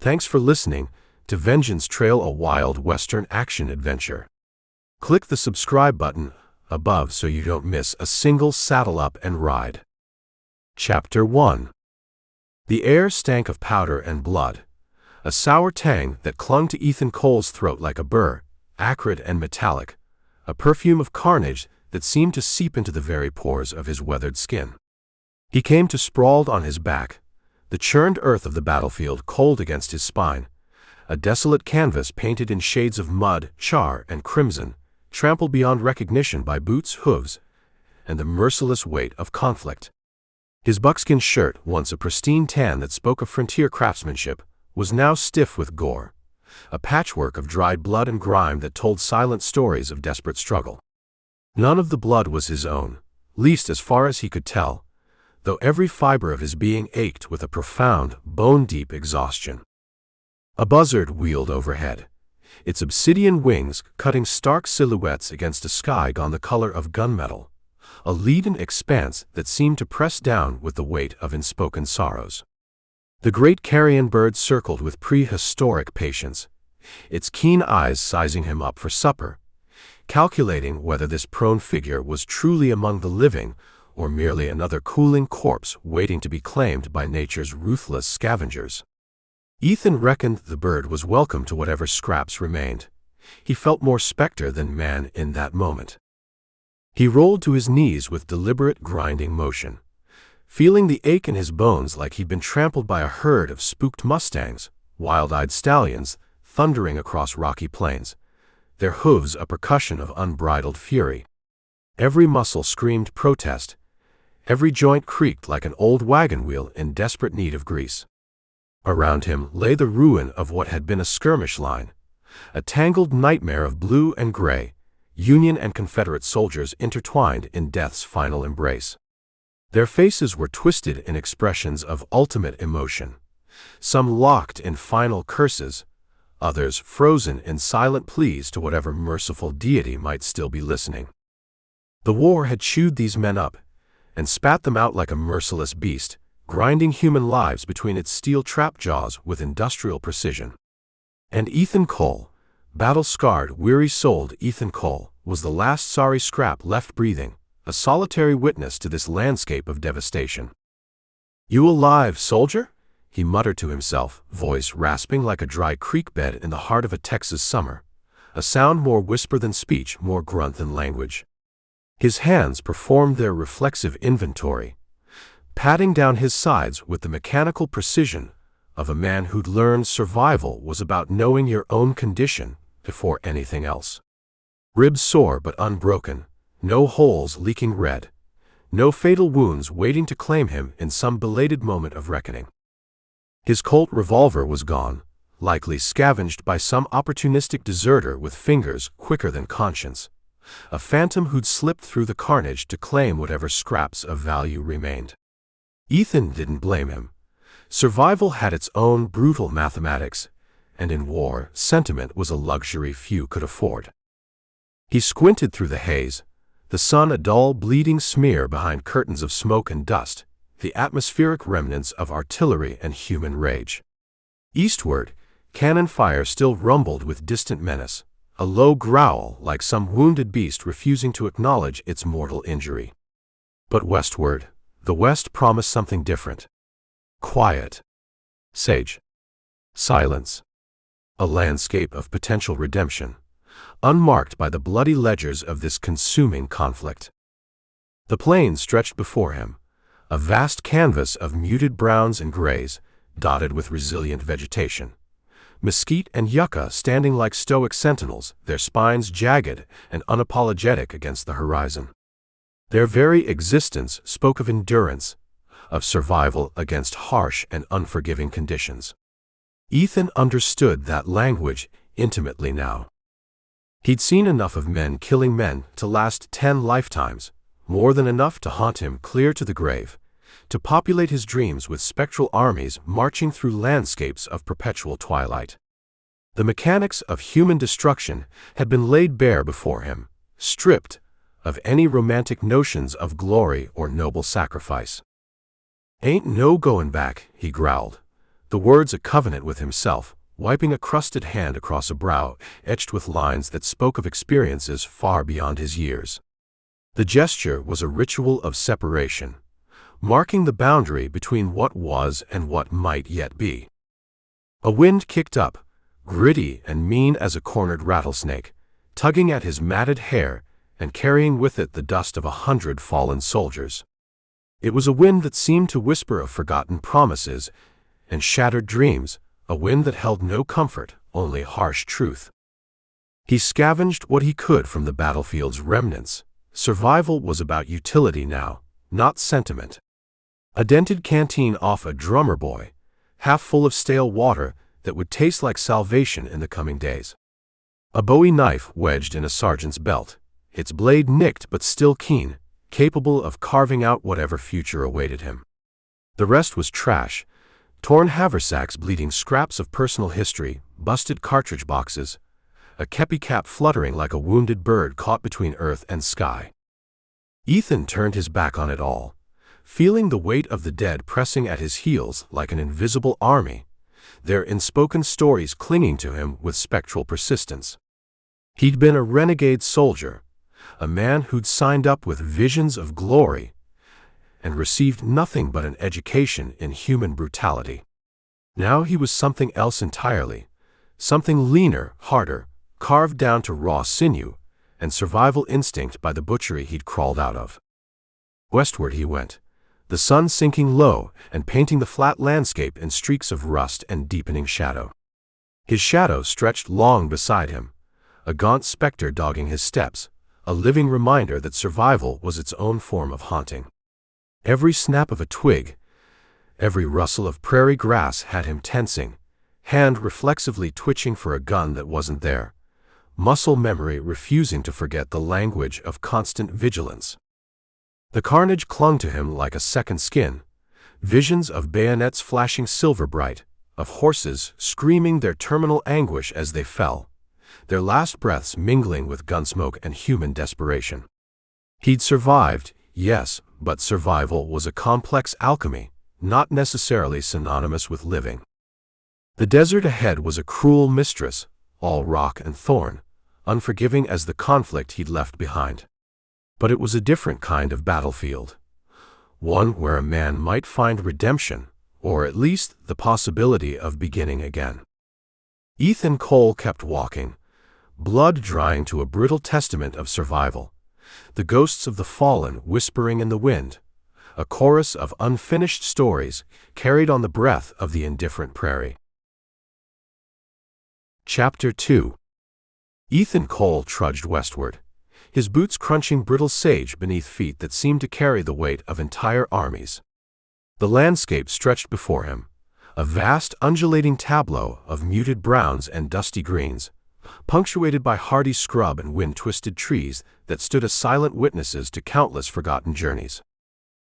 Thanks for listening to Vengeance Trail, a wild Western action adventure. Click the subscribe button above so you don't miss a single saddle up and ride. Chapter 1. The air stank of powder and blood, a sour tang that clung to Ethan Cole's throat like a burr, acrid and metallic, a perfume of carnage that seemed to seep into the very pores of his weathered skin. He came to sprawled on his back, the churned earth of the battlefield cold against his spine, a desolate canvas painted in shades of mud, char, and crimson, trampled beyond recognition by boots, hooves, and the merciless weight of conflict. His buckskin shirt, once a pristine tan that spoke of frontier craftsmanship, was now stiff with gore, a patchwork of dried blood and grime that told silent stories of desperate struggle. None of the blood was his own, least as far as he could tell, though every fiber of his being ached with a profound, bone-deep exhaustion. A buzzard wheeled overhead, its obsidian wings cutting stark silhouettes against a sky gone the color of gunmetal, a leaden expanse that seemed to press down with the weight of unspoken sorrows. The great carrion bird circled with prehistoric patience, its keen eyes sizing him up for supper, calculating whether this prone figure was truly among the living or merely another cooling corpse waiting to be claimed by nature's ruthless scavengers. Ethan reckoned the bird was welcome to whatever scraps remained. He felt more specter than man in that moment. He rolled to his knees with deliberate grinding motion, feeling the ache in his bones like he'd been trampled by a herd of spooked mustangs, wild-eyed stallions, thundering across rocky plains, their hooves a percussion of unbridled fury. Every muscle screamed protest, every joint creaked like an old wagon wheel in desperate need of grease. Around him lay the ruin of what had been a skirmish line, a tangled nightmare of blue and gray, Union and Confederate soldiers intertwined in death's final embrace. Their faces were twisted in expressions of ultimate emotion, some locked in final curses, others frozen in silent pleas to whatever merciful deity might still be listening. The war had chewed these men up and spat them out like a merciless beast, grinding human lives between its steel trap jaws with industrial precision. And Ethan Cole, battle-scarred, weary-souled Ethan Cole, was the last sorry scrap left breathing, a solitary witness to this landscape of devastation. "You alive, soldier?" he muttered to himself, voice rasping like a dry creek bed in the heart of a Texas summer, a sound more whisper than speech, more grunt than language. His hands performed their reflexive inventory, patting down his sides with the mechanical precision of a man who'd learned survival was about knowing your own condition before anything else. Ribs sore but unbroken, no holes leaking red, no fatal wounds waiting to claim him in some belated moment of reckoning. His Colt revolver was gone, likely scavenged by some opportunistic deserter with fingers quicker than conscience, a phantom who'd slipped through the carnage to claim whatever scraps of value remained. Ethan didn't blame him. Survival had its own brutal mathematics, and in war, sentiment was a luxury few could afford. He squinted through the haze, the sun a dull, bleeding smear behind curtains of smoke and dust, the atmospheric remnants of artillery and human rage. Eastward, cannon fire still rumbled with distant menace, a low growl like some wounded beast refusing to acknowledge its mortal injury. But westward, the west promised something different. Quiet. Sage. Silence. A landscape of potential redemption, unmarked by the bloody ledgers of this consuming conflict. The plain stretched before him, a vast canvas of muted browns and grays, dotted with resilient vegetation. Mesquite and yucca standing like stoic sentinels, their spines jagged and unapologetic against the horizon. Their very existence spoke of endurance, of survival against harsh and unforgiving conditions. Ethan understood that language intimately now. He'd seen enough of men killing men to last 10 lifetimes, more than enough to haunt him clear to the grave, to populate his dreams with spectral armies marching through landscapes of perpetual twilight. The mechanics of human destruction had been laid bare before him, stripped of any romantic notions of glory or noble sacrifice. "Ain't no going back," he growled, The words a covenant with himself, wiping a crusted hand across a brow etched with lines that spoke of experiences far beyond his years. The gesture was a ritual of separation, marking the boundary between what was and what might yet be. A wind kicked up, gritty and mean as a cornered rattlesnake, tugging at his matted hair and carrying with it the dust of 100 fallen soldiers. It was a wind that seemed to whisper of forgotten promises and shattered dreams, a wind that held no comfort, only harsh truth. He scavenged what he could from the battlefield's remnants. Survival was about utility now, not sentiment. A dented canteen off a drummer boy, half full of stale water that would taste like salvation in the coming days. A Bowie knife wedged in a sergeant's belt, its blade nicked but still keen, capable of carving out whatever future awaited him. The rest was trash, torn haversacks bleeding scraps of personal history, busted cartridge boxes, a kepi cap fluttering like a wounded bird caught between earth and sky. Ethan turned his back on it all, feeling the weight of the dead pressing at his heels like an invisible army, their unspoken stories clinging to him with spectral persistence. He'd been a renegade soldier, a man who'd signed up with visions of glory and received nothing but an education in human brutality. Now he was something else entirely, something leaner, harder, carved down to raw sinew and survival instinct by the butchery he'd crawled out of. Westward he went, the sun sinking low and painting the flat landscape in streaks of rust and deepening shadow. His shadow stretched long beside him, a gaunt specter dogging his steps, a living reminder that survival was its own form of haunting. Every snap of a twig, every rustle of prairie grass had him tensing, hand reflexively twitching for a gun that wasn't there, muscle memory refusing to forget the language of constant vigilance. The carnage clung to him like a second skin, visions of bayonets flashing silver bright, of horses screaming their terminal anguish as they fell, their last breaths mingling with gunsmoke and human desperation. He'd survived, yes, but survival was a complex alchemy, not necessarily synonymous with living. The desert ahead was a cruel mistress, all rock and thorn, unforgiving as the conflict he'd left behind. But it was a different kind of battlefield, one where a man might find redemption, or at least the possibility of beginning again. Ethan Cole kept walking, blood drying to a brittle testament of survival, the ghosts of the fallen whispering in the wind, a chorus of unfinished stories carried on the breath of the indifferent prairie. Chapter 2. Ethan Cole trudged westward, his boots crunching brittle sage beneath feet that seemed to carry the weight of entire armies. The landscape stretched before him, a vast undulating tableau of muted browns and dusty greens, punctuated by hardy scrub and wind-twisted trees that stood as silent witnesses to countless forgotten journeys.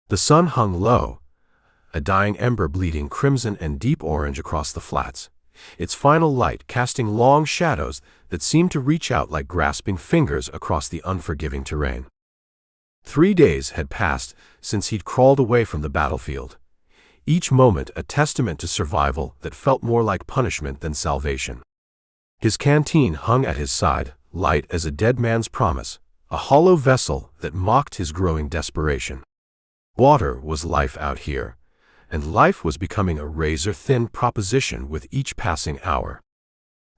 The sun hung low, a dying ember bleeding crimson and deep orange across the flats, its final light casting long shadows that seemed to reach out like grasping fingers across the unforgiving terrain. 3 days had passed since he'd crawled away from the battlefield, each moment a testament to survival that felt more like punishment than salvation. His canteen hung at his side, light as a dead man's promise, a hollow vessel that mocked his growing desperation. Water was life out here, and life was becoming a razor-thin proposition with each passing hour.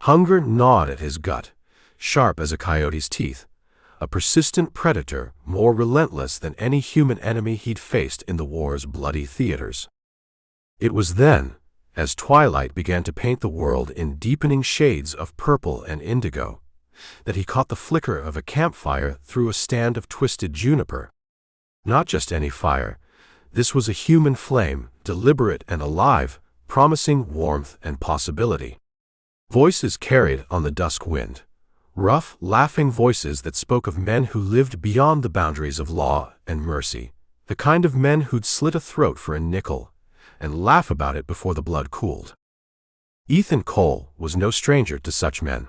Hunger gnawed at his gut, sharp as a coyote's teeth, a persistent predator more relentless than any human enemy he'd faced in the war's bloody theaters. It was then, as twilight began to paint the world in deepening shades of purple and indigo, that he caught the flicker of a campfire through a stand of twisted juniper. Not just any fire, this was a human flame, deliberate and alive, promising warmth and possibility. Voices carried on the dusk wind, rough, laughing voices that spoke of men who lived beyond the boundaries of law and mercy, the kind of men who'd slit a throat for a nickel and laugh about it before the blood cooled. Ethan Cole was no stranger to such men.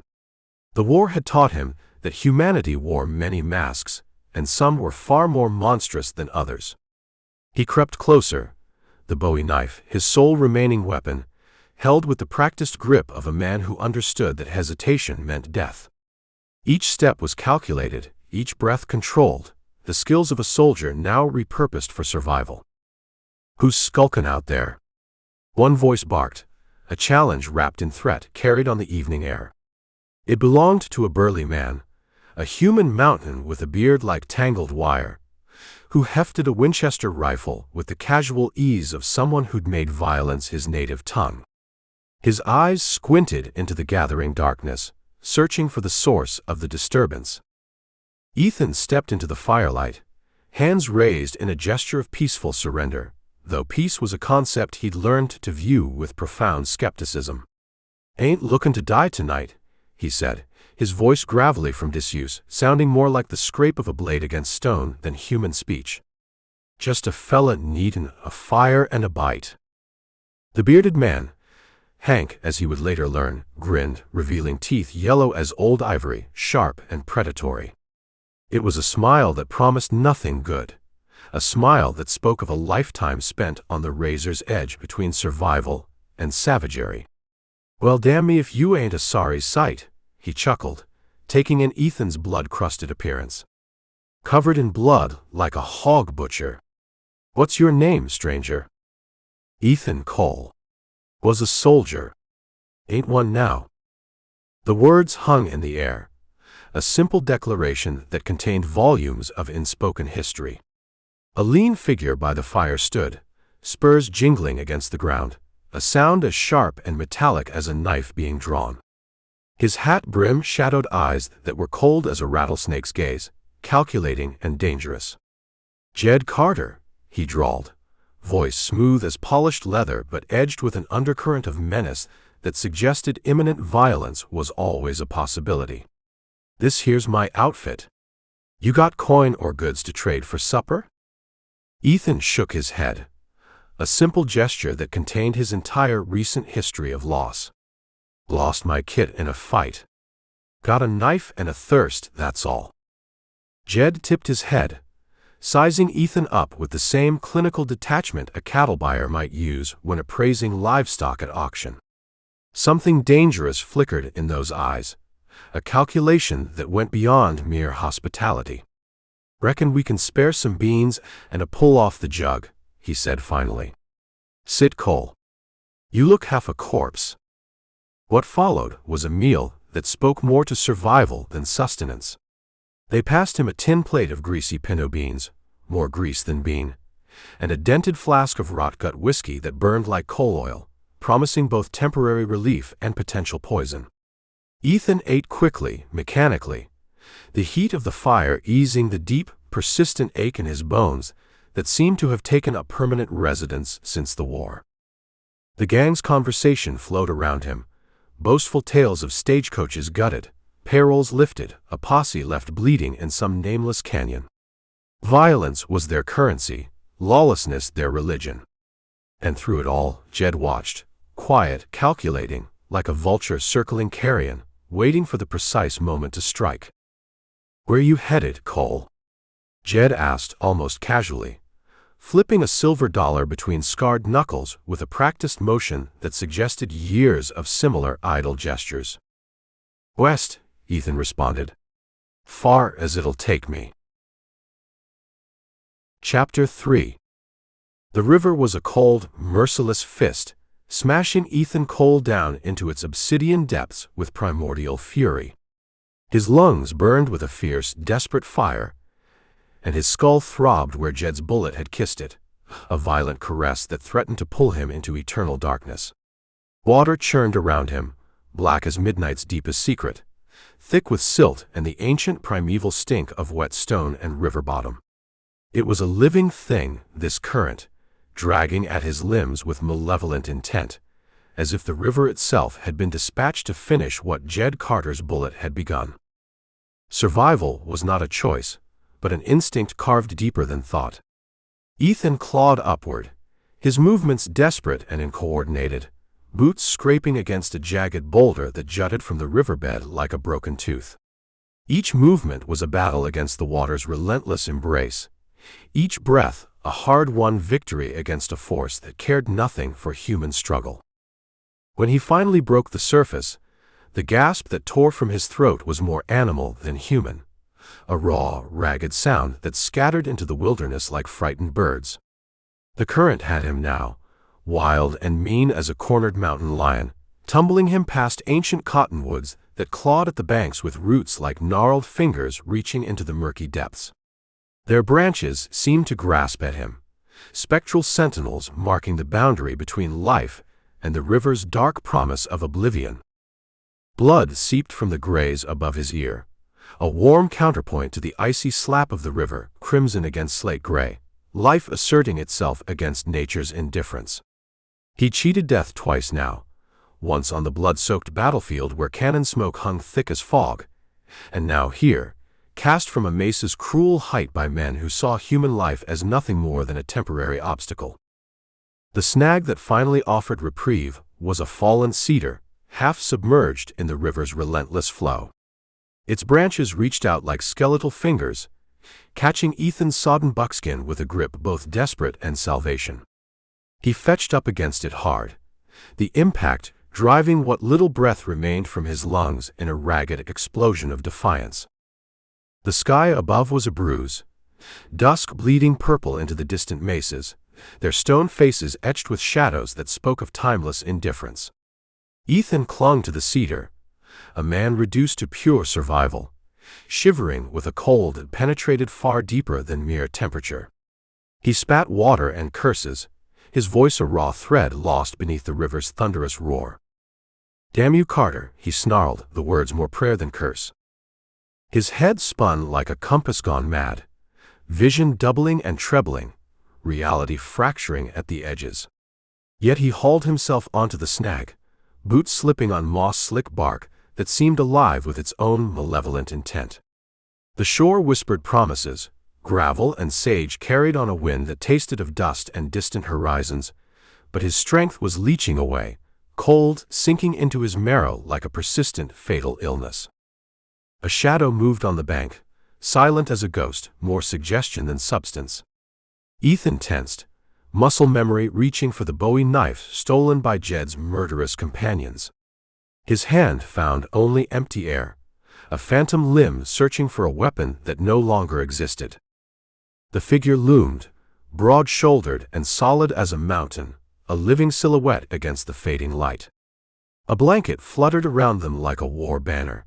The war had taught him that humanity wore many masks, and some were far more monstrous than others. He crept closer, the Bowie knife, his sole remaining weapon, held with the practiced grip of a man who understood that hesitation meant death. Each step was calculated, each breath controlled, the skills of a soldier now repurposed for survival. "Who's skulking out there?" One voice barked, a challenge wrapped in threat carried on the evening air. It belonged to a burly man, a human mountain with a beard like tangled wire, who hefted a Winchester rifle with the casual ease of someone who'd made violence his native tongue. His eyes squinted into the gathering darkness, searching for the source of the disturbance. Ethan stepped into the firelight, hands raised in a gesture of peaceful surrender, though peace was a concept he'd learned to view with profound skepticism. "Ain't looking to die tonight," he said, his voice gravelly from disuse, sounding more like the scrape of a blade against stone than human speech. "Just a fella needin' a fire and a bite." The bearded man, Hank, as he would later learn, grinned, revealing teeth yellow as old ivory, sharp and predatory. It was a smile that promised nothing good, a smile that spoke of a lifetime spent on the razor's edge between survival and savagery. "Well, damn me if you ain't a sorry sight," he chuckled, taking in Ethan's blood-crusted appearance. "Covered in blood like a hog butcher. What's your name, stranger?" Ethan Cole. "Was a soldier. Ain't one now." The words hung in the air, a simple declaration that contained volumes of unspoken history. A lean figure by the fire stood, spurs jingling against the ground, a sound as sharp and metallic as a knife being drawn. His hat brim shadowed eyes that were cold as a rattlesnake's gaze, calculating and dangerous. "Jed Carter," he drawled, voice smooth as polished leather but edged with an undercurrent of menace that suggested imminent violence was always a possibility. "This here's my outfit. You got coin or goods to trade for supper?" Ethan shook his head, a simple gesture that contained his entire recent history of loss. "Lost my kit in a fight. Got a knife and a thirst, that's all." Jed tipped his head, sizing Ethan up with the same clinical detachment a cattle buyer might use when appraising livestock at auction. Something dangerous flickered in those eyes, a calculation that went beyond mere hospitality. "Reckon we can spare some beans and a pull off the jug," he said finally. "Sit, Cole. You look half a corpse." What followed was a meal that spoke more to survival than sustenance. They passed him a tin plate of greasy pinto beans, more grease than bean, and a dented flask of rot-gut whiskey that burned like coal oil, promising both temporary relief and potential poison. Ethan ate quickly, mechanically, the heat of the fire easing the deep, persistent ache in his bones that seemed to have taken up permanent residence since the war. The gang's conversation flowed around him, boastful tales of stagecoaches gutted, payrolls lifted, a posse left bleeding in some nameless canyon. Violence was their currency, lawlessness their religion. And through it all, Jed watched, quiet, calculating, like a vulture circling carrion, waiting for the precise moment to strike. "Where you headed, Cole?" Jed asked almost casually, flipping a silver dollar between scarred knuckles with a practiced motion that suggested years of similar idle gestures. "West," Ethan responded. "Far as it'll take me." Chapter 3. The river was a cold, merciless fist, smashing Ethan Cole down into its obsidian depths with primordial fury. His lungs burned with a fierce, desperate fire, and his skull throbbed where Jed's bullet had kissed it, a violent caress that threatened to pull him into eternal darkness. Water churned around him, black as midnight's deepest secret, thick with silt and the ancient primeval stink of wet stone and river bottom. It was a living thing, this current, dragging at his limbs with malevolent intent, as if the river itself had been dispatched to finish what Jed Carter's bullet had begun. Survival was not a choice, but an instinct carved deeper than thought. Ethan clawed upward, his movements desperate and uncoordinated, boots scraping against a jagged boulder that jutted from the riverbed like a broken tooth. Each movement was a battle against the water's relentless embrace, each breath a hard-won victory against a force that cared nothing for human struggle. When he finally broke the surface, the gasp that tore from his throat was more animal than human, a raw, ragged sound that scattered into the wilderness like frightened birds. The current had him now, wild and mean as a cornered mountain lion, tumbling him past ancient cottonwoods that clawed at the banks with roots like gnarled fingers reaching into the murky depths. Their branches seemed to grasp at him, spectral sentinels marking the boundary between life and the river's dark promise of oblivion. Blood seeped from the graze above his ear, a warm counterpoint to the icy slap of the river, crimson against slate gray, life asserting itself against nature's indifference. He cheated death twice now, once on the blood-soaked battlefield where cannon smoke hung thick as fog, and now here, cast from a mesa's cruel height by men who saw human life as nothing more than a temporary obstacle. The snag that finally offered reprieve was a fallen cedar, half submerged in the river's relentless flow. Its branches reached out like skeletal fingers, catching Ethan's sodden buckskin with a grip both desperate and salvation. He fetched up against it hard, the impact driving what little breath remained from his lungs in a ragged explosion of defiance. The sky above was a bruise, dusk bleeding purple into the distant mesas, their stone faces etched with shadows that spoke of timeless indifference. Ethan clung to the cedar, a man reduced to pure survival, shivering with a cold that penetrated far deeper than mere temperature. He spat water and curses, his voice a raw thread lost beneath the river's thunderous roar. "Damn you, Carter," he snarled, the words more prayer than curse. His head spun like a compass gone mad, vision doubling and trebling, reality fracturing at the edges. Yet he hauled himself onto the snag, boots slipping on moss-slick bark that seemed alive with its own malevolent intent. The shore whispered promises, gravel and sage carried on a wind that tasted of dust and distant horizons, but his strength was leaching away, cold, sinking into his marrow like a persistent, fatal illness. A shadow moved on the bank, silent as a ghost, more suggestion than substance. Ethan tensed, muscle memory reaching for the Bowie knife stolen by Jed's murderous companions. His hand found only empty air, a phantom limb searching for a weapon that no longer existed. The figure loomed, broad-shouldered and solid as a mountain, a living silhouette against the fading light. A blanket fluttered around them like a war banner,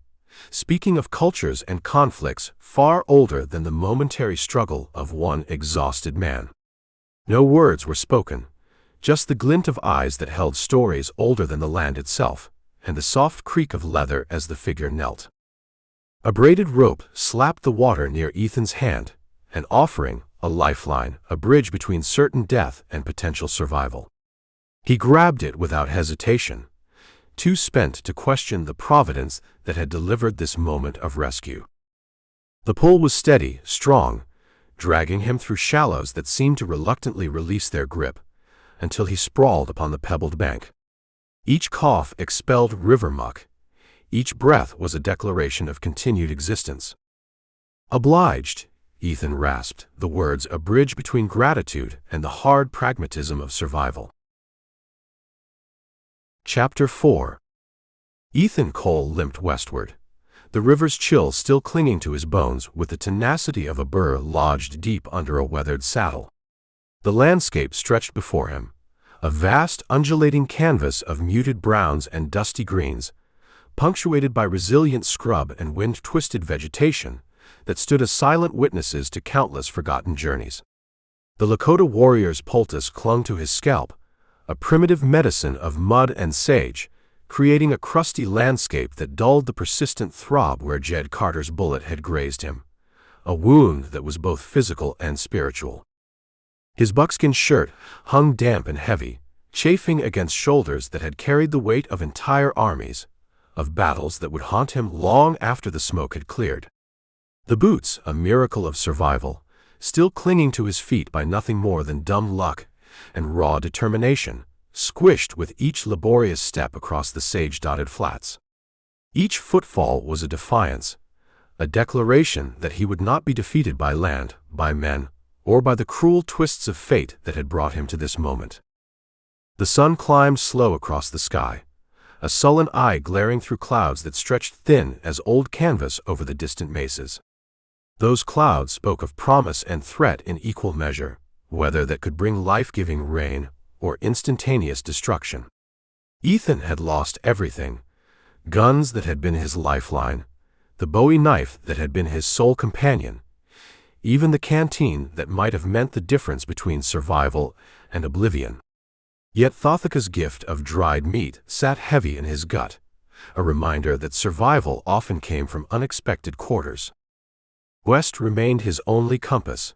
speaking of cultures and conflicts far older than the momentary struggle of one exhausted man. No words were spoken, just the glint of eyes that held stories older than the land itself, and the soft creak of leather as the figure knelt. A braided rope slapped the water near Ethan's hand, an offering, a lifeline, a bridge between certain death and potential survival. He grabbed it without hesitation, too spent to question the providence that had delivered this moment of rescue. The pull was steady, strong, dragging him through shallows that seemed to reluctantly release their grip, until he sprawled upon the pebbled bank. Each cough expelled river muck, each breath was a declaration of continued existence. "Obliged," Ethan rasped, the words a bridge between gratitude and the hard pragmatism of survival. Chapter 4. Ethan Cole limped westward, the river's chill still clinging to his bones with the tenacity of a burr lodged deep under a weathered saddle. The landscape stretched before him, a vast undulating canvas of muted browns and dusty greens, punctuated by resilient scrub and wind-twisted vegetation that stood as silent witnesses to countless forgotten journeys. The Lakota warrior's poultice clung to his scalp, a primitive medicine of mud and sage, creating a crusty landscape that dulled the persistent throb where Jed Carter's bullet had grazed him, a wound that was both physical and spiritual. His buckskin shirt hung damp and heavy, chafing against shoulders that had carried the weight of entire armies, of battles that would haunt him long after the smoke had cleared. The boots, a miracle of survival, still clinging to his feet by nothing more than dumb luck and raw determination, squished with each laborious step across the sage-dotted flats. Each footfall was a defiance, a declaration that he would not be defeated by land, by men, or by the cruel twists of fate that had brought him to this moment. The sun climbed slow across the sky, a sullen eye glaring through clouds that stretched thin as old canvas over the distant mesas. Those clouds spoke of promise and threat in equal measure, weather that could bring life-giving rain or instantaneous destruction. Ethan had lost everything: guns that had been his lifeline, the Bowie knife that had been his sole companion, even the canteen that might have meant the difference between survival and oblivion. Yet Thothika's gift of dried meat sat heavy in his gut, a reminder that survival often came from unexpected quarters. West remained his only compass,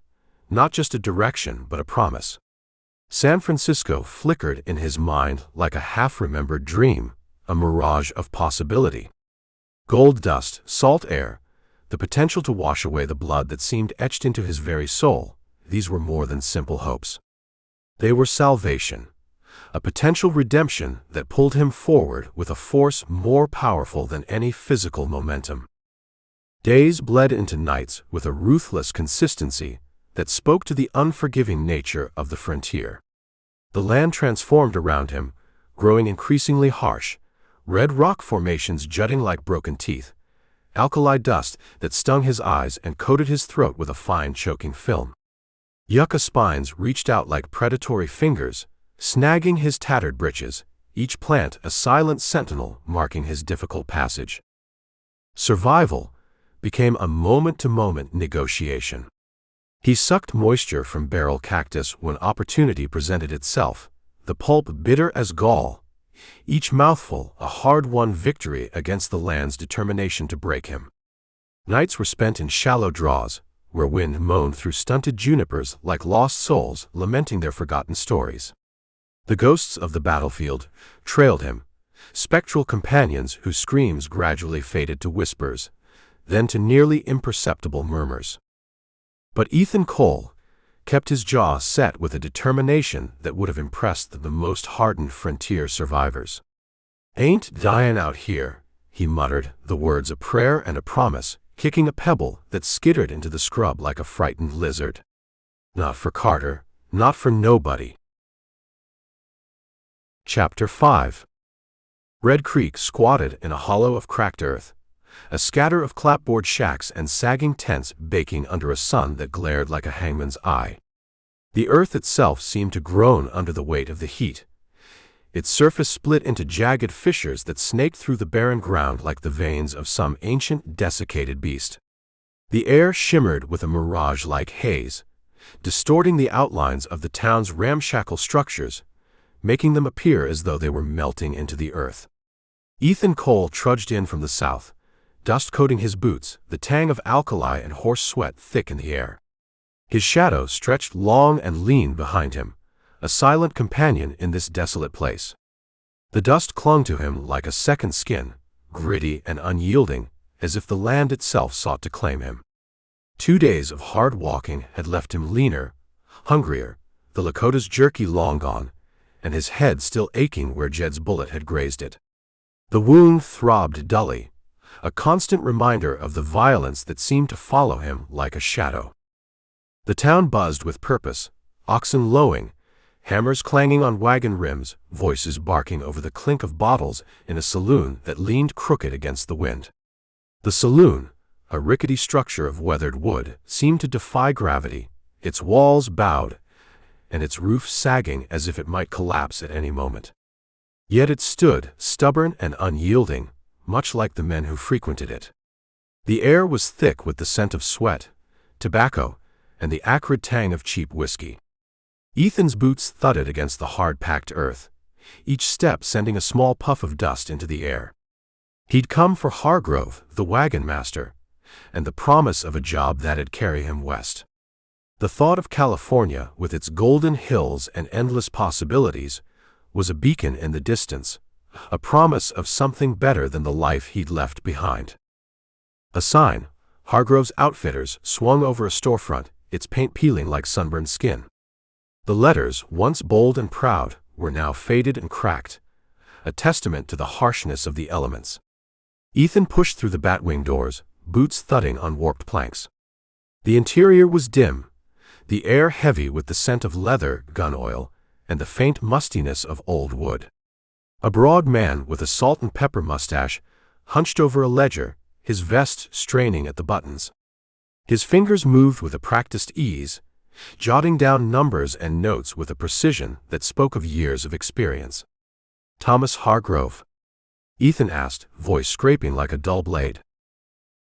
not just a direction but a promise. San Francisco flickered in his mind like a half-remembered dream, a mirage of possibility. Gold dust, salt air, the potential to wash away the blood that seemed etched into his very soul, these were more than simple hopes. They were salvation, a potential redemption that pulled him forward with a force more powerful than any physical momentum. Days bled into nights with a ruthless consistency that spoke to the unforgiving nature of the frontier. The land transformed around him, growing increasingly harsh, red rock formations jutting like broken teeth, alkali dust that stung his eyes and coated his throat with a fine choking film. Yucca spines reached out like predatory fingers, snagging his tattered breeches, each plant a silent sentinel marking his difficult passage. Survival became a moment-to-moment negotiation. He sucked moisture from barrel cactus when opportunity presented itself, the pulp bitter as gall, each mouthful a hard-won victory against the land's determination to break him. Nights were spent in shallow draws, where wind moaned through stunted junipers like lost souls lamenting their forgotten stories. The ghosts of the battlefield trailed him, spectral companions whose screams gradually faded to whispers, then to nearly imperceptible murmurs. But Ethan Cole kept his jaw set with a determination that would have impressed the most hardened frontier survivors. "Ain't dyin' out here," he muttered, the words a prayer and a promise, kicking a pebble that skittered into the scrub like a frightened lizard. Not for Carter, not for nobody. Chapter 5. Red Creek squatted in a hollow of cracked earth, a scatter of clapboard shacks and sagging tents baking under a sun that glared like a hangman's eye. The earth itself seemed to groan under the weight of the heat. Its surface split into jagged fissures that snaked through the barren ground like the veins of some ancient, desiccated beast. The air shimmered with a mirage-like haze, distorting the outlines of the town's ramshackle structures, making them appear as though they were melting into the earth. Ethan Cole trudged in from the south, dust coating his boots, the tang of alkali and horse sweat thick in the air. His shadow stretched long and lean behind him, a silent companion in this desolate place. The dust clung to him like a second skin, gritty and unyielding, as if the land itself sought to claim him. 2 days of hard walking had left him leaner, hungrier, the Lakota's jerky long gone, and his head still aching where Jed's bullet had grazed it. The wound throbbed dully, a constant reminder of the violence that seemed to follow him like a shadow. The town buzzed with purpose, oxen lowing, hammers clanging on wagon rims, voices barking over the clink of bottles in a saloon that leaned crooked against the wind. The saloon, a rickety structure of weathered wood, seemed to defy gravity, its walls bowed, and its roof sagging as if it might collapse at any moment. Yet it stood, stubborn and unyielding, much like the men who frequented it. The air was thick with the scent of sweat, tobacco, and the acrid tang of cheap whiskey. Ethan's boots thudded against the hard-packed earth, each step sending a small puff of dust into the air. He'd come for Hargrove, the wagon master, and the promise of a job that'd carry him west. The thought of California, with its golden hills and endless possibilities, was a beacon in the distance, a promise of something better than the life he'd left behind. A sign, Hargrove's Outfitters, swung over a storefront, its paint peeling like sunburned skin. The letters, once bold and proud, were now faded and cracked, a testament to the harshness of the elements. Ethan pushed through the batwing doors, boots thudding on warped planks. The interior was dim, the air heavy with the scent of leather, gun oil, and the faint mustiness of old wood. A broad man with a salt and pepper mustache hunched over a ledger, his vest straining at the buttons. His fingers moved with a practiced ease, jotting down numbers and notes with a precision that spoke of years of experience. "Thomas Hargrove?" Ethan asked, voice scraping like a dull blade.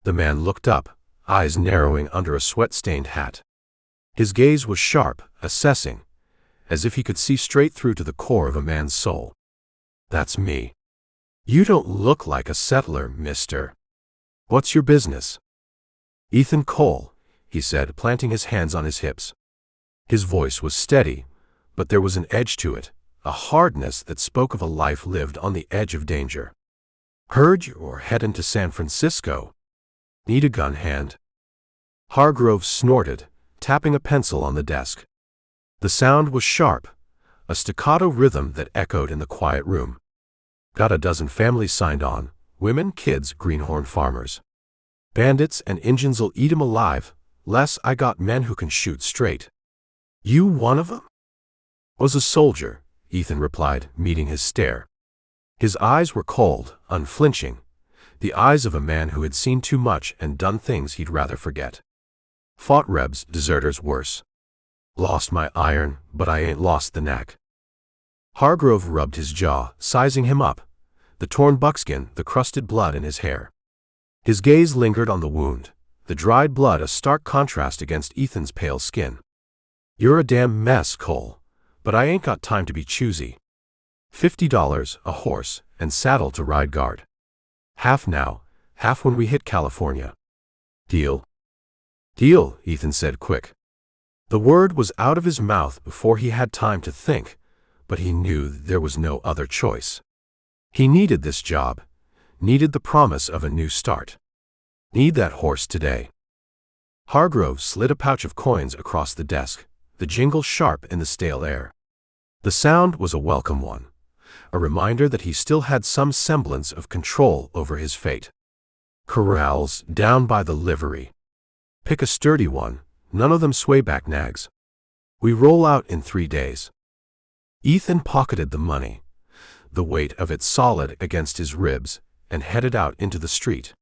The man looked up, eyes narrowing under a sweat-stained hat. His gaze was sharp, assessing, as if he could see straight through to the core of a man's soul. "That's me." "You don't look like a settler, mister. What's your business?" "Ethan Cole," he said, planting his hands on his hips. His voice was steady, but there was an edge to it, a hardness that spoke of a life lived on the edge of danger. "Heard you're heading to San Francisco. Need a gun hand?" Hargrove snorted, tapping a pencil on the desk. The sound was sharp, a staccato rhythm that echoed in the quiet room. "Got a dozen families signed on, women, kids, greenhorn farmers. Bandits and Injuns'll eat 'em alive, less I got men who can shoot straight." "You one of 'em?" "Was a soldier," Ethan replied, meeting his stare. His eyes were cold, unflinching, the eyes of a man who had seen too much and done things he'd rather forget. "Fought rebs, deserters worse. Lost my iron, but I ain't lost the knack." Hargrove rubbed his jaw, sizing him up, the torn buckskin, the crusted blood in his hair. His gaze lingered on the wound, the dried blood a stark contrast against Ethan's pale skin. "You're a damn mess, Cole, but I ain't got time to be choosy. $50, a horse, and saddle to ride guard. Half now, half when we hit California. Deal?" "Deal," Ethan said quick. The word was out of his mouth before he had time to think, but he knew there was no other choice. He needed this job, needed the promise of a new start. Need that horse today. Hargrove slid a pouch of coins across the desk, the jingle sharp in the stale air. The sound was a welcome one, a reminder that he still had some semblance of control over his fate. "Corrals down by the livery. Pick a sturdy one, none of them swayback nags. We roll out in 3 days." Ethan pocketed the money, the weight of it solid against his ribs, and headed out into the street.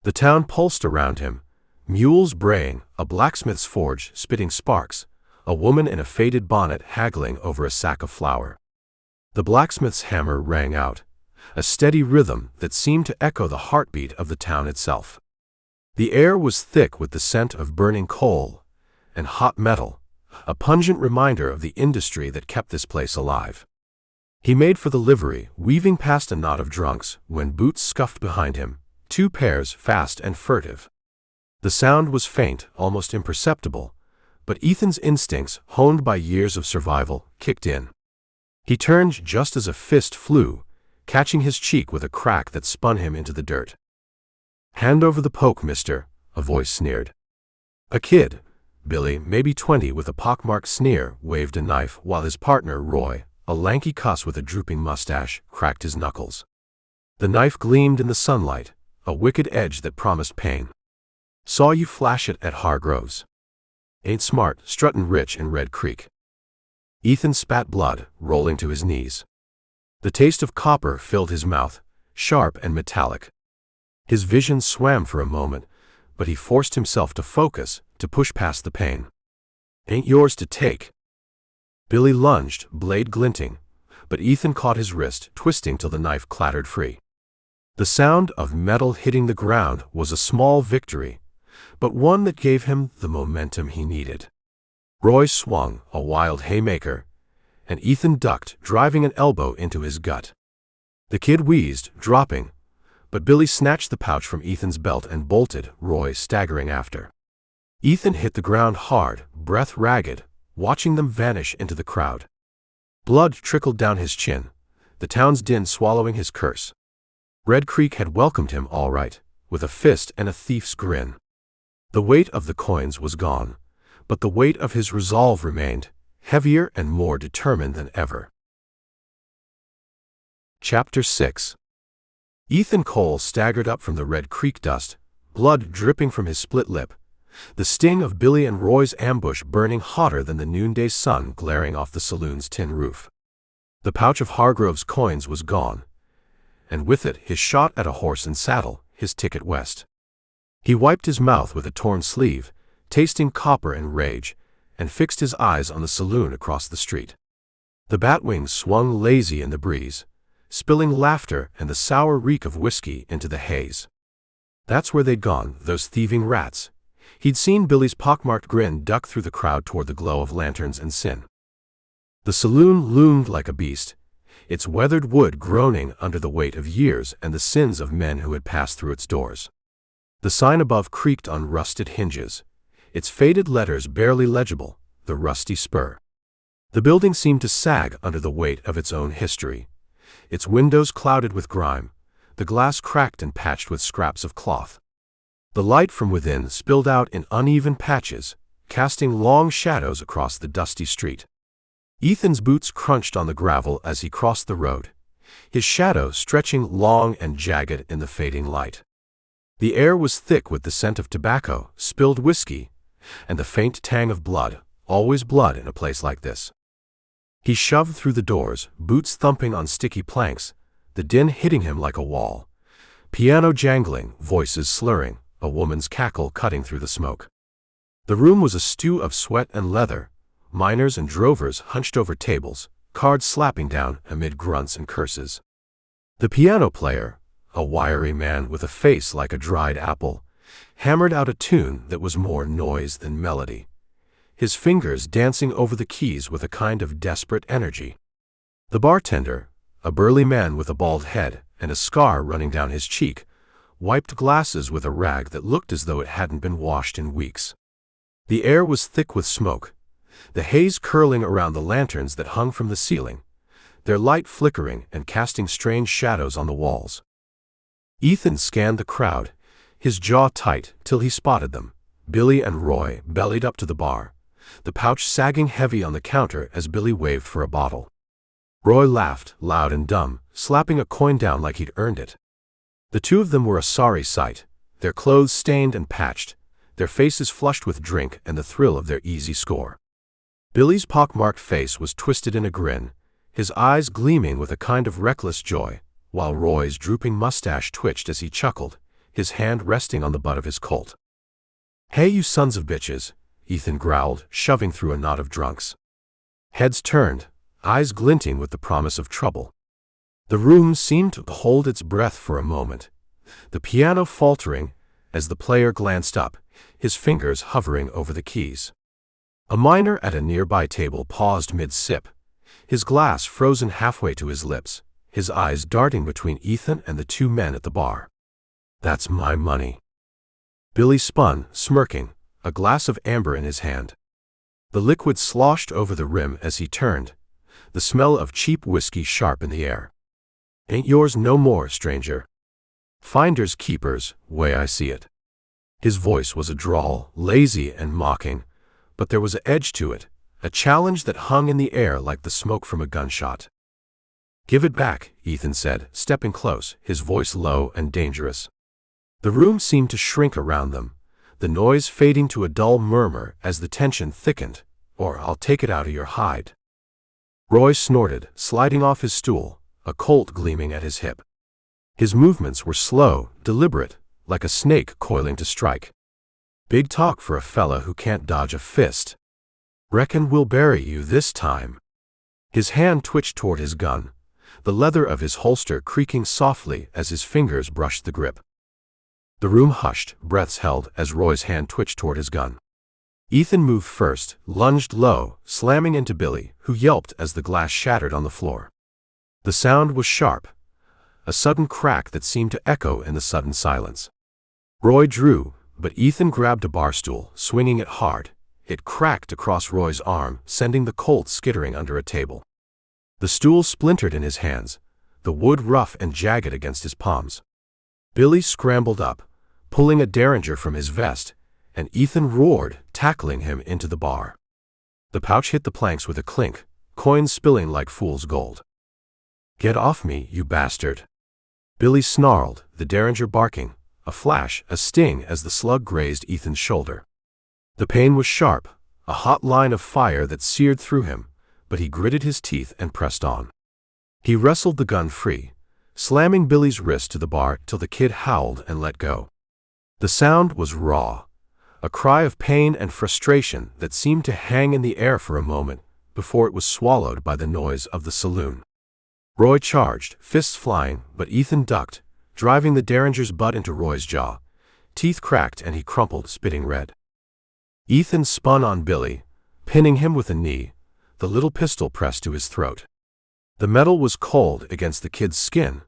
The town pulsed around him, mules braying, a blacksmith's forge spitting sparks, a woman in a faded bonnet haggling over a sack of flour. The blacksmith's hammer rang out, a steady rhythm that seemed to echo the heartbeat of the town itself. The air was thick with the scent of burning coal and hot metal, a pungent reminder of the industry that kept this place alive. He made for the livery, weaving past a knot of drunks, when boots scuffed behind him, 2 pairs fast and furtive. The sound was faint, almost imperceptible, but Ethan's instincts, honed by years of survival, kicked in. He turned just as a fist flew, catching his cheek with a crack that spun him into the dirt. "Hand over the poke, mister," a voice sneered. A kid, Billy, maybe 20, with a pockmarked sneer, waved a knife while his partner, Roy, a lanky cuss with a drooping mustache, cracked his knuckles. The knife gleamed in the sunlight, a wicked edge that promised pain. "Saw you flash it at Hargrove's. Ain't smart, struttin' rich in Red Creek." Ethan spat blood, rolling to his knees. The taste of copper filled his mouth, sharp and metallic. His vision swam for a moment, but he forced himself to focus, to push past the pain. "Ain't yours to take." Billy lunged, blade glinting, but Ethan caught his wrist, twisting till the knife clattered free. The sound of metal hitting the ground was a small victory, but one that gave him the momentum he needed. Roy swung, a wild haymaker, and Ethan ducked, driving an elbow into his gut. The kid wheezed, dropping, but Billy snatched the pouch from Ethan's belt and bolted, Roy staggering after. Ethan hit the ground hard, breath ragged, watching them vanish into the crowd. Blood trickled down his chin, the town's din swallowing his curse. Red Creek had welcomed him all right, with a fist and a thief's grin. The weight of the coins was gone, but the weight of his resolve remained, heavier and more determined than ever. Chapter 6. Ethan Cole staggered up from the Red Creek dust, blood dripping from his split lip, the sting of Billy and Roy's ambush burning hotter than the noonday sun glaring off the saloon's tin roof. The pouch of Hargrove's coins was gone, and with it his shot at a horse and saddle, his ticket west. He wiped his mouth with a torn sleeve, tasting copper and rage, and fixed his eyes on the saloon across the street. The batwings swung lazy in the breeze, spilling laughter and the sour reek of whiskey into the haze. That's where they'd gone, those thieving rats. He'd seen Billy's pockmarked grin duck through the crowd toward the glow of lanterns and sin. The saloon loomed like a beast, its weathered wood groaning under the weight of years and the sins of men who had passed through its doors. The sign above creaked on rusted hinges, its faded letters barely legible, the rusty spur. The building seemed to sag under the weight of its own history, its windows clouded with grime, the glass cracked and patched with scraps of cloth. The light from within spilled out in uneven patches, casting long shadows across the dusty street. Ethan's boots crunched on the gravel as he crossed the road, his shadow stretching long and jagged in the fading light. The air was thick with the scent of tobacco, spilled whiskey, and the faint tang of blood, always blood in a place like this. He shoved through the doors, boots thumping on sticky planks, the din hitting him like a wall. Piano jangling, voices slurring, a woman's cackle cutting through the smoke. The room was a stew of sweat and leather, miners and drovers hunched over tables, cards slapping down amid grunts and curses. The piano player, a wiry man with a face like a dried apple, hammered out a tune that was more noise than melody, his fingers dancing over the keys with a kind of desperate energy. The bartender, a burly man with a bald head and a scar running down his cheek, wiped glasses with a rag that looked as though it hadn't been washed in weeks. The air was thick with smoke, the haze curling around the lanterns that hung from the ceiling, their light flickering and casting strange shadows on the walls. Ethan scanned the crowd, his jaw tight, till he spotted them. Billy and Roy bellied up to the bar, the pouch sagging heavy on the counter as Billy waved for a bottle. Roy laughed, loud and dumb, slapping a coin down like he'd earned it. The two of them were a sorry sight, their clothes stained and patched, their faces flushed with drink and the thrill of their easy score. Billy's pockmarked face was twisted in a grin, his eyes gleaming with a kind of reckless joy, while Roy's drooping mustache twitched as he chuckled, his hand resting on the butt of his Colt. "Hey, you sons of bitches," Ethan growled, shoving through a knot of drunks. Heads turned, eyes glinting with the promise of trouble. The room seemed to hold its breath for a moment, the piano faltering as the player glanced up, his fingers hovering over the keys. A miner at a nearby table paused mid-sip, his glass frozen halfway to his lips, his eyes darting between Ethan and the two men at the bar. "That's my money." Billy spun, smirking, a glass of amber in his hand. The liquid sloshed over the rim as he turned, the smell of cheap whiskey sharp in the air. "Ain't yours no more, stranger. Finders keepers, way I see it." His voice was a drawl, lazy and mocking, but there was an edge to it, a challenge that hung in the air like the smoke from a gunshot. "Give it back," Ethan said, stepping close, his voice low and dangerous. The room seemed to shrink around them, the noise fading to a dull murmur as the tension thickened. "Or I'll take it out of your hide." Roy snorted, sliding off his stool, a Colt gleaming at his hip. His movements were slow, deliberate, like a snake coiling to strike. "Big talk for a fella who can't dodge a fist. Reckon we'll bury you this time." His hand twitched toward his gun, the leather of his holster creaking softly as his fingers brushed the grip. The room hushed, breaths held as Roy's hand twitched toward his gun. Ethan moved first, lunged low, slamming into Billy, who yelped as the glass shattered on the floor. The sound was sharp, a sudden crack that seemed to echo in the sudden silence. Roy drew, but Ethan grabbed a bar stool, swinging it hard. It cracked across Roy's arm, sending the Colt skittering under a table. The stool splintered in his hands, the wood rough and jagged against his palms. Billy scrambled up, pulling a derringer from his vest, and Ethan roared, tackling him into the bar. The pouch hit the planks with a clink, coins spilling like fool's gold. "Get off me, you bastard!" Billy snarled, the derringer barking, a flash, a sting as the slug grazed Ethan's shoulder. The pain was sharp, a hot line of fire that seared through him, but he gritted his teeth and pressed on. He wrestled the gun free, slamming Billy's wrist to the bar till the kid howled and let go. The sound was raw, a cry of pain and frustration that seemed to hang in the air for a moment before it was swallowed by the noise of the saloon. Roy charged, fists flying, but Ethan ducked, driving the Derringer's butt into Roy's jaw. Teeth cracked and he crumpled, spitting red. Ethan spun on Billy, pinning him with a knee, the little pistol pressed to his throat. The metal was cold against the kid's skin,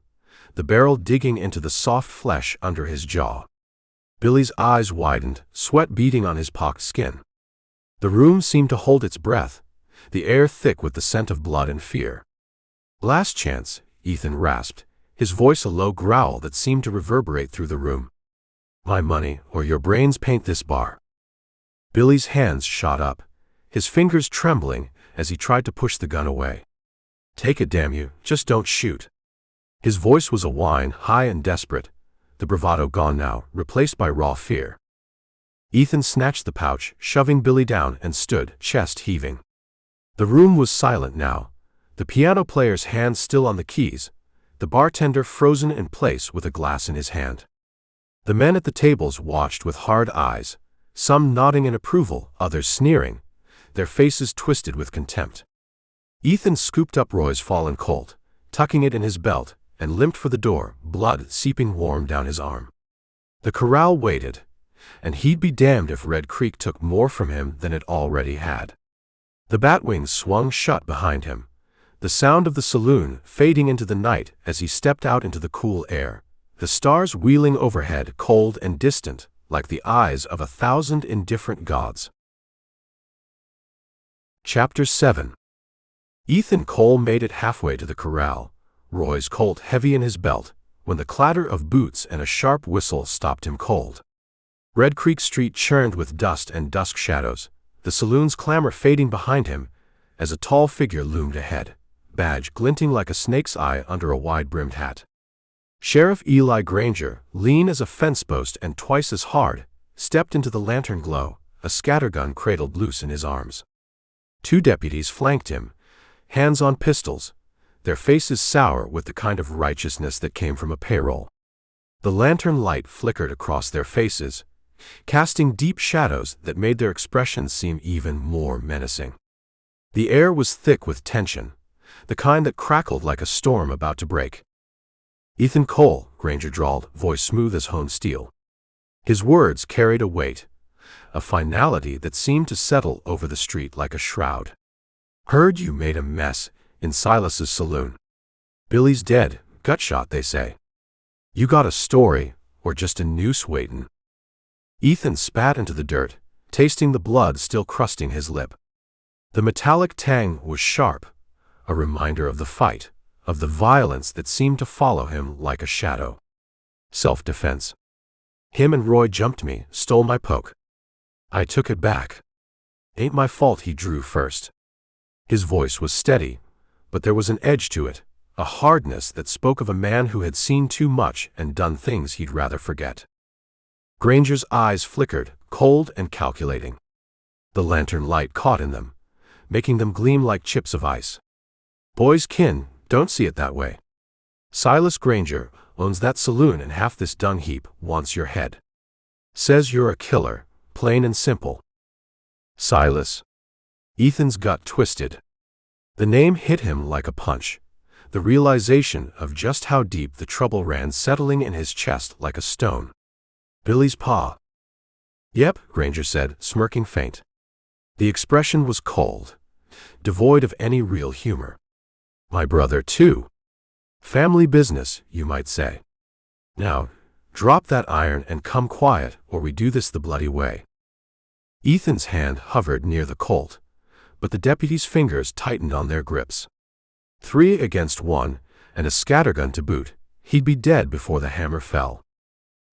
the barrel digging into the soft flesh under his jaw. Billy's eyes widened, sweat beading on his pocked skin. The room seemed to hold its breath, the air thick with the scent of blood and fear. "Last chance," Ethan rasped, his voice a low growl that seemed to reverberate through the room. "My money, or your brains paint this bar." Billy's hands shot up, his fingers trembling as he tried to push the gun away. "Take it, damn you, just don't shoot." His voice was a whine, high and desperate, the bravado gone now, replaced by raw fear. Ethan snatched the pouch, shoving Billy down, and stood, chest heaving. The room was silent now, the piano player's hands still on the keys, the bartender frozen in place with a glass in his hand. The men at the tables watched with hard eyes, some nodding in approval, others sneering, their faces twisted with contempt. Ethan scooped up Roy's fallen Colt, tucking it in his belt, and limped for the door, blood seeping warm down his arm. The corral waited, and he'd be damned if Red Creek took more from him than it already had. The batwings swung shut behind him, the sound of the saloon fading into the night as he stepped out into the cool air, the stars wheeling overhead cold and distant, like the eyes of 1,000 indifferent gods. Chapter 7. Ethan Cole made it halfway to the corral, Roy's Colt heavy in his belt, when the clatter of boots and a sharp whistle stopped him cold. Red Creek Street churned with dust and dusk shadows, the saloon's clamor fading behind him as a tall figure loomed ahead, badge glinting like a snake's eye under a wide-brimmed hat. Sheriff Eli Granger, lean as a fence post and twice as hard, stepped into the lantern glow, a scattergun cradled loose in his arms. 2 deputies flanked him, hands on pistols, their faces sour with the kind of righteousness that came from a payroll. The lantern light flickered across their faces, casting deep shadows that made their expressions seem even more menacing. The air was thick with tension, the kind that crackled like a storm about to break. "Ethan Cole," Granger drawled, voice smooth as honed steel. His words carried a weight, a finality that seemed to settle over the street like a shroud. "Heard you made a mess in Silas's saloon. Billy's dead, gutshot they say. You got a story, or just a noose waitin'?" Ethan spat into the dirt, tasting the blood still crusting his lip. The metallic tang was sharp, a reminder of the fight, of the violence that seemed to follow him like a shadow. "Self-defense. Him and Roy jumped me, stole my poke. I took it back. Ain't my fault he drew first." His voice was steady, but there was an edge to it, a hardness that spoke of a man who had seen too much and done things he'd rather forget. Granger's eyes flickered, cold and calculating. The lantern light caught in them, making them gleam like chips of ice. "Boy's kin, don't see it that way. Silas Granger owns that saloon and half this dung heap wants your head. Says you're a killer, plain and simple." "Silas." Ethan's gut twisted. The name hit him like a punch, the realization of just how deep the trouble ran settling in his chest like a stone. "Billy's pa." "Yep," Granger said, smirking faint. The expression was cold, devoid of any real humor. "My brother, too. Family business, you might say. Now, drop that iron and come quiet, or we do this the bloody way." Ethan's hand hovered near the Colt, but the deputy's fingers tightened on their grips. 3 against 1, and a scattergun to boot, he'd be dead before the hammer fell.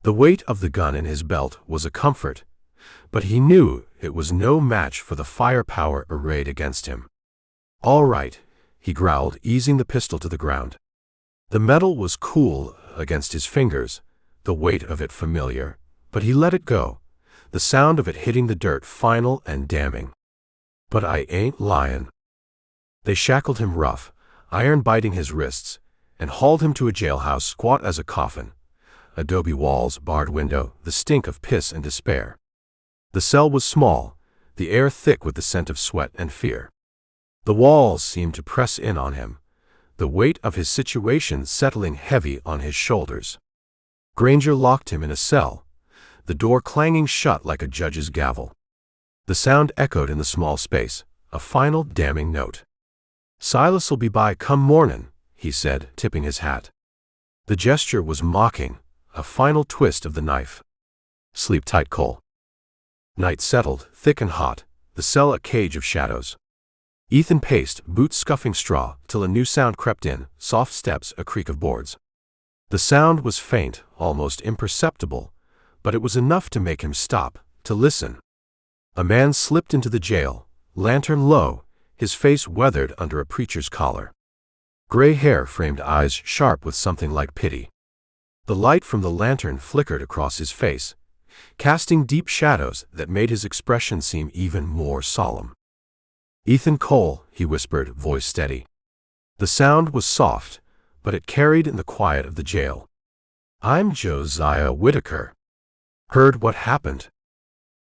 The weight of the gun in his belt was a comfort, but he knew it was no match for the firepower arrayed against him. "All right," he growled, easing the pistol to the ground. The metal was cool against his fingers, the weight of it familiar, but he let it go, the sound of it hitting the dirt final and damning. "But I ain't lyin'." They shackled him rough, iron biting his wrists, and hauled him to a jailhouse squat as a coffin. Adobe walls, barred window, the stink of piss and despair. The cell was small, the air thick with the scent of sweat and fear. The walls seemed to press in on him, the weight of his situation settling heavy on his shoulders. Granger locked him in a cell, the door clanging shut like a judge's gavel. The sound echoed in the small space, a final damning note. "Silas'll be by come mornin'," he said, tipping his hat. The gesture was mocking, a final twist of the knife. "Sleep tight, Cole." Night settled, thick and hot, the cell a cage of shadows. Ethan paced, boots scuffing straw, till a new sound crept in, soft steps, a creak of boards. The sound was faint, almost imperceptible, but it was enough to make him stop, to listen. A man slipped into the jail, lantern low, his face weathered under a preacher's collar. Gray hair framed eyes sharp with something like pity. The light from the lantern flickered across his face, casting deep shadows that made his expression seem even more solemn. "Ethan Cole," he whispered, voice steady. The sound was soft, but it carried in the quiet of the jail. "I'm Josiah Whitaker. Heard what happened?"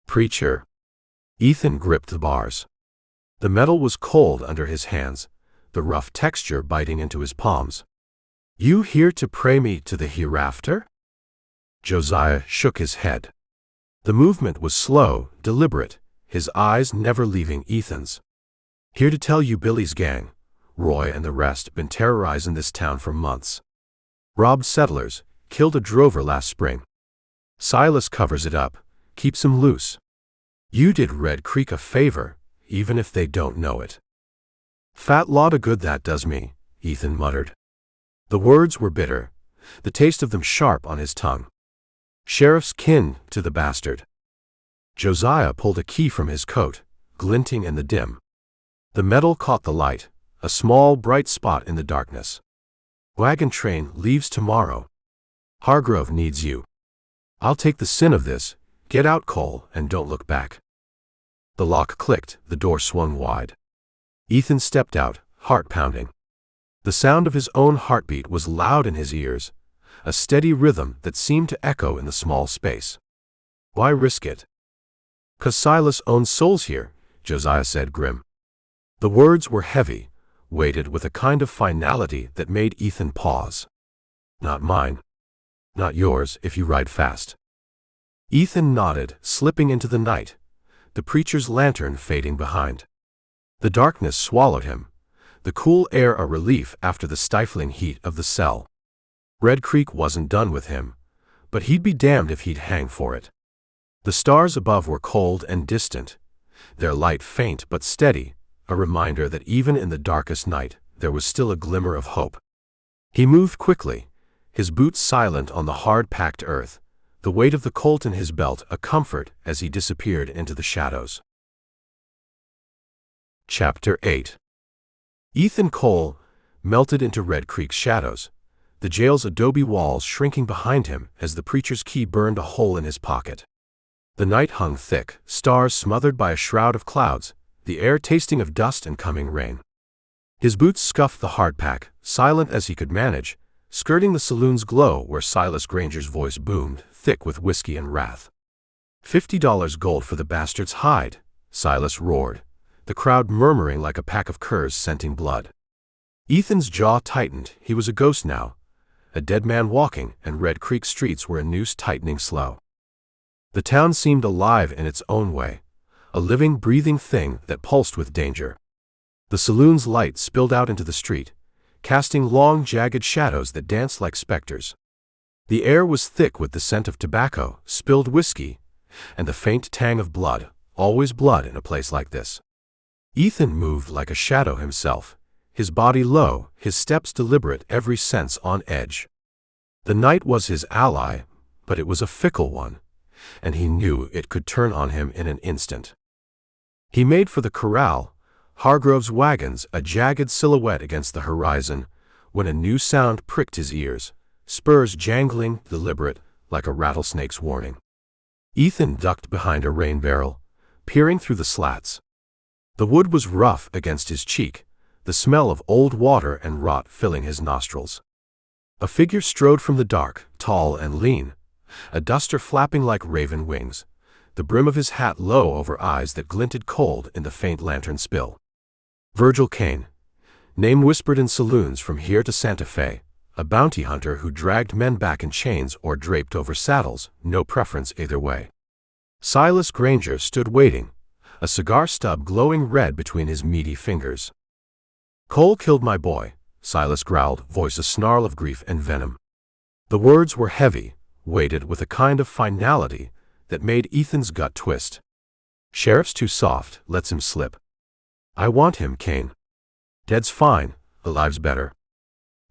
"Preacher." Ethan gripped the bars. The metal was cold under his hands, the rough texture biting into his palms. "You here to pray me to the hereafter?" Josiah shook his head. The movement was slow, deliberate, his eyes never leaving Ethan's. "Here to tell you Billy's gang, Roy and the rest, been terrorizing this town for months. Robbed settlers, killed a drover last spring. Silas covers it up, keeps him loose. You did Red Creek a favor, even if they don't know it." "Fat lot of good that does me," Ethan muttered. The words were bitter, the taste of them sharp on his tongue. "Sheriff's kin to the bastard." Josiah pulled a key from his coat, glinting in the dim. The metal caught the light, a small bright spot in the darkness. "Wagon train leaves tomorrow. Hargrove needs you. I'll take the sin of this. Get out, Cole, and don't look back." The lock clicked, the door swung wide. Ethan stepped out, heart pounding. The sound of his own heartbeat was loud in his ears, a steady rhythm that seemed to echo in the small space. "Why risk it?" "'Cause Silas owns souls here," Josiah said grim. The words were heavy, weighted with a kind of finality that made Ethan pause. "Not mine. Not yours if you ride fast." Ethan nodded, slipping into the night, the preacher's lantern fading behind. The darkness swallowed him, the cool air a relief after the stifling heat of the cell. Red Creek wasn't done with him, but he'd be damned if he'd hang for it. The stars above were cold and distant, their light faint but steady, a reminder that even in the darkest night there was still a glimmer of hope. He moved quickly, his boots silent on the hard-packed earth, the weight of the Colt in his belt a comfort as he disappeared into the shadows. Chapter 8. Ethan Cole melted into Red Creek's shadows, the jail's adobe walls shrinking behind him as the preacher's key burned a hole in his pocket. The night hung thick, stars smothered by a shroud of clouds, the air tasting of dust and coming rain. His boots scuffed the hardpack, silent as he could manage, skirting the saloon's glow where Silas Granger's voice boomed, thick with whiskey and wrath. $50 gold for the bastard's hide," Silas roared, the crowd murmuring like a pack of curs scenting blood. Ethan's jaw tightened, he was a ghost now, a dead man walking, and Red Creek streets were a noose tightening slow. The town seemed alive in its own way, a living, breathing thing that pulsed with danger. The saloon's light spilled out into the street, casting long, jagged shadows that danced like specters. The air was thick with the scent of tobacco, spilled whiskey, and the faint tang of blood, always blood in a place like this. Ethan moved like a shadow himself, his body low, his steps deliberate, every sense on edge. The night was his ally, but it was a fickle one, and he knew it could turn on him in an instant. He made for the corral, Hargrove's wagons a jagged silhouette against the horizon, when a new sound pricked his ears, spurs jangling, deliberate, like a rattlesnake's warning. Ethan ducked behind a rain barrel, peering through the slats. The wood was rough against his cheek, the smell of old water and rot filling his nostrils. A figure strode from the dark, tall and lean, a duster flapping like raven wings, the brim of his hat low over eyes that glinted cold in the faint lantern spill. Virgil Kane, name whispered in saloons from here to Santa Fe, a bounty hunter who dragged men back in chains or draped over saddles, no preference either way. Silas Granger stood waiting, a cigar stub glowing red between his meaty fingers. "Cole killed my boy," Silas growled, voice a snarl of grief and venom. The words were heavy, weighted with a kind of finality that made Ethan's gut twist. "Sheriff's too soft, lets him slip. I want him, Kane. Dead's fine, alive's better.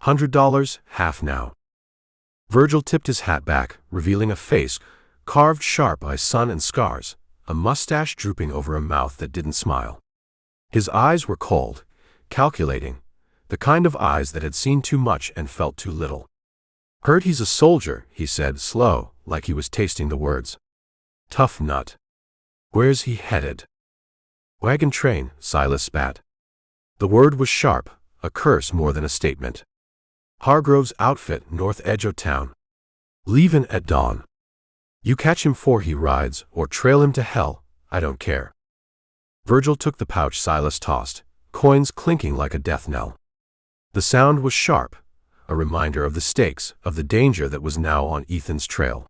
$100, half now." Virgil tipped his hat back, revealing a face carved sharp by sun and scars, a mustache drooping over a mouth that didn't smile. His eyes were cold, calculating, the kind of eyes that had seen too much and felt too little. "Heard he's a soldier," he said, slow, like he was tasting the words. "Tough nut. Where's he headed?" "Wagon train," Silas spat. The word was sharp, a curse more than a statement. "Hargrove's outfit, north edge o' town. Leavin' at dawn. You catch him 'fore he rides, or trail him to hell, I don't care." Virgil took the pouch Silas tossed, coins clinking like a death knell. The sound was sharp, a reminder of the stakes, of the danger that was now on Ethan's trail.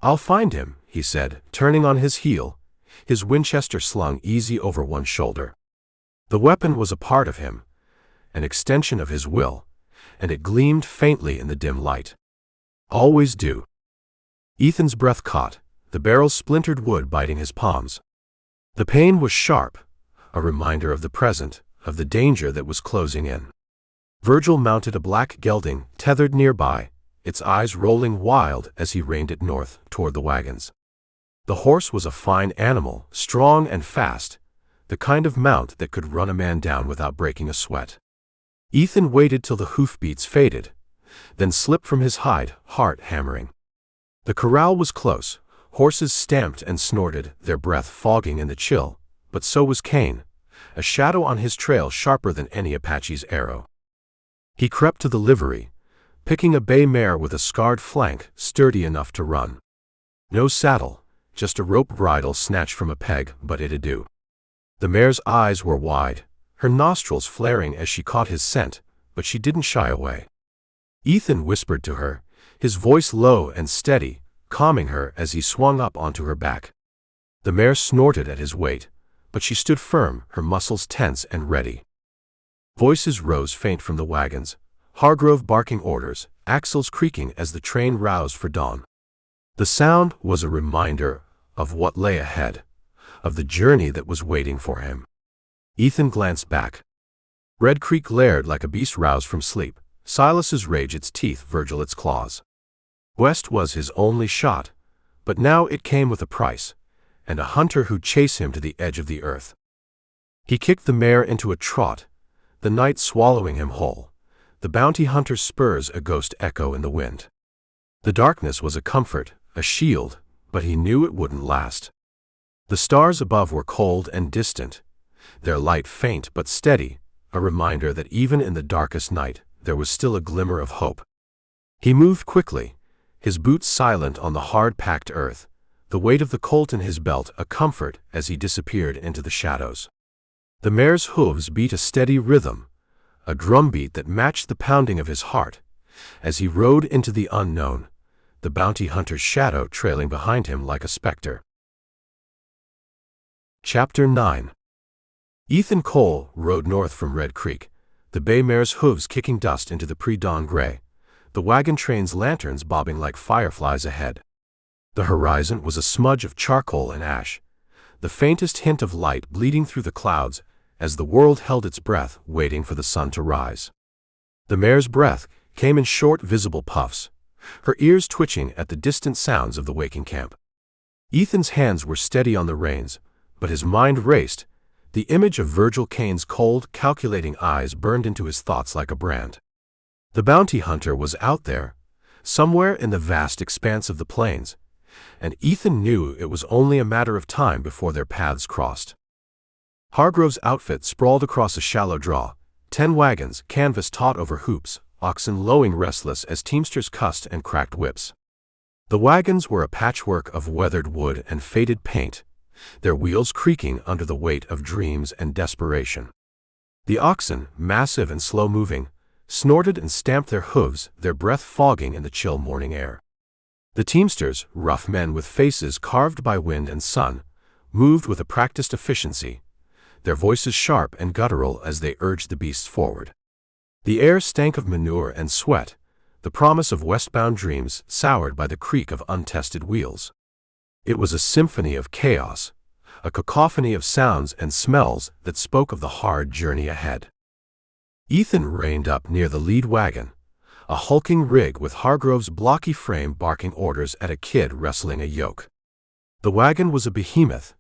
"I'll find him," he said, turning on his heel, his Winchester slung easy over one shoulder. The weapon was a part of him, an extension of his will, and it gleamed faintly in the dim light. "Always do." Ethan's breath caught, the barrel's splintered wood biting his palms. The pain was sharp, a reminder of the present, of the danger that was closing in. Virgil mounted a black gelding, tethered nearby, its eyes rolling wild as he reined it north, toward the wagons. The horse was a fine animal, strong and fast, the kind of mount that could run a man down without breaking a sweat. Ethan waited till the hoofbeats faded, then slipped from his hide, heart hammering. The corral was close, horses stamped and snorted, their breath fogging in the chill, but so was Kane, a shadow on his trail sharper than any Apache's arrow. He crept to the livery, picking a bay mare with a scarred flank, sturdy enough to run. No saddle, just a rope bridle snatched from a peg, but it'd do. The mare's eyes were wide, her nostrils flaring as she caught his scent, but she didn't shy away. Ethan whispered to her, his voice low and steady, calming her as he swung up onto her back. The mare snorted at his weight, but she stood firm, her muscles tense and ready. Voices rose faint from the wagons, Hargrove barking orders, axles creaking as the train roused for dawn. The sound was a reminder of what lay ahead, of the journey that was waiting for him. Ethan glanced back. Red Creek glared like a beast roused from sleep, Silas's rage its teeth, Virgil its claws. West was his only shot, but now it came with a price, and a hunter who'd chase him to the edge of the earth. He kicked the mare into a trot, the night swallowing him whole, the bounty hunter's spurs a ghost echo in the wind. The darkness was a comfort, a shield, but he knew it wouldn't last. The stars above were cold and distant, their light faint but steady, a reminder that even in the darkest night, there was still a glimmer of hope. He moved quickly, his boots silent on the hard-packed earth, the weight of the Colt in his belt a comfort as he disappeared into the shadows. The mare's hooves beat a steady rhythm, a drumbeat that matched the pounding of his heart, as he rode into the unknown, the bounty hunter's shadow trailing behind him like a specter. Chapter 9. Ethan Cole rode north from Red Creek, the bay mare's hooves kicking dust into the pre-dawn gray, the wagon train's lanterns bobbing like fireflies ahead. The horizon was a smudge of charcoal and ash, the faintest hint of light bleeding through the clouds as the world held its breath, waiting for the sun to rise. The mare's breath came in short, visible puffs, her ears twitching at the distant sounds of the waking camp. Ethan's hands were steady on the reins, but his mind raced. The image of Virgil Kane's cold, calculating eyes burned into his thoughts like a brand. The bounty hunter was out there, somewhere in the vast expanse of the plains, and Ethan knew it was only a matter of time before their paths crossed. Hargrove's outfit sprawled across a shallow draw, 10 wagons, canvas taut over hoops, oxen lowing restless as teamsters cussed and cracked whips. The wagons were a patchwork of weathered wood and faded paint, their wheels creaking under the weight of dreams and desperation. The oxen, massive and slow-moving, snorted and stamped their hooves, their breath fogging in the chill morning air. The teamsters, rough men with faces carved by wind and sun, moved with a practiced efficiency, their voices sharp and guttural as they urged the beasts forward. The air stank of manure and sweat, the promise of westbound dreams soured by the creak of untested wheels. It was a symphony of chaos, a cacophony of sounds and smells that spoke of the hard journey ahead. Ethan reined up near the lead wagon, a hulking rig with Hargrove's blocky frame barking orders at a kid wrestling a yoke. The wagon was a behemoth,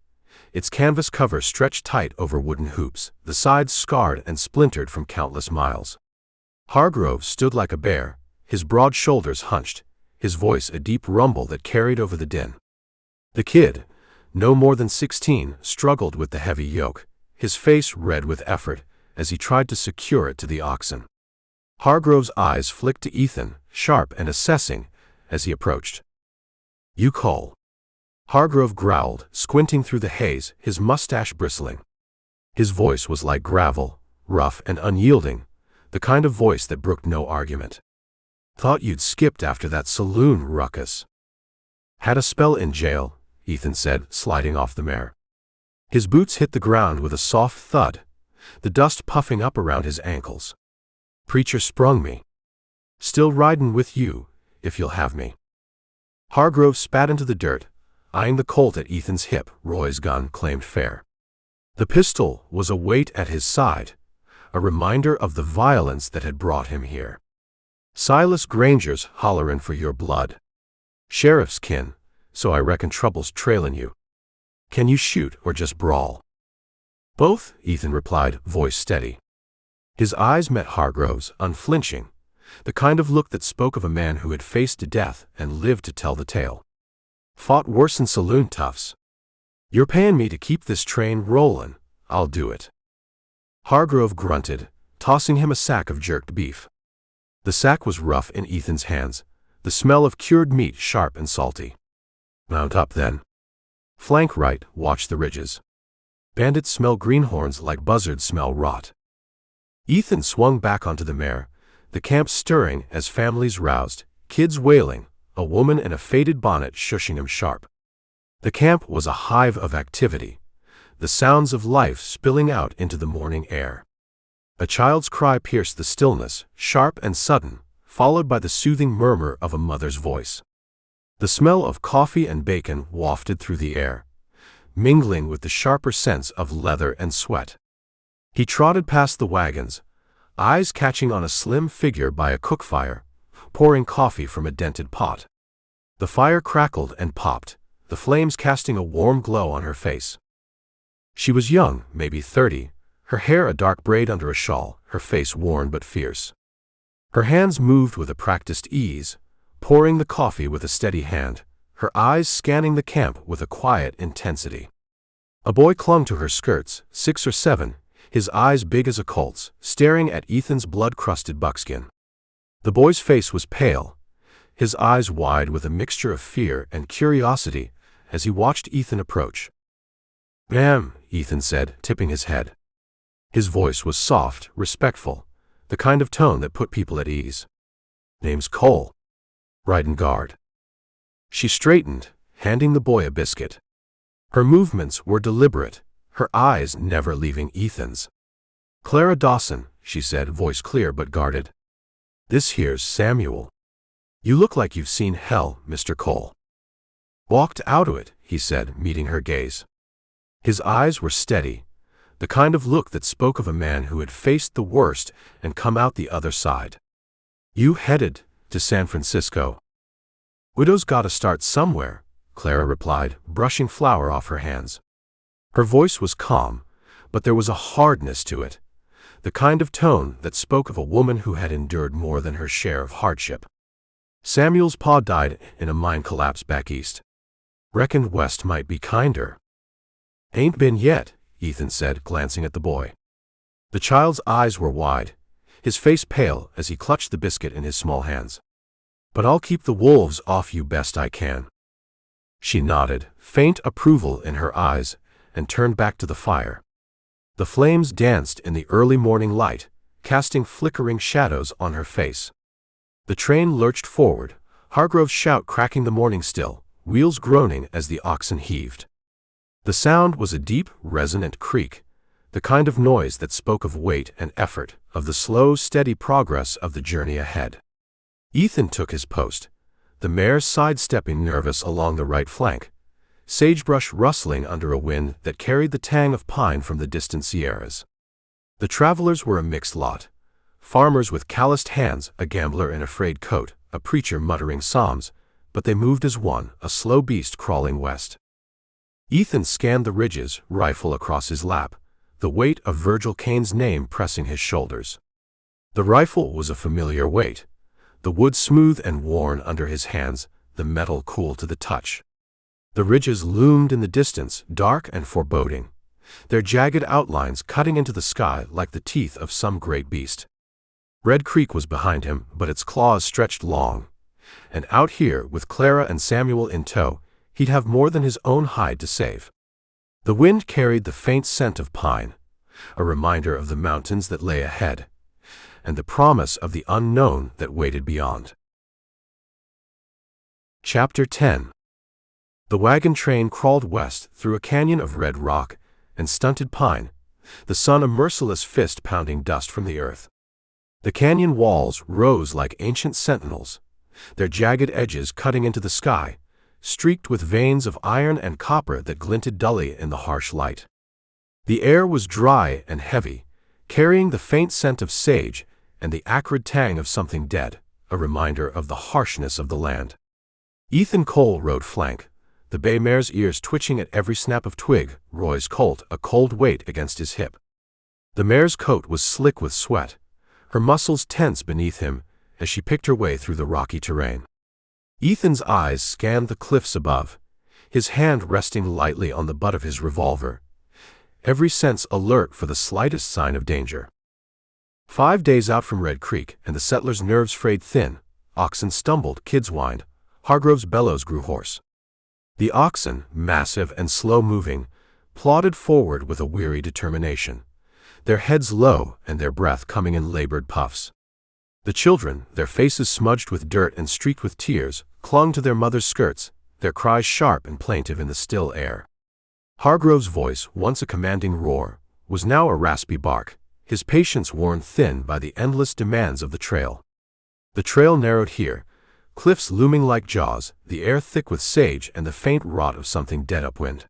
its canvas cover stretched tight over wooden hoops, the sides scarred and splintered from countless miles. Hargrove stood like a bear, his broad shoulders hunched, his voice a deep rumble that carried over the din. The kid, no more than 16, struggled with the heavy yoke, his face red with effort, as he tried to secure it to the oxen. Hargrove's eyes flicked to Ethan, sharp and assessing, as he approached. "You call." Hargrove growled, squinting through the haze, his mustache bristling. His voice was like gravel, rough and unyielding, the kind of voice that brooked no argument. "Thought you'd skipped after that saloon ruckus." "Had a spell in jail," Ethan said, sliding off the mare. His boots hit the ground with a soft thud, the dust puffing up around his ankles. "Preacher sprung me. Still ridin' with you, if you'll have me." Hargrove spat into the dirt, eyeing the Colt at Ethan's hip. Roy's gun claimed fair. The pistol was a weight at his side, a reminder of the violence that had brought him here. "Silas Granger's hollerin' for your blood. Sheriff's kin, so I reckon trouble's trailin' you. Can you shoot or just brawl?" "Both," Ethan replied, voice steady. His eyes met Hargrove's, unflinching, the kind of look that spoke of a man who had faced death and lived to tell the tale. "Fought worse'n saloon toughs. You're payin' me to keep this train rollin', I'll do it." Hargrove grunted, tossing him a sack of jerked beef. The sack was rough in Ethan's hands, the smell of cured meat sharp and salty. "Mount up, then. Flank right, watch the ridges. Bandits smell greenhorns like buzzards smell rot." Ethan swung back onto the mare, the camp stirring as families roused, kids wailing, a woman in a faded bonnet shushing him sharp. The camp was a hive of activity, the sounds of life spilling out into the morning air. A child's cry pierced the stillness, sharp and sudden, followed by the soothing murmur of a mother's voice. The smell of coffee and bacon wafted through the air, mingling with the sharper scents of leather and sweat. He trotted past the wagons, eyes catching on a slim figure by a cook fire, pouring coffee from a dented pot. The fire crackled and popped, the flames casting a warm glow on her face. She was young, maybe 30, her hair a dark braid under a shawl, her face worn but fierce. Her hands moved with a practiced ease, pouring the coffee with a steady hand, her eyes scanning the camp with a quiet intensity. A boy clung to her skirts, 6 or 7, his eyes big as a colt's, staring at Ethan's blood-crusted buckskin. The boy's face was pale, his eyes wide with a mixture of fear and curiosity as he watched Ethan approach. "Ma'am," Ethan said, tipping his head. His voice was soft, respectful, the kind of tone that put people at ease. "Name's Cole. Ridin' guard." She straightened, handing the boy a biscuit. Her movements were deliberate, her eyes never leaving Ethan's. "Clara Dawson," she said, voice clear but guarded. "This here's Samuel. You look like you've seen hell, Mr. Cole." "Walked out o' it," he said, meeting her gaze. His eyes were steady, the kind of look that spoke of a man who had faced the worst and come out the other side. "You headed to San Francisco?" "Widow's gotta start somewhere," Clara replied, brushing flour off her hands. Her voice was calm, but there was a hardness to it, the kind of tone that spoke of a woman who had endured more than her share of hardship. "Samuel's pa died in a mine collapse back east. Reckoned West might be kinder." "Ain't been yet," Ethan said, glancing at the boy. The child's eyes were wide, his face pale as he clutched the biscuit in his small hands. "But I'll keep the wolves off you best I can." She nodded, faint approval in her eyes, and turned back to the fire. The flames danced in the early morning light, casting flickering shadows on her face. The train lurched forward, Hargrove's shout cracking the morning still, wheels groaning as the oxen heaved. The sound was a deep, resonant creak, the kind of noise that spoke of weight and effort, of the slow, steady progress of the journey ahead. Ethan took his post, the mare sidestepping nervous along the right flank, sagebrush rustling under a wind that carried the tang of pine from the distant Sierras. The travelers were a mixed lot. Farmers with calloused hands, a gambler in a frayed coat, a preacher muttering psalms, but they moved as one, a slow beast crawling west. Ethan scanned the ridges, rifle across his lap, the weight of Virgil Cane's name pressing his shoulders. The rifle was a familiar weight, the wood smooth and worn under his hands, the metal cool to the touch. The ridges loomed in the distance, dark and foreboding, their jagged outlines cutting into the sky like the teeth of some great beast. Red Creek was behind him, but its claws stretched long, and out here, with Clara and Samuel in tow, he'd have more than his own hide to save. The wind carried the faint scent of pine, a reminder of the mountains that lay ahead, and the promise of the unknown that waited beyond. Chapter 10. The wagon train crawled west through a canyon of red rock and stunted pine, the sun a merciless fist pounding dust from the earth. The canyon walls rose like ancient sentinels, their jagged edges cutting into the sky, streaked with veins of iron and copper that glinted dully in the harsh light. The air was dry and heavy, carrying the faint scent of sage and the acrid tang of something dead, a reminder of the harshness of the land. Ethan Cole rode flank, the bay mare's ears twitching at every snap of twig, Roy's colt a cold weight against his hip. The mare's coat was slick with sweat, her muscles tense beneath him as she picked her way through the rocky terrain. Ethan's eyes scanned the cliffs above, his hand resting lightly on the butt of his revolver, every sense alert for the slightest sign of danger. 5 days out from Red Creek, and the settlers' nerves frayed thin, oxen stumbled, kids whined, Hargrove's bellows grew hoarse. The oxen, massive and slow-moving, plodded forward with a weary determination, their heads low and their breath coming in labored puffs. The children, their faces smudged with dirt and streaked with tears, clung to their mother's skirts, their cries sharp and plaintive in the still air. Hargrove's voice, once a commanding roar, was now a raspy bark, his patience worn thin by the endless demands of the trail. The trail narrowed here, cliffs looming like jaws, the air thick with sage and the faint rot of something dead upwind.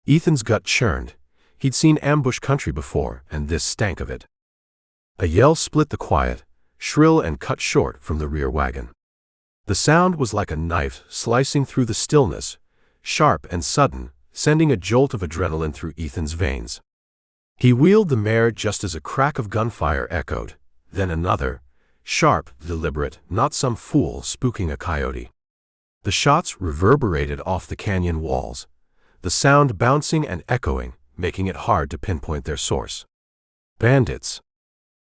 Ethan's gut churned. He'd seen ambush country before, and this stank of it. A yell split the quiet, shrill and cut short from the rear wagon. The sound was like a knife slicing through the stillness, sharp and sudden, sending a jolt of adrenaline through Ethan's veins. He wheeled the mare just as a crack of gunfire echoed, then another, sharp, deliberate, not some fool spooking a coyote. The shots reverberated off the canyon walls, the sound bouncing and echoing, making it hard to pinpoint their source. Bandits!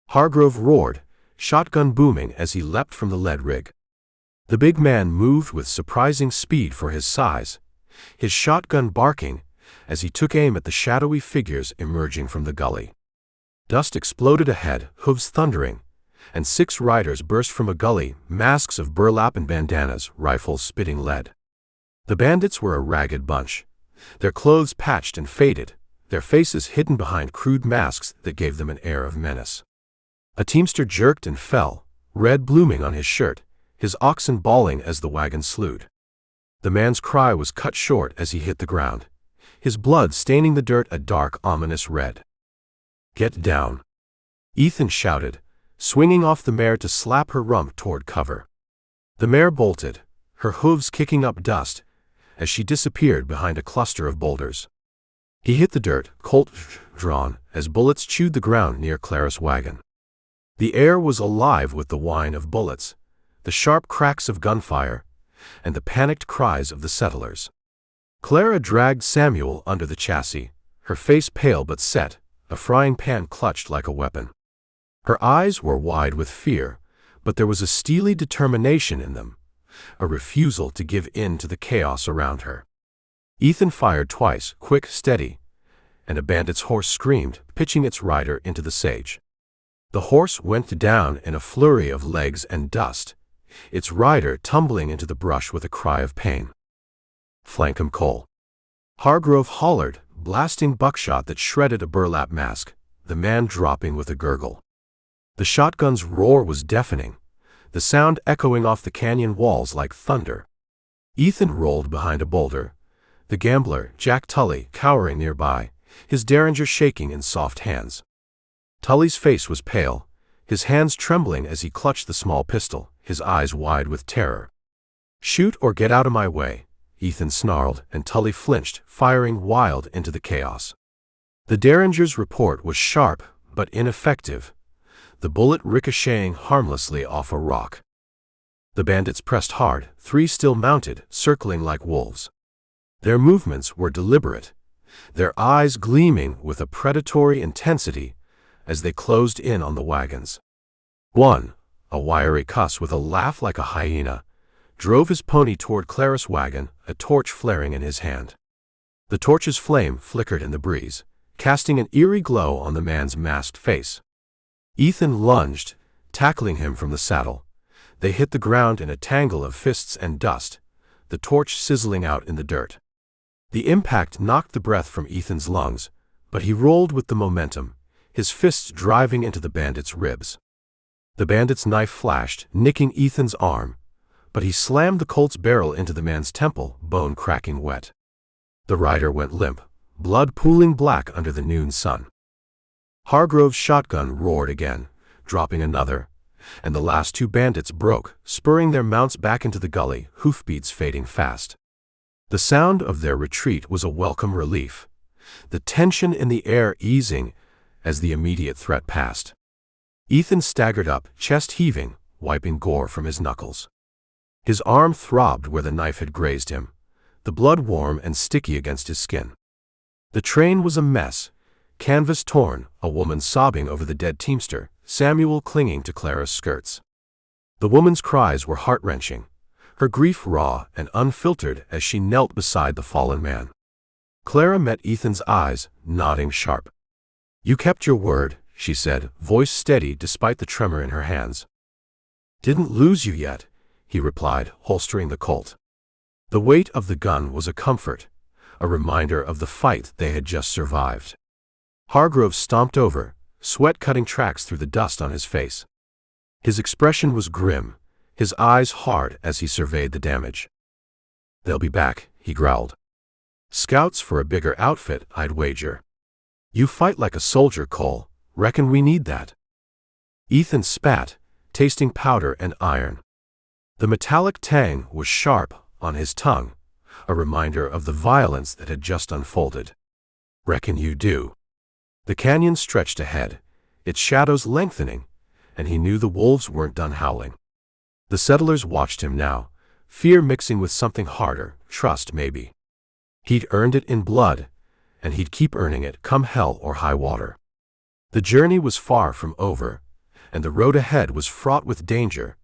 Hargrove roared, shotgun booming as he leapt from the lead rig. The big man moved with surprising speed for his size, his shotgun barking as he took aim at the shadowy figures emerging from the gully. Dust exploded ahead, hooves thundering, and 6 riders burst from a gully, masks of burlap and bandanas, rifles spitting lead. The bandits were a ragged bunch, their clothes patched and faded, their faces hidden behind crude masks that gave them an air of menace. A teamster jerked and fell, red blooming on his shirt, his oxen bawling as the wagon slewed. The man's cry was cut short as he hit the ground, his blood staining the dirt a dark, ominous red. "Get down!" Ethan shouted, swinging off the mare to slap her rump toward cover. The mare bolted, her hooves kicking up dust, as she disappeared behind a cluster of boulders. He hit the dirt, colt drawn, as bullets chewed the ground near Clara's wagon. The air was alive with the whine of bullets, the sharp cracks of gunfire, and the panicked cries of the settlers. Clara dragged Samuel under the chassis, her face pale but set, a frying pan clutched like a weapon. Her eyes were wide with fear, but there was a steely determination in them, a refusal to give in to the chaos around her. Ethan fired twice, quick, steady, and a bandit's horse screamed, pitching its rider into the sage. The horse went down in a flurry of legs and dust, its rider tumbling into the brush with a cry of pain. "Flank him, Cole." Hargrove hollered, blasting buckshot that shredded a burlap mask, the man dropping with a gurgle. The shotgun's roar was deafening, the sound echoing off the canyon walls like thunder. Ethan rolled behind a boulder, the gambler, Jack Tully, cowering nearby, his derringer shaking in soft hands. Tully's face was pale, his hands trembling as he clutched the small pistol, his eyes wide with terror. "Shoot or get out of my way," Ethan snarled, and Tully flinched, firing wild into the chaos. The derringer's report was sharp but ineffective, the bullet ricocheting harmlessly off a rock. The bandits pressed hard, three still mounted, circling like wolves. Their movements were deliberate, their eyes gleaming with a predatory intensity as they closed in on the wagons. One, a wiry cuss with a laugh like a hyena, drove his pony toward Clara's wagon, a torch flaring in his hand. The torch's flame flickered in the breeze, casting an eerie glow on the man's masked face. Ethan lunged, tackling him from the saddle. They hit the ground in a tangle of fists and dust, the torch sizzling out in the dirt. The impact knocked the breath from Ethan's lungs, but he rolled with the momentum, his fists driving into the bandit's ribs. The bandit's knife flashed, nicking Ethan's arm, but he slammed the Colt's barrel into the man's temple, bone cracking wet. The rider went limp, blood pooling black under the noon sun. Hargrove's shotgun roared again, dropping another, and the last two bandits broke, spurring their mounts back into the gully, hoofbeats fading fast. The sound of their retreat was a welcome relief, the tension in the air easing as the immediate threat passed. Ethan staggered up, chest heaving, wiping gore from his knuckles. His arm throbbed where the knife had grazed him, the blood warm and sticky against his skin. The train was a mess, canvas torn, a woman sobbing over the dead teamster, Samuel clinging to Clara's skirts. The woman's cries were heart-wrenching, her grief raw and unfiltered as she knelt beside the fallen man. Clara met Ethan's eyes, nodding sharp. "You kept your word," she said, voice steady despite the tremor in her hands. "Didn't lose you yet," he replied, holstering the Colt. The weight of the gun was a comfort, a reminder of the fight they had just survived. Hargrove stomped over, sweat cutting tracks through the dust on his face. His expression was grim, his eyes hard as he surveyed the damage. "They'll be back," he growled. "Scouts for a bigger outfit, I'd wager. You fight like a soldier, Cole. Reckon we need that." Ethan spat, tasting powder and iron. The metallic tang was sharp on his tongue, a reminder of the violence that had just unfolded. "Reckon you do." The canyon stretched ahead, its shadows lengthening, and he knew the wolves weren't done howling. The settlers watched him now, fear mixing with something harder, trust maybe. He'd earned it in blood, and he'd keep earning it come hell or high water. The journey was far from over, and the road ahead was fraught with danger,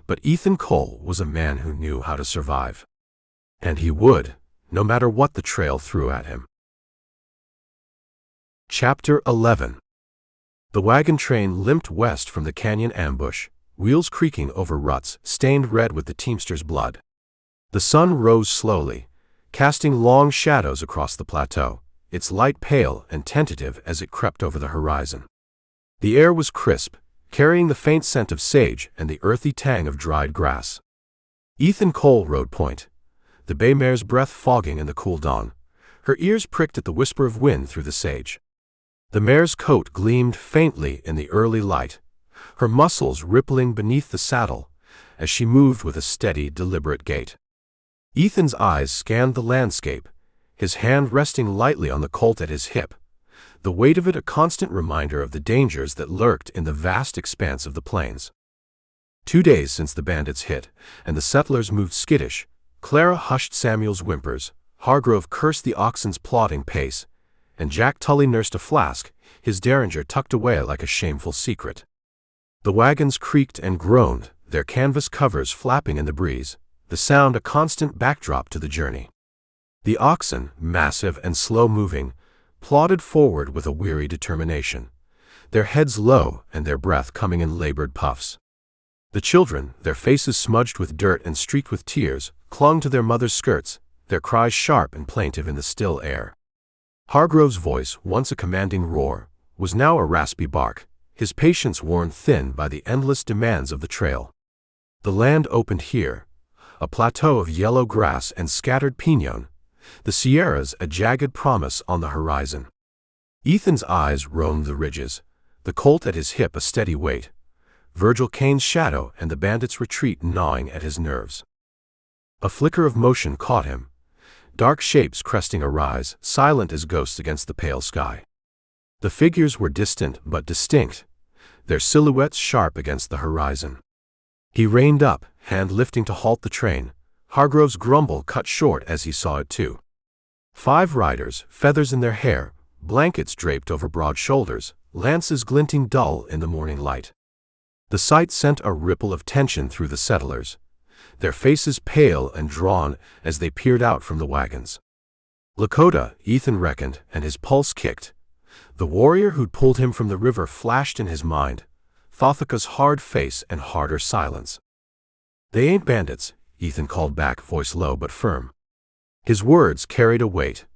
but Ethan Cole was a man who knew how to survive. And he would, no matter what the trail threw at him. Chapter 11. The wagon train limped west from the canyon ambush, wheels creaking over ruts stained red with the teamster's blood. The sun rose slowly, casting long shadows across the plateau, its light pale and tentative as it crept over the horizon. The air was crisp, carrying the faint scent of sage and the earthy tang of dried grass. Ethan Cole rode point, the bay mare's breath fogging in the cool dawn, her ears pricked at the whisper of wind through the sage. The mare's coat gleamed faintly in the early light, her muscles rippling beneath the saddle as she moved with a steady, deliberate gait. Ethan's eyes scanned the landscape, his hand resting lightly on the Colt at his hip, the weight of it a constant reminder of the dangers that lurked in the vast expanse of the plains. 2 days since the bandits hit, and the settlers moved skittish. Clara hushed Samuel's whimpers, Hargrove cursed the oxen's plodding pace, and Jack Tully nursed a flask, his derringer tucked away like a shameful secret. The wagons creaked and groaned, their canvas covers flapping in the breeze, the sound a constant backdrop to the journey. The oxen, massive and slow-moving, plodded forward with a weary determination, their heads low and their breath coming in labored puffs. The children, their faces smudged with dirt and streaked with tears, clung to their mother's skirts, their cries sharp and plaintive in the still air. Hargrove's voice, once a commanding roar, was now a raspy bark, his patience worn thin by the endless demands of the trail. The land opened here, a plateau of yellow grass and scattered piñon, the Sierras a jagged promise on the horizon. Ethan's eyes roamed the ridges, the colt at his hip a steady weight, Virgil Kane's shadow and the bandits' retreat gnawing at his nerves. A flicker of motion caught him, dark shapes cresting a rise, silent as ghosts against the pale sky. The figures were distant but distinct, their silhouettes sharp against the horizon. He reined up, hand lifting to halt the train. Hargrove's grumble cut short as he saw it too. 5 riders, feathers in their hair, blankets draped over broad shoulders, lances glinting dull in the morning light. The sight sent a ripple of tension through the settlers, their faces pale and drawn as they peered out from the wagons. Lakota, Ethan reckoned, and his pulse kicked. The warrior who'd pulled him from the river flashed in his mind, Thothaka's hard face and harder silence. "They ain't bandits," Ethan called back, voice low but firm. His words carried a weight,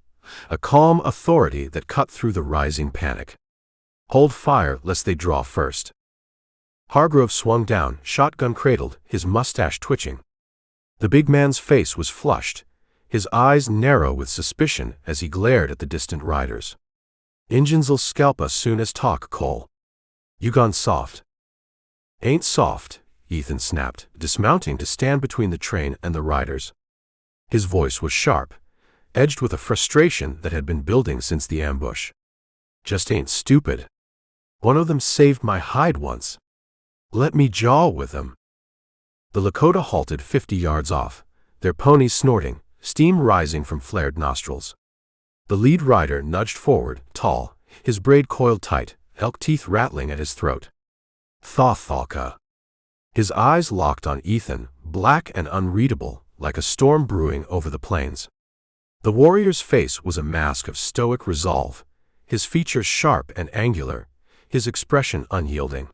a calm authority that cut through the rising panic. "Hold fire lest they draw first." Hargrove swung down, shotgun cradled, his mustache twitching. The big man's face was flushed, his eyes narrow with suspicion as he glared at the distant riders. "Injuns'll scalp us soon as talk, Cole. You gone soft." "Ain't soft," Ethan snapped, dismounting to stand between the train and the riders. His voice was sharp, edged with a frustration that had been building since the ambush. "Just ain't stupid. One of them saved my hide once. Let me jaw with them." The Lakota halted 50 yards off, their ponies snorting, steam rising from flared nostrils. The lead rider nudged forward, tall, his braid coiled tight, elk teeth rattling at his throat. "Thothalka." His eyes locked on Ethan, black and unreadable, like a storm brewing over the plains. The warrior's face was a mask of stoic resolve, his features sharp and angular, his expression unyielding.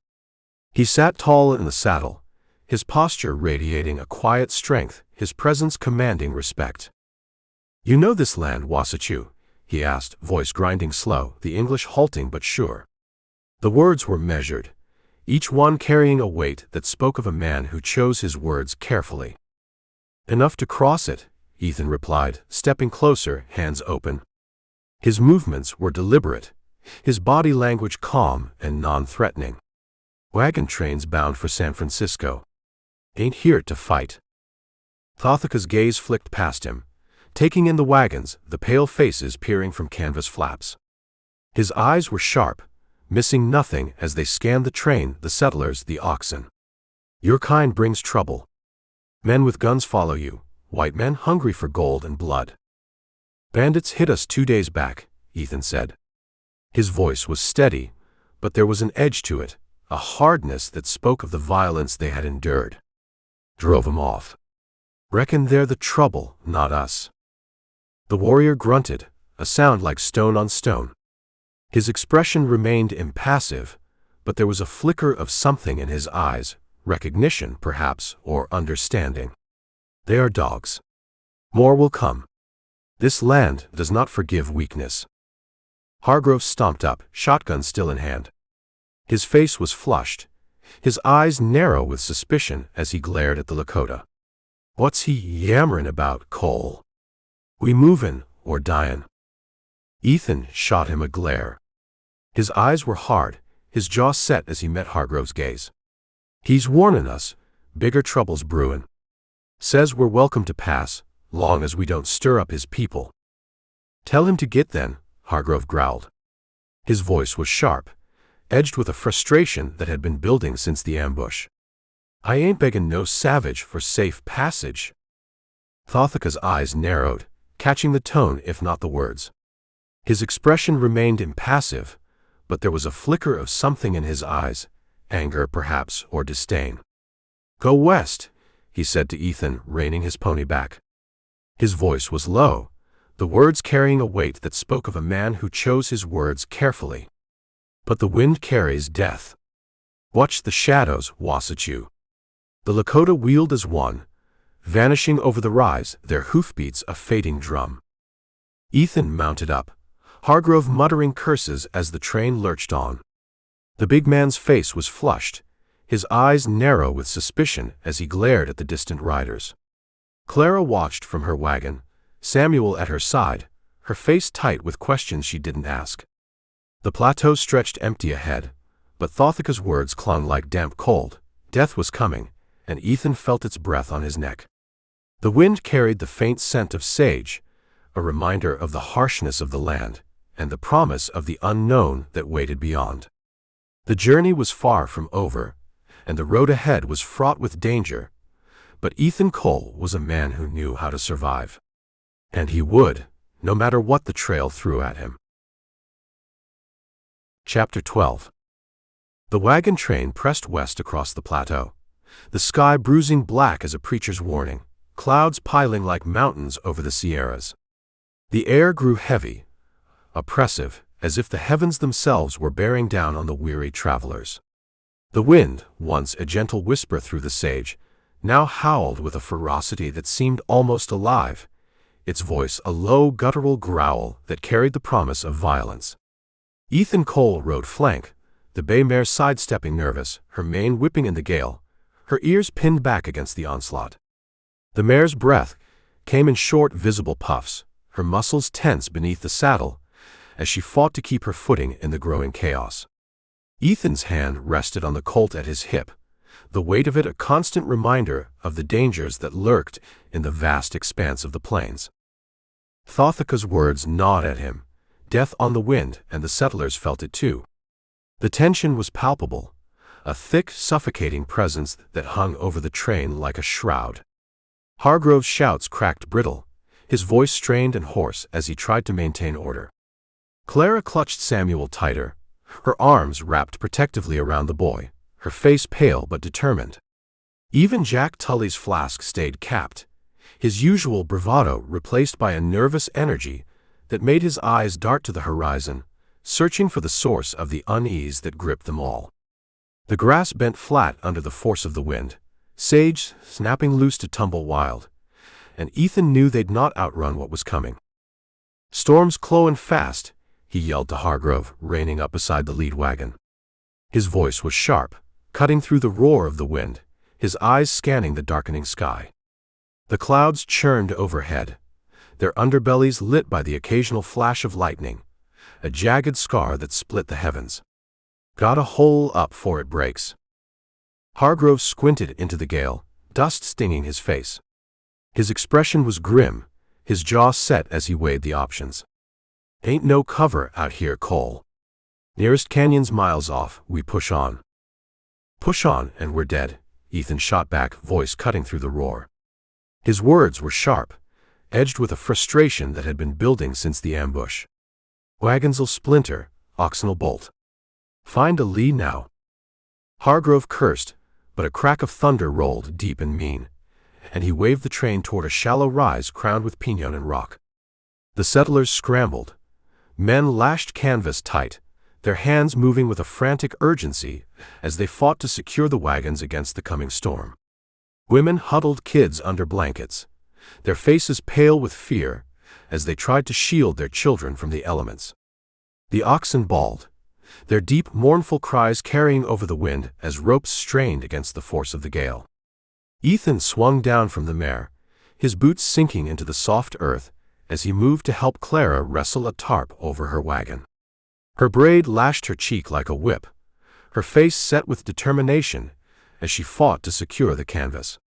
He sat tall in the saddle, his posture radiating a quiet strength, his presence commanding respect. "You know this land, Wasatchu?" he asked, voice grinding slow, the English halting but sure. The words were measured, each one carrying a weight that spoke of a man who chose his words carefully. "Enough to cross it," Ethan replied, stepping closer, hands open. His movements were deliberate, his body language calm and non-threatening. "Wagon trains bound for San Francisco. Ain't here to fight." Thothaka's gaze flicked past him, taking in the wagons, the pale faces peering from canvas flaps. His eyes were sharp, missing nothing as they scanned the train, the settlers, the oxen. "Your kind brings trouble. Men with guns follow you, white men hungry for gold and blood." "Bandits hit us 2 days back," Ethan said. His voice was steady, but there was an edge to it, a hardness that spoke of the violence they had endured. "Drove 'em off. Reckon they're the trouble, not us." The warrior grunted, a sound like stone on stone. His expression remained impassive, but there was a flicker of something in his eyes, recognition, perhaps, or understanding. "They are dogs. More will come. This land does not forgive weakness." Hargrove stomped up, shotgun still in hand. His face was flushed, his eyes narrow with suspicion as he glared at the Lakota. "What's he yammerin' about, Cole? We movin' or dyin'?" Ethan shot him a glare. His eyes were hard, his jaw set as he met Hargrove's gaze. "He's warnin' us, bigger trouble's brewin'. Says we're welcome to pass, long as we don't stir up his people." "Tell him to git then," Hargrove growled. His voice was sharp, edged with a frustration that had been building since the ambush. "I ain't beggin' no savage for safe passage." Thothaka's eyes narrowed, catching the tone if not the words. His expression remained impassive, but there was a flicker of something in his eyes, anger perhaps, or disdain. "Go west," he said to Ethan, reining his pony back. His voice was low, the words carrying a weight that spoke of a man who chose his words carefully. "But the wind carries death. Watch the shadows, Wasatchu." The Lakota wheeled as one, vanishing over the rise, their hoofbeats a fading drum. Ethan mounted up, Hargrove muttering curses as the train lurched on. The big man's face was flushed, his eyes narrow with suspicion as he glared at the distant riders. Clara watched from her wagon, Samuel at her side, her face tight with questions she didn't ask. The plateau stretched empty ahead, but Thothika's words clung like damp cold. Death was coming, and Ethan felt its breath on his neck. The wind carried the faint scent of sage, a reminder of the harshness of the land, and the promise of the unknown that waited beyond. The journey was far from over, and the road ahead was fraught with danger, but Ethan Cole was a man who knew how to survive. And he would, no matter what the trail threw at him. Chapter 12. The wagon train pressed west across the plateau, the sky bruising black as a preacher's warning, clouds piling like mountains over the Sierras. The air grew heavy, oppressive, as if the heavens themselves were bearing down on the weary travelers. The wind, once a gentle whisper through the sage, now howled with a ferocity that seemed almost alive, its voice a low guttural growl that carried the promise of violence. Ethan Cole rode flank, the bay mare sidestepping nervous, her mane whipping in the gale, her ears pinned back against the onslaught. The mare's breath came in short, visible puffs, her muscles tense beneath the saddle, as she fought to keep her footing in the growing chaos. Ethan's hand rested on the colt at his hip, the weight of it a constant reminder of the dangers that lurked in the vast expanse of the plains. Thothika's words gnawed at him, death on the wind, and the settlers felt it too. The tension was palpable, a thick, suffocating presence that hung over the train like a shroud. Hargrove's shouts cracked brittle, his voice strained and hoarse as he tried to maintain order. Clara clutched Samuel tighter, her arms wrapped protectively around the boy, her face pale but determined. Even Jack Tully's flask stayed capped, his usual bravado replaced by a nervous energy that made his eyes dart to the horizon, searching for the source of the unease that gripped them all. The grass bent flat under the force of the wind, sage snapping loose to tumble wild, and Ethan knew they'd not outrun what was coming. "Storm's clo'in' fast," he yelled to Hargrove, reining up beside the lead wagon. His voice was sharp, cutting through the roar of the wind, his eyes scanning the darkening sky. The clouds churned overhead, their underbellies lit by the occasional flash of lightning, a jagged scar that split the heavens. "Got a hole up 'fore it breaks." Hargrove squinted into the gale, dust stinging his face. His expression was grim, his jaw set as he weighed the options. "Ain't no cover out here, Cole. Nearest canyon's miles off, we push on." "Push on, and we're dead," Ethan shot back, voice cutting through the roar. His words were sharp, edged with a frustration that had been building since the ambush. "Wagons'll splinter, oxen'll bolt. Find a lee now." Hargrove cursed, but a crack of thunder rolled deep and mean, and he waved the train toward a shallow rise crowned with pinon and rock. The settlers scrambled. Men lashed canvas tight, their hands moving with a frantic urgency as they fought to secure the wagons against the coming storm. Women huddled kids under blankets, their faces pale with fear as they tried to shield their children from the elements. The oxen bawled, their deep, mournful cries carrying over the wind as ropes strained against the force of the gale. Ethan swung down from the mare, his boots sinking into the soft earth as he moved to help Clara wrestle a tarp over her wagon. Her braid lashed her cheek like a whip, her face set with determination as she fought to secure the canvas.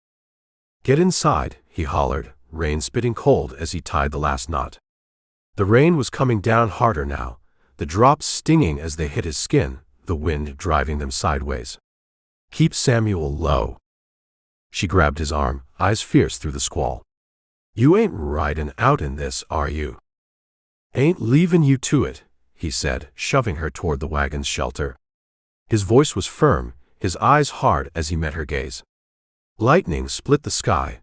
"Get inside," he hollered, rain spitting cold as he tied the last knot. The rain was coming down harder now, the drops stinging as they hit his skin, the wind driving them sideways. "Keep Samuel low." She grabbed his arm, eyes fierce through the squall. "You ain't riding out in this, are you?" "Ain't leavin' you to it," he said, shoving her toward the wagon's shelter. His voice was firm, his eyes hard as he met her gaze. Lightning split the sky,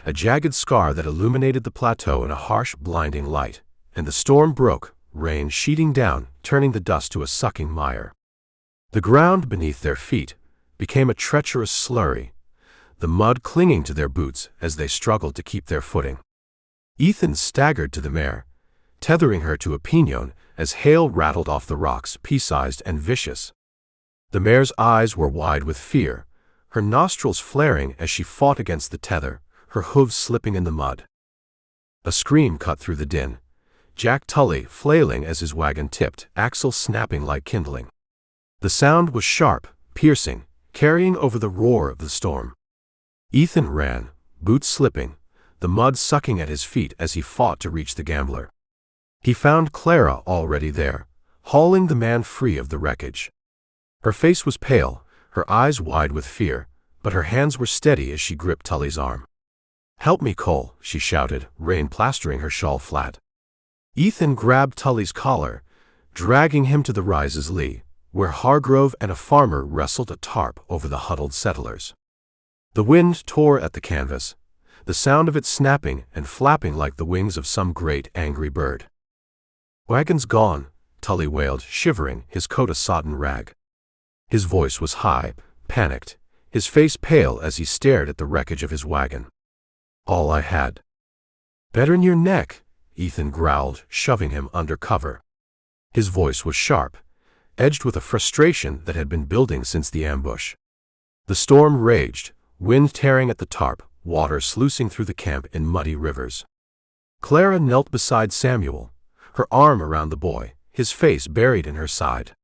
a jagged scar that illuminated the plateau in a harsh, blinding light, and the storm broke, rain sheeting down, turning the dust to a sucking mire. The ground beneath their feet became a treacherous slurry, the mud clinging to their boots as they struggled to keep their footing. Ethan staggered to the mare, tethering her to a piñón as hail rattled off the rocks, pea-sized and vicious. The mare's eyes were wide with fear, her nostrils flaring as she fought against the tether, her hooves slipping in the mud. A scream cut through the din, Jack Tully flailing as his wagon tipped, axles snapping like kindling. The sound was sharp, piercing, carrying over the roar of the storm. Ethan ran, boots slipping, the mud sucking at his feet as he fought to reach the gambler. He found Clara already there, hauling the man free of the wreckage. Her face was pale, her eyes wide with fear, but her hands were steady as she gripped Tully's arm. "Help me, Cole," she shouted, rain plastering her shawl flat. Ethan grabbed Tully's collar, dragging him to the rise's lee, where Hargrove and a farmer wrestled a tarp over the huddled settlers. The wind tore at the canvas, the sound of it snapping and flapping like the wings of some great angry bird. "Wagon's gone," Tully wailed, shivering, his coat a sodden rag. His voice was high, panicked, his face pale as he stared at the wreckage of his wagon. "All I had." "Better'n your neck," Ethan growled, shoving him under cover. His voice was sharp, edged with a frustration that had been building since the ambush. The storm raged, wind tearing at the tarp, water sluicing through the camp in muddy rivers. Clara knelt beside Samuel, her arm around the boy, his face buried in her side.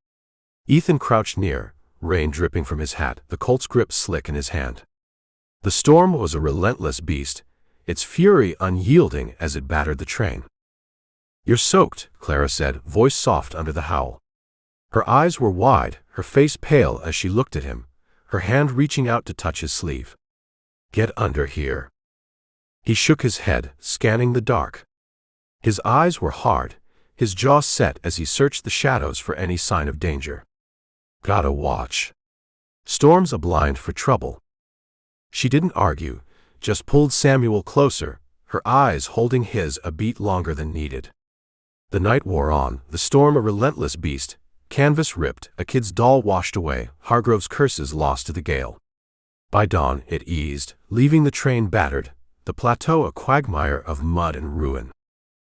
Ethan crouched near, rain dripping from his hat, the Colt's grip slick in his hand. The storm was a relentless beast, its fury unyielding as it battered the train. "You're soaked," Clara said, voice soft under the howl. Her eyes were wide, her face pale as she looked at him, her hand reaching out to touch his sleeve. "Get under here." He shook his head, scanning the dark. His eyes were hard, his jaw set as he searched the shadows for any sign of danger. "Gotta watch. Storm's a blind for trouble." She didn't argue, just pulled Samuel closer, her eyes holding his a beat longer than needed. The night wore on, the storm a relentless beast, canvas ripped, a kid's doll washed away, Hargrove's curses lost to the gale. By dawn it eased, leaving the train battered, the plateau a quagmire of mud and ruin.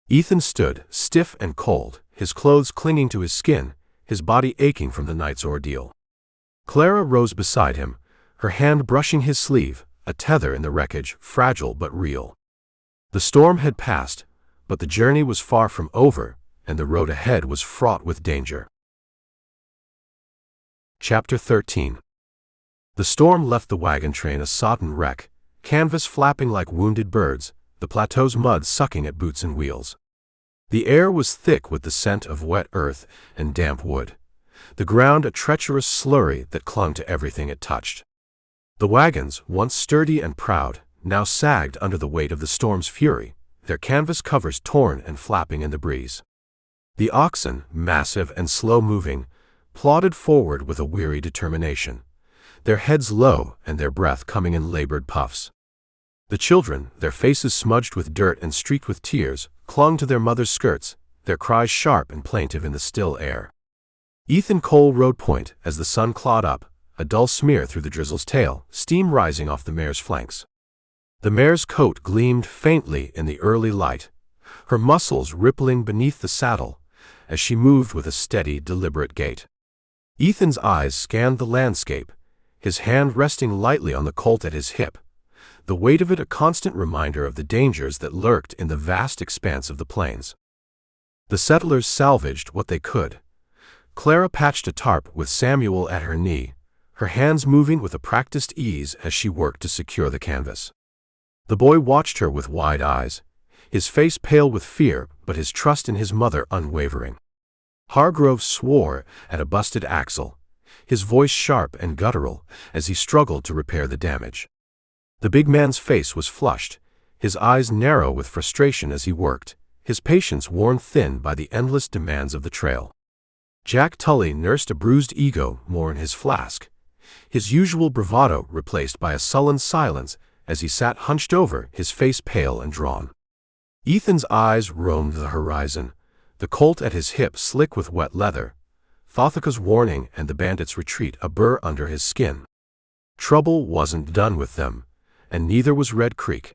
Ethan stood, stiff and cold, his clothes clinging to his skin, his body aching from the night's ordeal. Clara rose beside him, her hand brushing his sleeve, a tether in the wreckage, fragile but real. The storm had passed, but the journey was far from over, and the road ahead was fraught with danger. Chapter 13. The storm left the wagon train a sodden wreck, canvas flapping like wounded birds, the plateau's mud sucking at boots and wheels. The air was thick with the scent of wet earth and damp wood, the ground a treacherous slurry that clung to everything it touched. The wagons, once sturdy and proud, now sagged under the weight of the storm's fury, their canvas covers torn and flapping in the breeze. The oxen, massive and slow-moving, plodded forward with a weary determination, their heads low and their breath coming in labored puffs. The children, their faces smudged with dirt and streaked with tears, clung to their mother's skirts, their cries sharp and plaintive in the still air. Ethan Cole rode point as the sun clawed up, a dull smear through the drizzle's tail, steam rising off the mare's flanks. The mare's coat gleamed faintly in the early light, her muscles rippling beneath the saddle, as she moved with a steady, deliberate gait. Ethan's eyes scanned the landscape, his hand resting lightly on the colt at his hip, the weight of it a constant reminder of the dangers that lurked in the vast expanse of the plains. The settlers salvaged what they could. Clara patched a tarp with Samuel at her knee, her hands moving with a practiced ease as she worked to secure the canvas. The boy watched her with wide eyes, his face pale with fear but his trust in his mother unwavering. Hargrove swore at a busted axle, his voice sharp and guttural as he struggled to repair the damage. The big man's face was flushed, his eyes narrow with frustration as he worked, his patience worn thin by the endless demands of the trail. Jack Tully nursed a bruised ego more in his flask, his usual bravado replaced by a sullen silence as he sat hunched over, his face pale and drawn. Ethan's eyes roamed the horizon, the Colt at his hip slick with wet leather, Thothaka's warning and the bandits' retreat a burr under his skin. Trouble wasn't done with them, and neither was Red Creek.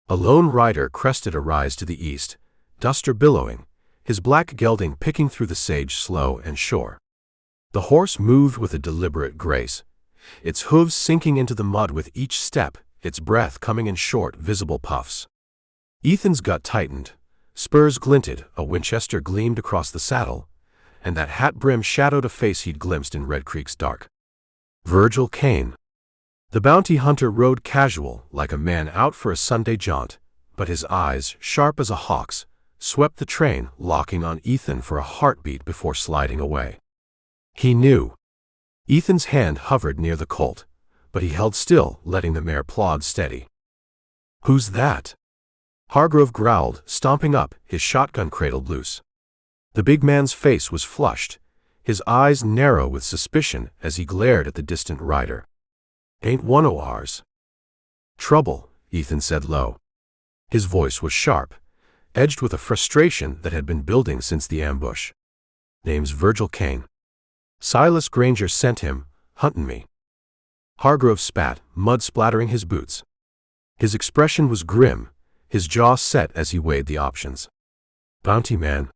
A lone rider crested a rise to the east, duster billowing, his black gelding picking through the sage slow and sure. The horse moved with a deliberate grace, its hooves sinking into the mud with each step, its breath coming in short, visible puffs. Ethan's gut tightened, spurs glinted, a Winchester gleamed across the saddle, and that hat brim shadowed a face he'd glimpsed in Red Creek's dark. Virgil Kane. The bounty hunter rode casual, like a man out for a Sunday jaunt, but his eyes, sharp as a hawk's, swept the train, locking on Ethan for a heartbeat before sliding away. He knew. Ethan's hand hovered near the Colt, but he held still, letting the mare plod steady. "Who's that?" Hargrove growled, stomping up, his shotgun cradled loose. The big man's face was flushed, his eyes narrow with suspicion as he glared at the distant rider. "Ain't one o' ours." "Trouble," Ethan said low. His voice was sharp, edged with a frustration that had been building since the ambush. "Name's Virgil Kane. Silas Granger sent him, huntin' me." Hargrove spat, mud splattering his boots. His expression was grim, his jaw set as he weighed the options. "Bounty man.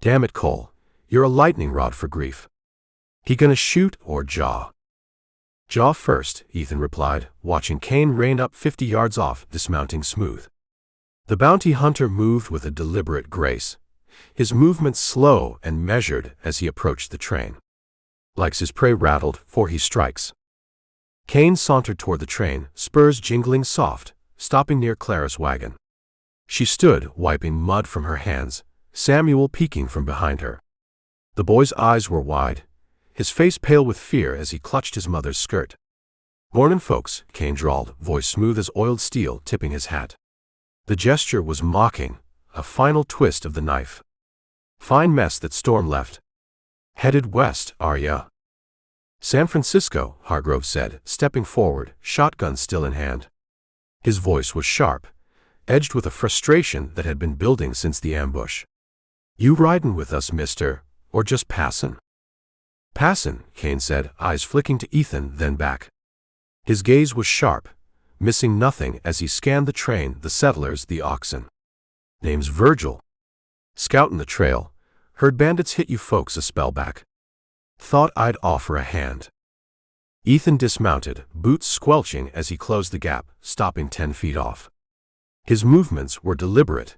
Damn it, Cole, you're a lightning rod for grief. He gonna shoot or jaw?" "Jaw first," Ethan replied, watching Kane rein up 50 yards off, dismounting smooth. The bounty hunter moved with a deliberate grace, his movements slow and measured as he approached the train. Likes his prey rattled, for he strikes. Kane sauntered toward the train, spurs jingling soft, stopping near Clara's wagon. She stood, wiping mud from her hands, Samuel peeking from behind her. The boy's eyes were wide, his face pale with fear as he clutched his mother's skirt. "Mornin', folks," Kane drawled, voice smooth as oiled steel, tipping his hat. The gesture was mocking, a final twist of the knife. "Fine mess that storm left. Headed west, are ya?" "San Francisco," Hargrove said, stepping forward, shotgun still in hand. His voice was sharp, edged with a frustration that had been building since the ambush. "You ridin' with us, mister, or just passin'?" "Passin'," Kane said, eyes flicking to Ethan, then back. His gaze was sharp, missing nothing as he scanned the train, the settlers, the oxen. "Name's Virgil. Scoutin' the trail. Heard bandits hit you folks a spell back. Thought I'd offer a hand." Ethan dismounted, boots squelching as he closed the gap, stopping 10 feet off. His movements were deliberate,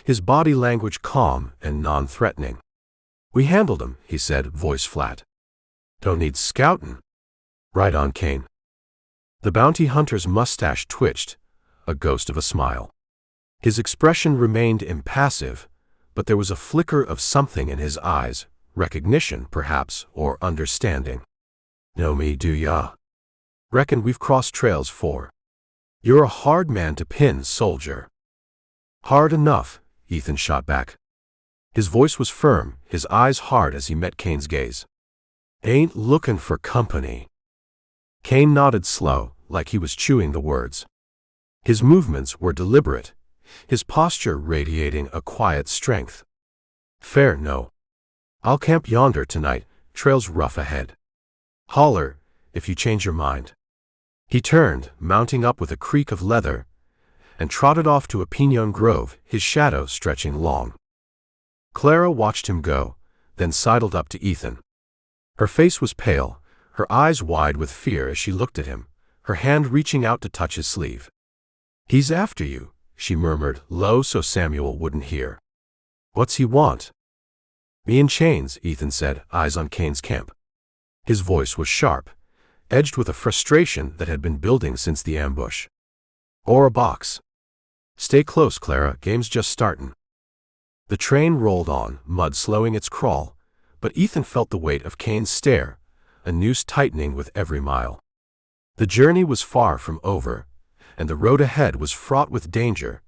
his body language calm and non-threatening. "We handled 'em," he said, voice flat. "Don't need scoutin'." "Right on, Kane." The bounty hunter's mustache twitched, a ghost of a smile. His expression remained impassive, but there was a flicker of something in his eyes, recognition, perhaps, or understanding. "Know me, do ya? Reckon we've crossed trails 'fore. You're a hard man to pin, soldier." "Hard enough," Ethan shot back. His voice was firm, his eyes hard as he met Kane's gaze. "Ain't lookin' for company." Kane nodded slow, like he was chewing the words. His movements were deliberate, his posture radiating a quiet strength. "Fair, no. I'll camp yonder tonight, trail's rough ahead. Holler, if you change your mind." He turned, mounting up with a creak of leather, and trotted off to a piñon grove, his shadow stretching long. Clara watched him go, then sidled up to Ethan. Her face was pale, her eyes wide with fear as she looked at him, her hand reaching out to touch his sleeve. "He's after you," she murmured, low so Samuel wouldn't hear. "What's he want?" "Me in chains," Ethan said, eyes on Kane's camp. His voice was sharp, edged with a frustration that had been building since the ambush. "Or a box. Stay close, Clara, game's just startin'." The train rolled on, mud slowing its crawl, but Ethan felt the weight of Kane's stare, a noose tightening with every mile. The journey was far from over, and the road ahead was fraught with danger,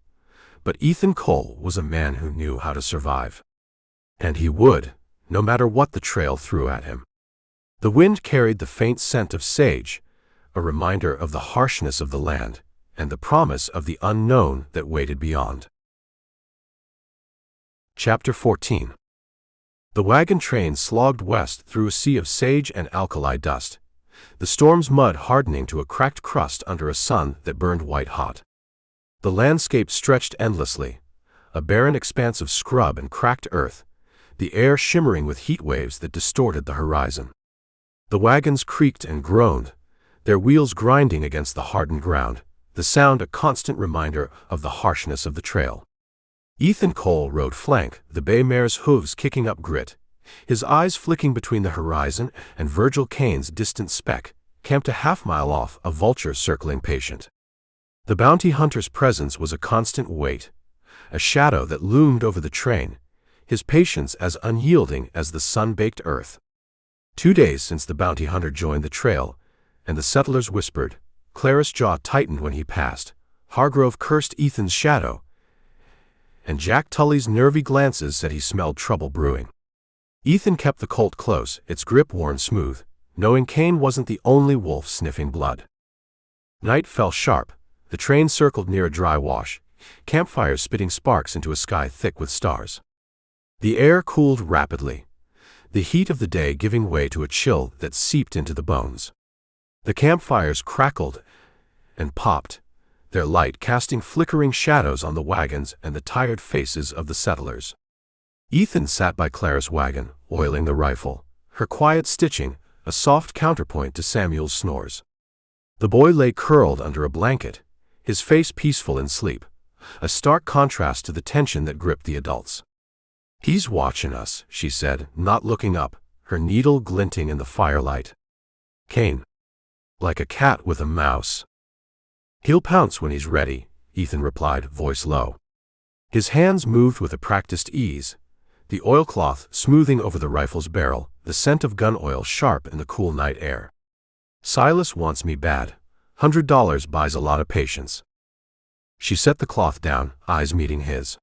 But Ethan Cole was a man who knew how to survive. And he would, no matter what the trail threw at him. The wind carried the faint scent of sage, a reminder of the harshness of the land, and the promise of the unknown that waited beyond. Chapter 14. The wagon train slogged west through a sea of sage and alkali dust, the storm's mud hardening to a cracked crust under a sun that burned white-hot. The landscape stretched endlessly, a barren expanse of scrub and cracked earth, the air shimmering with heat waves that distorted the horizon. The wagons creaked and groaned, their wheels grinding against the hardened ground, the sound a constant reminder of the harshness of the trail. Ethan Cole rode flank, the bay mare's hooves kicking up grit, his eyes flicking between the horizon and Virgil Kane's distant speck, camped a half-mile off, a vulture circling patient. The bounty hunter's presence was a constant weight, a shadow that loomed over the train, his patience as unyielding as the sun-baked earth. 2 days since the bounty hunter joined the trail, and the settlers whispered. Clara's jaw tightened when he passed. Hargrove cursed Ethan's shadow, and Jack Tully's nervy glances said he smelled trouble brewing. Ethan kept the colt close, its grip worn smooth, knowing Kane wasn't the only wolf sniffing blood. Night fell sharp. The train circled near a dry wash, campfires spitting sparks into a sky thick with stars. The air cooled rapidly, the heat of the day giving way to a chill that seeped into the bones. The campfires crackled and popped, their light casting flickering shadows on the wagons and the tired faces of the settlers. Ethan sat by Clara's wagon, oiling the rifle, her quiet stitching, a soft counterpoint to Samuel's snores. The boy lay curled under a blanket, his face peaceful in sleep, a stark contrast to the tension that gripped the adults. "He's watching us," she said, not looking up, her needle glinting in the firelight. "Kane. Like a cat with a mouse." "He'll pounce when he's ready," Ethan replied, voice low. His hands moved with a practiced ease, the oilcloth smoothing over the rifle's barrel, the scent of gun oil sharp in the cool night air. "Silas wants me bad. $100 buys a lot of patience." She set the cloth down, eyes meeting his.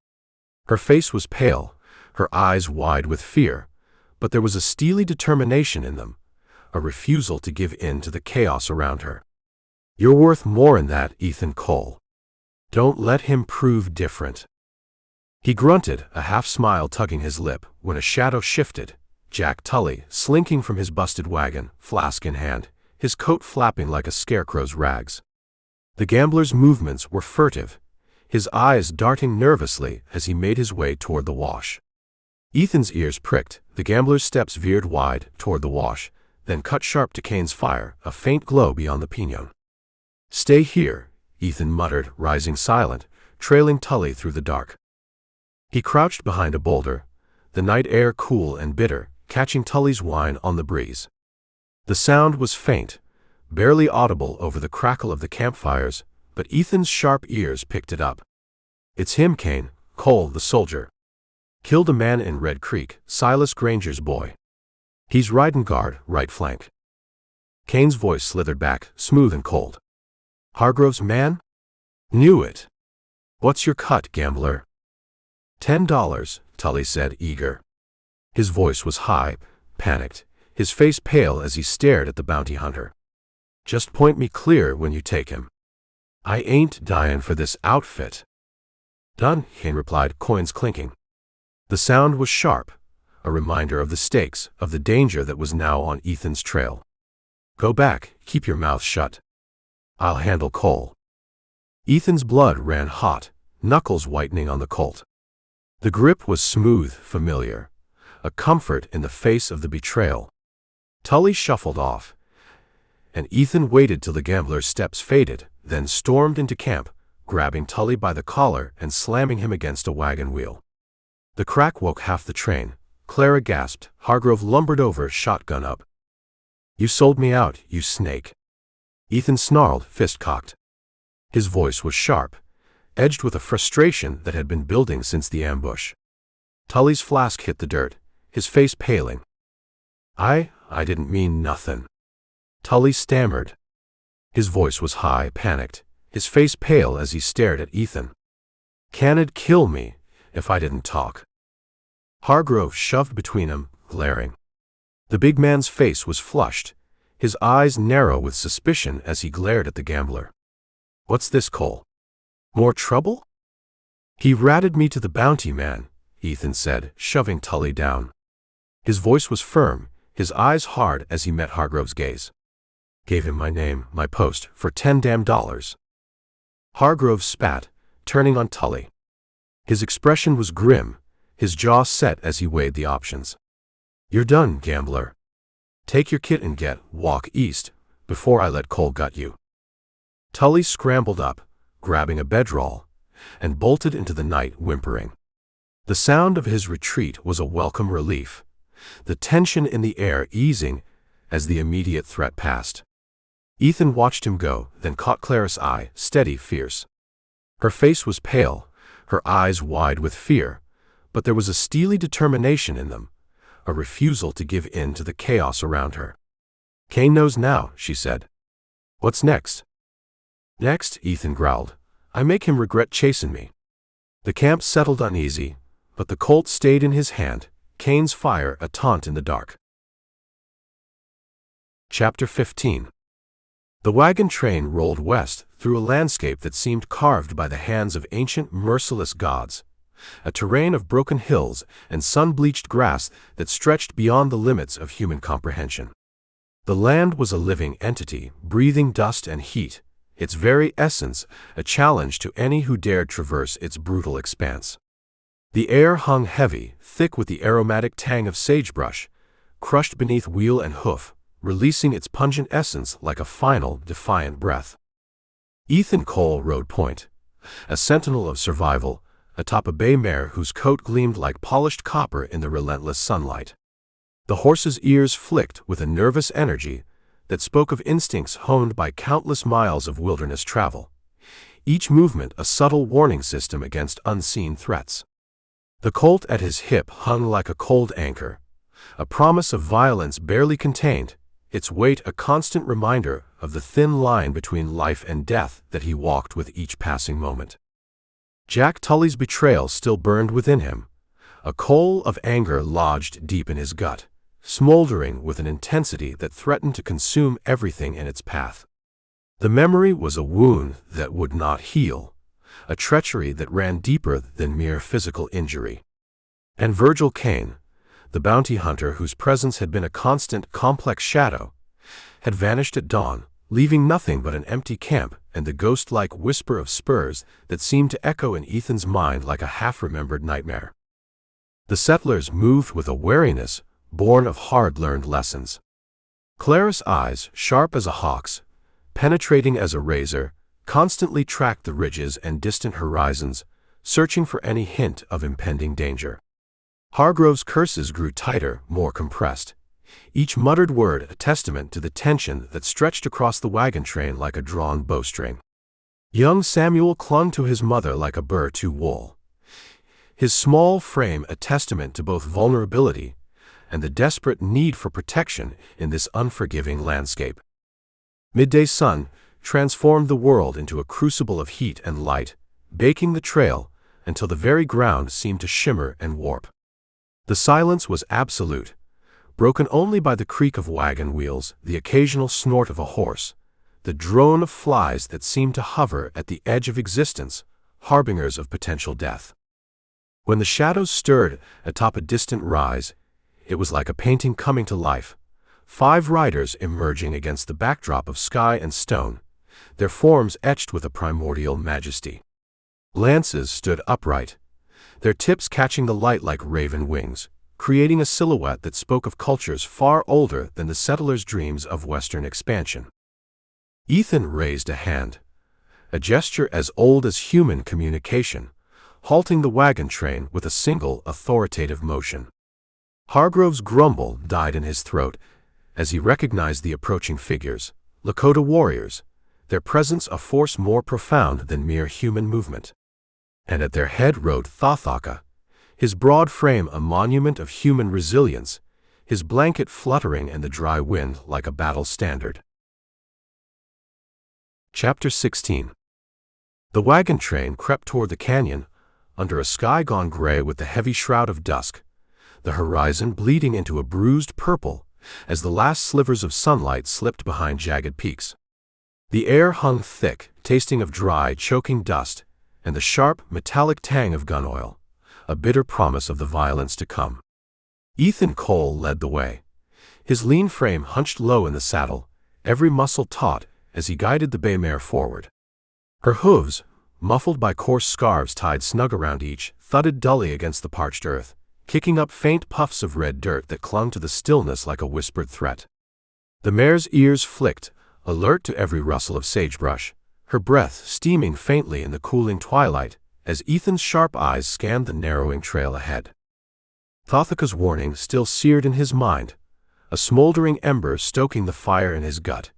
Her face was pale, her eyes wide with fear, but there was a steely determination in them, a refusal to give in to the chaos around her. "You're worth more than that, Ethan Cole. Don't let him prove different." He grunted, a half-smile tugging his lip, when a shadow shifted. Jack Tully, slinking from his busted wagon, flask in hand, his coat flapping like a scarecrow's rags. The gambler's movements were furtive, his eyes darting nervously as he made his way toward the wash. Ethan's ears pricked, the gambler's steps veered wide toward the wash, then cut sharp to Kane's fire, a faint glow beyond the pinon. "Stay here," Ethan muttered, rising silent, trailing Tully through the dark. He crouched behind a boulder, the night air cool and bitter, catching Tully's whine on the breeze. The sound was faint, barely audible over the crackle of the campfires, but Ethan's sharp ears picked it up. "It's him, Kane, Cole the soldier. Killed a man in Red Creek, Silas Granger's boy. He's riding guard, right flank." Kane's voice slithered back, smooth and cold. "Hargrove's man? Knew it. What's your cut, gambler?" $10, Tully said, eager. His voice was high, panicked, his face pale as he stared at the bounty hunter. "Just point me clear when you take him. I ain't dying for this outfit." "Done," Kane replied, coins clinking. The sound was sharp, a reminder of the stakes, of the danger that was now on Ethan's trail. "Go back, keep your mouth shut. I'll handle Cole." Ethan's blood ran hot, knuckles whitening on the Colt. The grip was smooth, familiar, a comfort in the face of the betrayal. Tully shuffled off, and Ethan waited till the gambler's steps faded, then stormed into camp, grabbing Tully by the collar and slamming him against a wagon wheel. The crack woke half the train. Clara gasped. Hargrove lumbered over, shotgun up. "You sold me out, you snake." Ethan snarled, fist cocked. His voice was sharp, edged with a frustration that had been building since the ambush. Tully's flask hit the dirt, his face paling. I didn't mean nothing." Tully stammered. His voice was high, panicked, his face pale as he stared at Ethan. Can'd kill me if I didn't talk. Hargrove shoved between them, glaring. The big man's face was flushed, his eyes narrow with suspicion as he glared at the gambler. What's this, Cole? More trouble? He ratted me to the bounty man, Ethan said, shoving Tully down. His voice was firm, his eyes hard as he met Hargrove's gaze. Gave him my name, my post, for $10. Hargrove spat, turning on Tully. His expression was grim, his jaw set as he weighed the options. You're done, gambler. Take your kit and walk east, before I let Cole gut you. Tully scrambled up, grabbing a bedroll, and bolted into the night whimpering. The sound of his retreat was a welcome relief, the tension in the air easing as the immediate threat passed. Ethan watched him go, then caught Clara's eye, steady, fierce. Her face was pale, her eyes wide with fear, but there was a steely determination in them, a refusal to give in to the chaos around her. Kane knows now, she said. What's next? Next, Ethan growled. I make him regret chasing me. The camp settled uneasy, but the Colt stayed in his hand, Kane's fire a taunt in the dark. Chapter 15. The wagon train rolled west through a landscape that seemed carved by the hands of ancient, merciless gods, a terrain of broken hills and sun-bleached grass that stretched beyond the limits of human comprehension. The land was a living entity, breathing dust and heat, its very essence a challenge to any who dared traverse its brutal expanse. The air hung heavy, thick with the aromatic tang of sagebrush, crushed beneath wheel and hoof, releasing its pungent essence like a final, defiant breath. Ethan Cole rode point, a sentinel of survival, atop a bay mare whose coat gleamed like polished copper in the relentless sunlight. The horse's ears flicked with a nervous energy that spoke of instincts honed by countless miles of wilderness travel, each movement a subtle warning system against unseen threats. The colt at his hip hung like a cold anchor, a promise of violence barely contained, its weight a constant reminder of the thin line between life and death that he walked with each passing moment. Jack Tully's betrayal still burned within him, a coal of anger lodged deep in his gut, smoldering with an intensity that threatened to consume everything in its path. The memory was a wound that would not heal, a treachery that ran deeper than mere physical injury. And Virgil Kane, the bounty hunter whose presence had been a constant, complex shadow, had vanished at dawn, leaving nothing but an empty camp and the ghost-like whisper of spurs that seemed to echo in Ethan's mind like a half-remembered nightmare. The settlers moved with a wariness born of hard-learned lessons. Clara's eyes, sharp as a hawk's, penetrating as a razor, constantly tracked the ridges and distant horizons, searching for any hint of impending danger. Hargrove's curses grew tighter, more compressed, each muttered word a testament to the tension that stretched across the wagon train like a drawn bowstring. Young Samuel clung to his mother like a burr to wool, his small frame a testament to both vulnerability and the desperate need for protection in this unforgiving landscape. Midday sun transformed the world into a crucible of heat and light, baking the trail until the very ground seemed to shimmer and warp. The silence was absolute, broken only by the creak of wagon wheels, the occasional snort of a horse, the drone of flies that seemed to hover at the edge of existence, harbingers of potential death. When the shadows stirred atop a distant rise, it was like a painting coming to life, 5 riders emerging against the backdrop of sky and stone, their forms etched with a primordial majesty. Lances stood upright, their tips catching the light like raven wings, creating a silhouette that spoke of cultures far older than the settlers' dreams of Western expansion. Ethan raised a hand, a gesture as old as human communication, halting the wagon train with a single authoritative motion. Hargrove's grumble died in his throat as he recognized the approaching figures, Lakota warriors, their presence a force more profound than mere human movement. And at their head rode Thothaka, his broad frame a monument of human resilience, his blanket fluttering in the dry wind like a battle standard. Chapter 16. The wagon train crept toward the canyon, under a sky gone gray with the heavy shroud of dusk, the horizon bleeding into a bruised purple as the last slivers of sunlight slipped behind jagged peaks. The air hung thick, tasting of dry, choking dust, and the sharp, metallic tang of gun oil, a bitter promise of the violence to come. Ethan Cole led the way, his lean frame hunched low in the saddle, every muscle taut as he guided the bay mare forward. Her hooves, muffled by coarse scarves tied snug around each, thudded dully against the parched earth, kicking up faint puffs of red dirt that clung to the stillness like a whispered threat. The mare's ears flicked, alert to every rustle of sagebrush, her breath steaming faintly in the cooling twilight as Ethan's sharp eyes scanned the narrowing trail ahead. Thothika's warning still seared in his mind, a smoldering ember stoking the fire in his gut.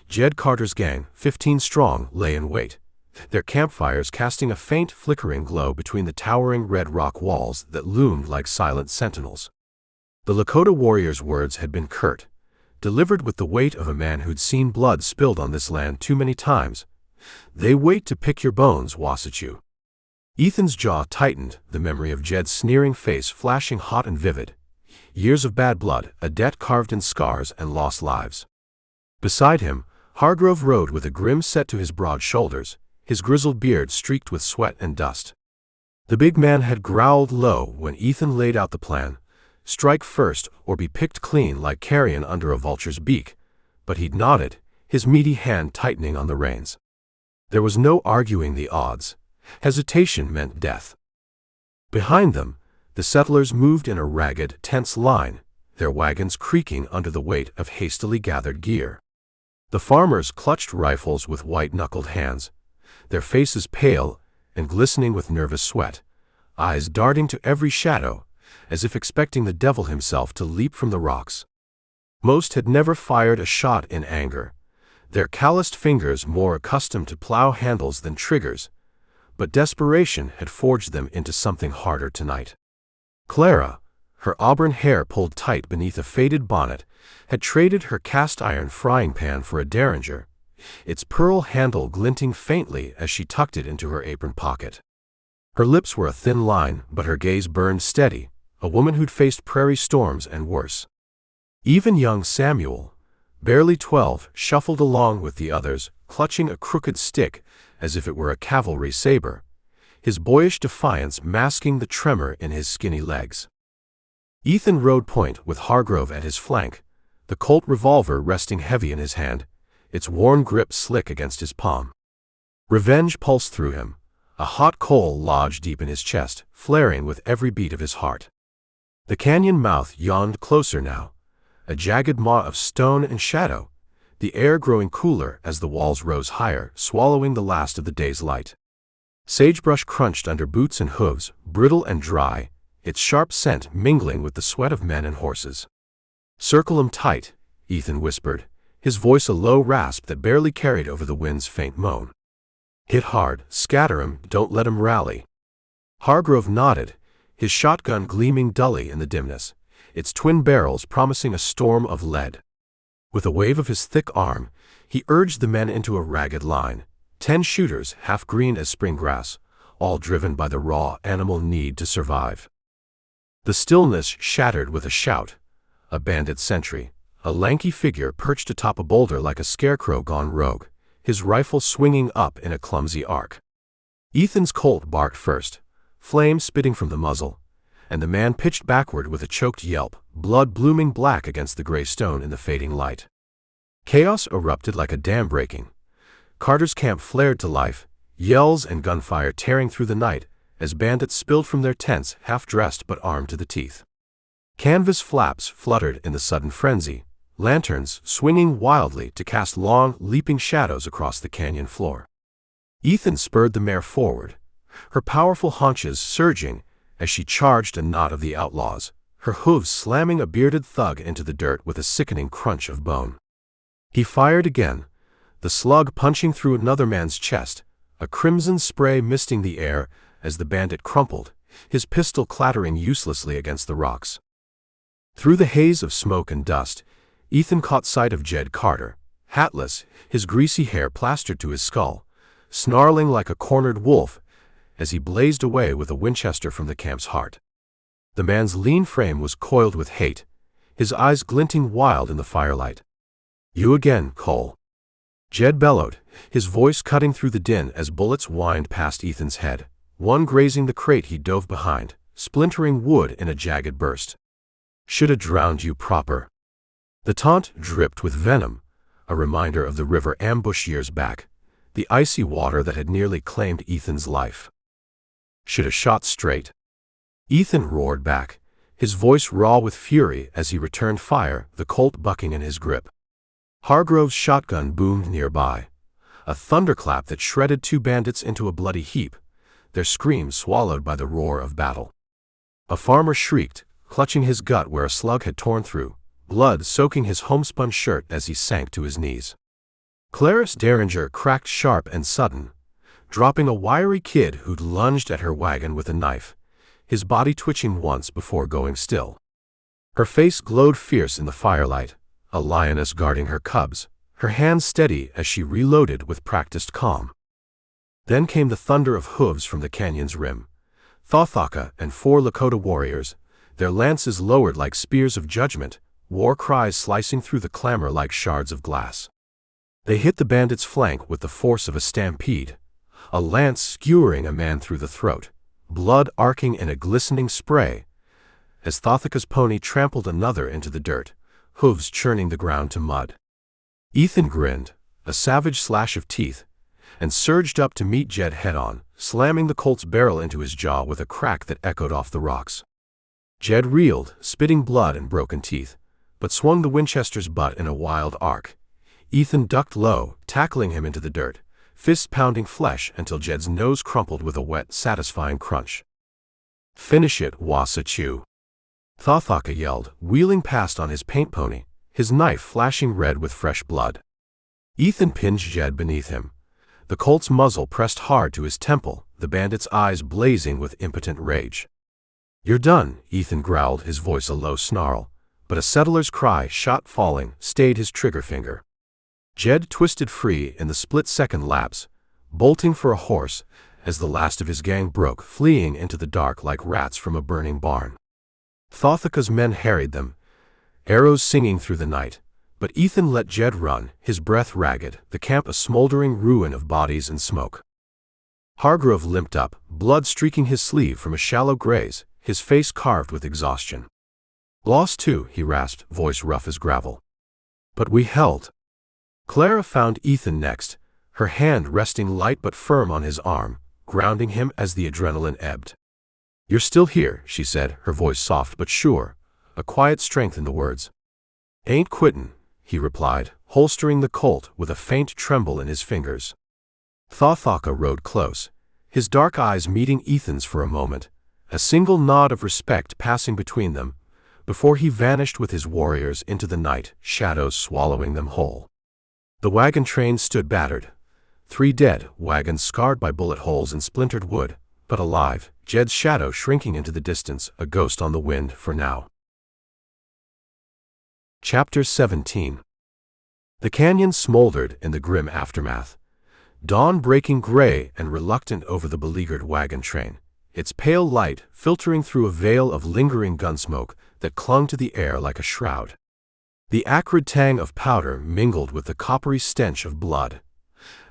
Jed Carter's gang, 15 strong, lay in wait, their campfires casting a faint flickering glow between the towering red rock walls that loomed like silent sentinels. The Lakota warrior's words had been curt, delivered with the weight of a man who'd seen blood spilled on this land too many times. "They wait to pick your bones, Wasatchu." Ethan's jaw tightened, the memory of Jed's sneering face flashing hot and vivid. Years of bad blood, a debt carved in scars and lost lives. Beside him, Hargrove rode with a grim set to his broad shoulders, his grizzled beard streaked with sweat and dust. The big man had growled low when Ethan laid out the plan, strike first or be picked clean like carrion under a vulture's beak, but he'd nodded, his meaty hand tightening on the reins. There was no arguing the odds. Hesitation meant death. Behind them, the settlers moved in a ragged, tense line, their wagons creaking under the weight of hastily gathered gear. The farmers clutched rifles with white-knuckled hands, their faces pale and glistening with nervous sweat, eyes darting to every shadow, as if expecting the devil himself to leap from the rocks. Most had never fired a shot in anger, their calloused fingers more accustomed to plow handles than triggers, but desperation had forged them into something harder tonight. Clara, her auburn hair pulled tight beneath a faded bonnet, had traded her cast-iron frying pan for a derringer, its pearl handle glinting faintly as she tucked it into her apron pocket. Her lips were a thin line, but her gaze burned steady, a woman who'd faced prairie storms and worse. Even young Samuel, barely 12, shuffled along with the others, clutching a crooked stick as if it were a cavalry saber, his boyish defiance masking the tremor in his skinny legs. Ethan rode point with Hargrove at his flank, the Colt revolver resting heavy in his hand, its worn grip slick against his palm. Revenge pulsed through him, a hot coal lodged deep in his chest, flaring with every beat of his heart. The canyon mouth yawned closer now, a jagged maw of stone and shadow, the air growing cooler as the walls rose higher, swallowing the last of the day's light. Sagebrush crunched under boots and hooves, brittle and dry, its sharp scent mingling with the sweat of men and horses. "Circle 'em tight," Ethan whispered, his voice a low rasp that barely carried over the wind's faint moan. "Hit hard, scatter 'em, don't let 'em rally." Hargrove nodded, his shotgun gleaming dully in the dimness, its twin barrels promising a storm of lead. With a wave of his thick arm, he urged the men into a ragged line, 10 shooters half green as spring grass, all driven by the raw animal need to survive. The stillness shattered with a shout. A bandit sentry, a lanky figure perched atop a boulder like a scarecrow gone rogue, his rifle swinging up in a clumsy arc. Ethan's Colt barked first, flame spitting from the muzzle, and the man pitched backward with a choked yelp, blood blooming black against the gray stone in the fading light. Chaos erupted like a dam breaking. Carter's camp flared to life, yells and gunfire tearing through the night as bandits spilled from their tents, half-dressed but armed to the teeth. Canvas flaps fluttered in the sudden frenzy, lanterns swinging wildly to cast long, leaping shadows across the canyon floor. Ethan spurred the mare forward, her powerful haunches surging as she charged a knot of the outlaws, her hooves slamming a bearded thug into the dirt with a sickening crunch of bone. He fired again, the slug punching through another man's chest, a crimson spray misting the air as the bandit crumpled, his pistol clattering uselessly against the rocks. Through the haze of smoke and dust, Ethan caught sight of Jed Carter, hatless, his greasy hair plastered to his skull, snarling like a cornered wolf as he blazed away with a Winchester from the camp's heart. The man's lean frame was coiled with hate, his eyes glinting wild in the firelight. "You again, Cole," Jed bellowed, his voice cutting through the din as bullets whined past Ethan's head, one grazing the crate he dove behind, splintering wood in a jagged burst. "Shoulda drowned you proper." The taunt dripped with venom, a reminder of the river ambush years back, the icy water that had nearly claimed Ethan's life. "Shoulda shot straight." Ethan roared back, his voice raw with fury as he returned fire, the Colt bucking in his grip. Hargrove's shotgun boomed nearby, a thunderclap that shredded two bandits into a bloody heap, their screams swallowed by the roar of battle. A farmer shrieked, clutching his gut where a slug had torn through, blood soaking his homespun shirt as he sank to his knees. Clarice Derringer cracked sharp and sudden, dropping a wiry kid who'd lunged at her wagon with a knife, his body twitching once before going still. Her face glowed fierce in the firelight, a lioness guarding her cubs, her hands steady as she reloaded with practiced calm. Then came the thunder of hooves from the canyon's rim. Thothaka and 4 Lakota warriors, their lances lowered like spears of judgment, war cries slicing through the clamor like shards of glass. They hit the bandits' flank with the force of a stampede, a lance skewering a man through the throat, blood arcing in a glistening spray, as Thothaka's pony trampled another into the dirt, hooves churning the ground to mud. Ethan grinned, a savage slash of teeth, and surged up to meet Jed head-on, slamming the Colt's barrel into his jaw with a crack that echoed off the rocks. Jed reeled, spitting blood and broken teeth, but swung the Winchester's butt in a wild arc. Ethan ducked low, tackling him into the dirt, fists pounding flesh until Jed's nose crumpled with a wet, satisfying crunch. "Finish it, Wasachu," Thothaka yelled, wheeling past on his paint pony, his knife flashing red with fresh blood. Ethan pinned Jed beneath him, the Colt's muzzle pressed hard to his temple, the bandit's eyes blazing with impotent rage. "You're done," Ethan growled, his voice a low snarl, but a settler's cry, shot falling, stayed his trigger finger. Jed twisted free in the split-second lapse, bolting for a horse, as the last of his gang broke, fleeing into the dark like rats from a burning barn. Thothaka's men harried them, arrows singing through the night, but Ethan let Jed run, his breath ragged, the camp a smoldering ruin of bodies and smoke. Hargrove limped up, blood streaking his sleeve from a shallow graze, his face carved with exhaustion. "Lost too," he rasped, voice rough as gravel. "But we held." Clara found Ethan next, her hand resting light but firm on his arm, grounding him as the adrenaline ebbed. "You're still here," she said, her voice soft but sure, a quiet strength in the words. "Ain't quittin'," he replied, holstering the Colt with a faint tremble in his fingers. Thothaka rode close, his dark eyes meeting Ethan's for a moment, a single nod of respect passing between them, before he vanished with his warriors into the night, shadows swallowing them whole. The wagon train stood battered, 3 dead, wagons scarred by bullet holes and splintered wood, but alive, Jed's shadow shrinking into the distance, a ghost on the wind for now. Chapter 17. The canyon smoldered in the grim aftermath, dawn breaking gray and reluctant over the beleaguered wagon train, its pale light filtering through a veil of lingering gunsmoke that clung to the air like a shroud. The acrid tang of powder mingled with the coppery stench of blood,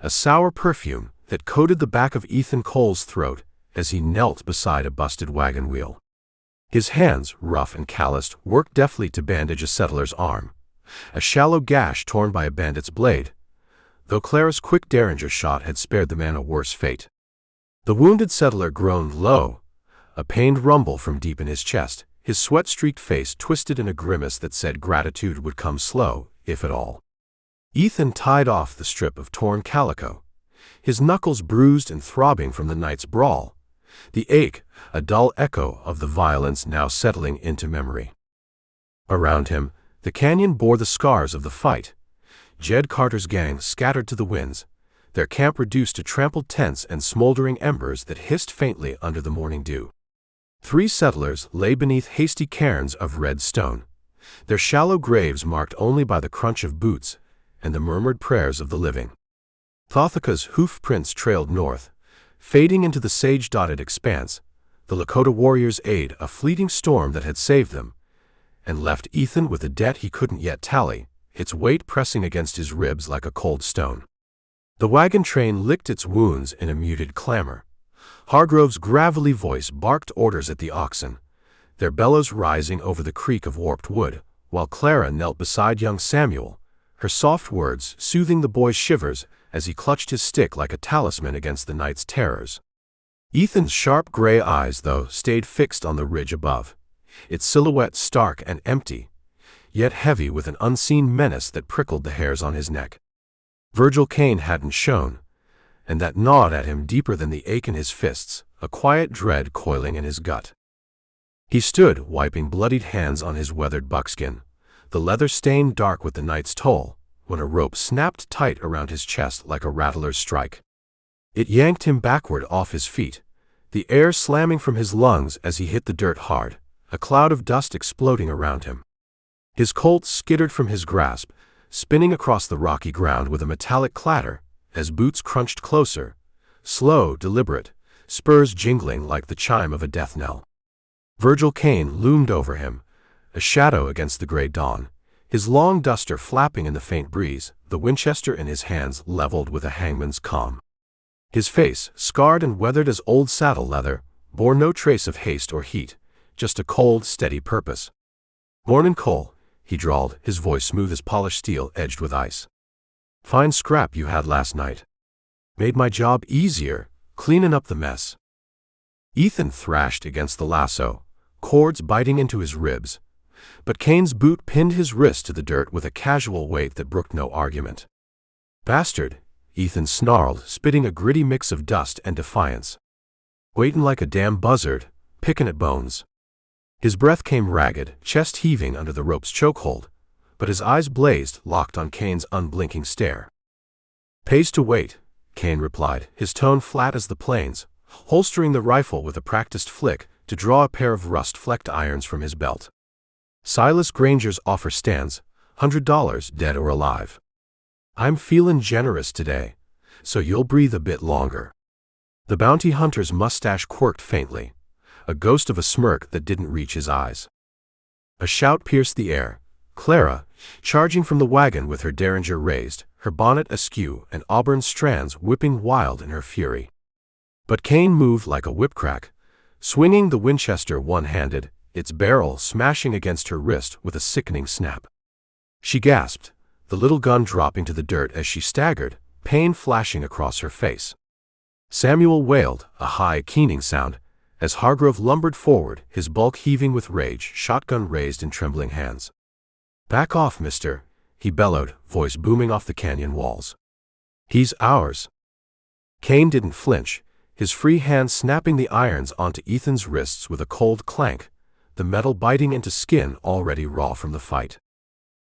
a sour perfume that coated the back of Ethan Cole's throat as he knelt beside a busted wagon wheel. His hands, rough and calloused, worked deftly to bandage a settler's arm, a shallow gash torn by a bandit's blade, though Clara's quick Derringer shot had spared the man a worse fate. The wounded settler groaned low, a pained rumble from deep in his chest, his sweat-streaked face twisted in a grimace that said gratitude would come slow, if at all. Ethan tied off the strip of torn calico, his knuckles bruised and throbbing from the night's brawl, the ache a dull echo of the violence now settling into memory. Around him, the canyon bore the scars of the fight, Jed Carter's gang scattered to the winds, their camp reduced to trampled tents and smoldering embers that hissed faintly under the morning dew. 3 settlers lay beneath hasty cairns of red stone, their shallow graves marked only by the crunch of boots and the murmured prayers of the living. Thothaka's hoof prints trailed north, Fading into the sage-dotted expanse, the Lakota warriors aid a fleeting storm that had saved them, and left Ethan with a debt he couldn't yet tally, its weight pressing against his ribs like a cold stone. The wagon train licked its wounds in a muted clamor. Hargrove's gravelly voice barked orders at the oxen, their bellows rising over the creak of warped wood, while Clara knelt beside young Samuel, her soft words soothing the boy's shivers as he clutched his stick like a talisman against the night's terrors. Ethan's sharp gray eyes, though, stayed fixed on the ridge above, its silhouette stark and empty, yet heavy with an unseen menace that prickled the hairs on his neck. Virgil Kane hadn't shown, and that gnawed at him deeper than the ache in his fists, a quiet dread coiling in his gut. He stood, wiping bloodied hands on his weathered buckskin, the leather stained dark with the night's toll, when a rope snapped tight around his chest like a rattler's strike. It yanked him backward off his feet, the air slamming from his lungs as he hit the dirt hard, a cloud of dust exploding around him. His Colt skittered from his grasp, spinning across the rocky ground with a metallic clatter as boots crunched closer, slow, deliberate, spurs jingling like the chime of a death knell. Virgil Kane loomed over him, a shadow against the gray dawn, his long duster flapping in the faint breeze, the Winchester in his hands leveled with a hangman's calm. His face, scarred and weathered as old saddle leather, bore no trace of haste or heat, just a cold, steady purpose. "Mornin', Cole," he drawled, his voice smooth as polished steel edged with ice. "Fine scrap you had last night. Made my job easier, cleanin' up the mess." Ethan thrashed against the lasso, cords biting into his ribs, but Kane's boot pinned his wrist to the dirt with a casual weight that brooked no argument. "Bastard," Ethan snarled, spitting a gritty mix of dust and defiance. "Waitin' like a damn buzzard, pickin' at bones." His breath came ragged, chest heaving under the rope's chokehold, but his eyes blazed, locked on Kane's unblinking stare. "Pays to wait," Kane replied, his tone flat as the plains, holstering the rifle with a practiced flick to draw a pair of rust-flecked irons from his belt. "Silas Granger's offer stands, $100 dead or alive. I'm feelin' generous today, so you'll breathe a bit longer." The bounty hunter's mustache quirked faintly, a ghost of a smirk that didn't reach his eyes. A shout pierced the air. Clara, charging from the wagon with her derringer raised, her bonnet askew and auburn strands whipping wild in her fury. But Kane moved like a whipcrack, swinging the Winchester one-handed, its barrel smashing against her wrist with a sickening snap. She gasped, the little gun dropping to the dirt as she staggered, pain flashing across her face. Samuel wailed, a high, keening sound, as Hargrove lumbered forward, his bulk heaving with rage, shotgun raised in trembling hands. "Back off, mister," he bellowed, voice booming off the canyon walls. "He's ours." Kane didn't flinch, his free hand snapping the irons onto Ethan's wrists with a cold clank, the metal biting into skin already raw from the fight.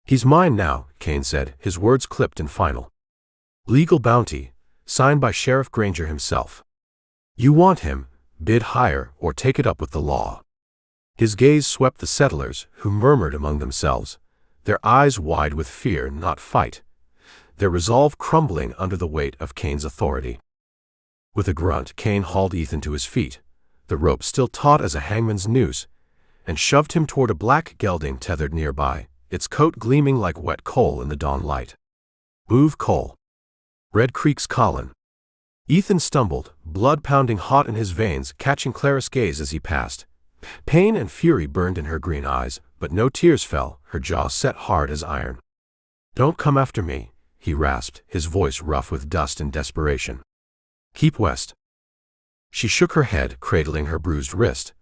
"He's mine now," Kane said, his words clipped and final. "Legal bounty, signed by Sheriff Granger himself. You want him, bid higher or take it up with the law." His gaze swept the settlers, who murmured among themselves, their eyes wide with fear, not fight, their resolve crumbling under the weight of Kane's authority. With a grunt, Kane hauled Ethan to his feet, the rope still taut as a hangman's noose, and shoved him toward a black gelding tethered nearby, its coat gleaming like wet coal in the dawn light. "Move, Cole." "Red Creek's callin'." Ethan stumbled, blood pounding hot in his veins, catching Clara's gaze as he passed. Pain and fury burned in her green eyes, but no tears fell, her jaw set hard as iron. "Don't come after me," he rasped, his voice rough with dust and desperation. "Keep west." She shook her head, cradling her bruised wrist,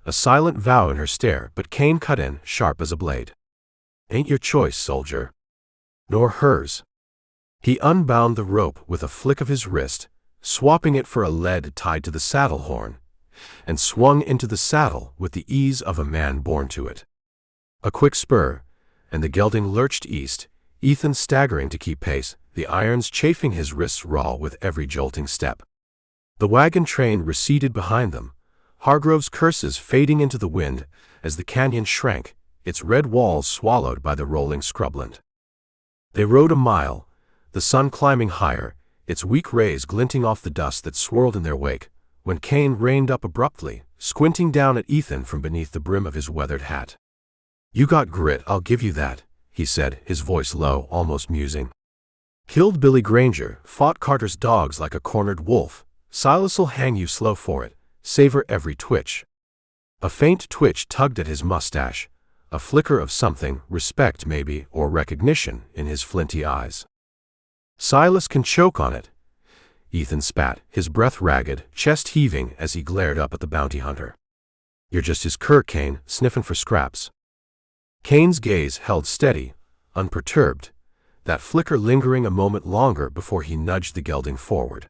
a silent vow in her stare, but Kane cut in, sharp as a blade. "Ain't your choice, soldier." "Nor hers." He unbound the rope with a flick of his wrist, swapping it for a lead tied to the saddle horn, and swung into the saddle with the ease of a man born to it. A quick spur, and the gelding lurched east, Ethan staggering to keep pace, the irons chafing his wrists raw with every jolting step. The wagon train receded behind them, Hargrove's curses fading into the wind as the canyon shrank, its red walls swallowed by the rolling scrubland. They rode a mile, the sun climbing higher, its weak rays glinting off the dust that swirled in their wake, when Cain reined up abruptly, squinting down at Ethan from beneath the brim of his weathered hat. "You got grit, I'll give you that," he said, his voice low, almost musing. "Killed Billy Granger, fought Carter's dogs like a cornered wolf. Silas'll hang you slow for it, savor every twitch." A faint twitch tugged at his mustache, a flicker of something, respect maybe, or recognition, in his flinty eyes. "Silas can choke on it," Ethan spat, his breath ragged, chest heaving as he glared up at the bounty hunter. "You're just his cur, Cain, sniffing for scraps." Cain's gaze held steady, unperturbed, that flicker lingering a moment longer before he nudged the gelding forward.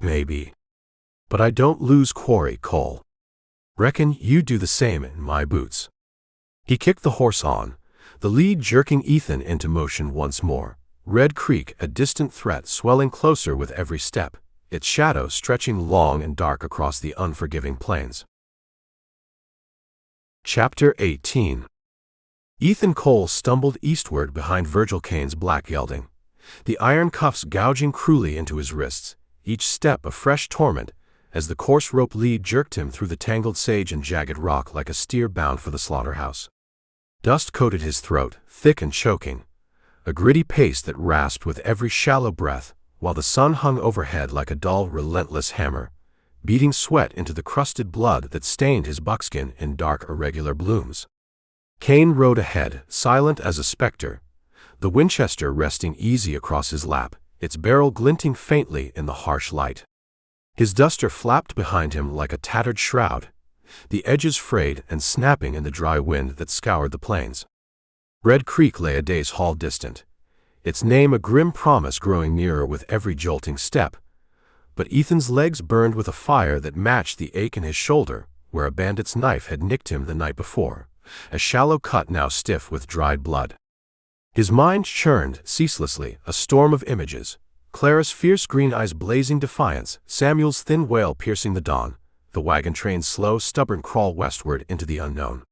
"Maybe. But I don't lose quarry, Cole. Reckon you do the same in my boots." He kicked the horse on, the lead jerking Ethan into motion once more. Red Creek, a distant threat, swelling closer with every step, its shadow stretching long and dark across the unforgiving plains. Chapter 18. Ethan Cole stumbled eastward behind Virgil Cain's black gelding, the iron cuffs gouging cruelly into his wrists, each step a fresh torment, as the coarse rope lead jerked him through the tangled sage and jagged rock like a steer bound for the slaughterhouse. Dust coated his throat, thick and choking, a gritty paste that rasped with every shallow breath, while the sun hung overhead like a dull, relentless hammer, beating sweat into the crusted blood that stained his buckskin in dark, irregular blooms. Cain rode ahead, silent as a specter, the Winchester resting easy across his lap, its barrel glinting faintly in the harsh light. His duster flapped behind him like a tattered shroud, the edges frayed and snapping in the dry wind that scoured the plains. Red Creek lay a day's haul distant, its name a grim promise growing nearer with every jolting step, but Ethan's legs burned with a fire that matched the ache in his shoulder where a bandit's knife had nicked him the night before, a shallow cut now stiff with dried blood. His mind churned ceaselessly, a storm of images, Clara's fierce green eyes blazing defiance, Samuel's thin wail piercing the dawn, the wagon train's slow, stubborn crawl westward into the unknown.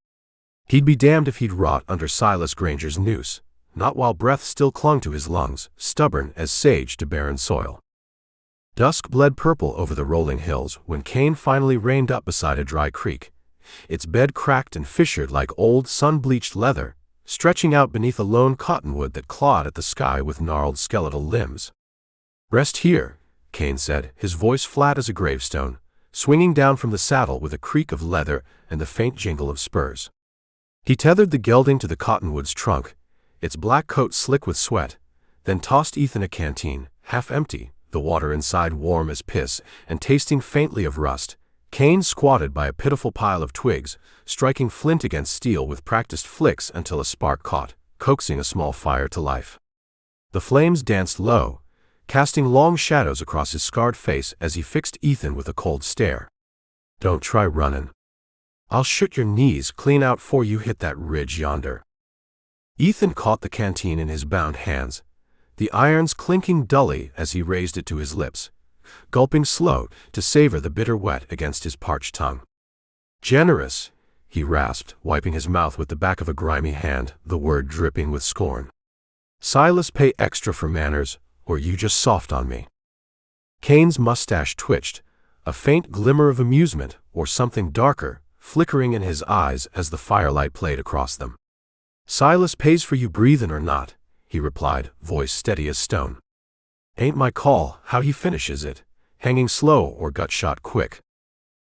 He'd be damned if he'd rot under Silas Granger's noose, not while breath still clung to his lungs, stubborn as sage to barren soil. Dusk bled purple over the rolling hills when Cain finally reined up beside a dry creek, its bed cracked and fissured like old, sun-bleached leather, stretching out beneath a lone cottonwood that clawed at the sky with gnarled skeletal limbs. "Rest here," Cain said, his voice flat as a gravestone, swinging down from the saddle with a creak of leather and the faint jingle of spurs. He tethered the gelding to the cottonwood's trunk, its black coat slick with sweat, then tossed Ethan a canteen, half empty, the water inside warm as piss and tasting faintly of rust. Cain squatted by a pitiful pile of twigs, striking flint against steel with practiced flicks until a spark caught, coaxing a small fire to life. The flames danced low, casting long shadows across his scarred face as he fixed Ethan with a cold stare. "Don't try runnin'. I'll shoot your knees clean out 'fore you hit that ridge yonder." Ethan caught the canteen in his bound hands, the irons clinking dully as he raised it to his lips, gulping slow to savor the bitter wet against his parched tongue. "Generous," he rasped, wiping his mouth with the back of a grimy hand, the word dripping with scorn. "Silas pay extra for manners, or you just soft on me." Cain's mustache twitched, a faint glimmer of amusement, or something darker, flickering in his eyes as the firelight played across them. "Silas pays for you breathin' or not," he replied, voice steady as stone. "Ain't my call how he finishes it, hanging slow or gut shot quick."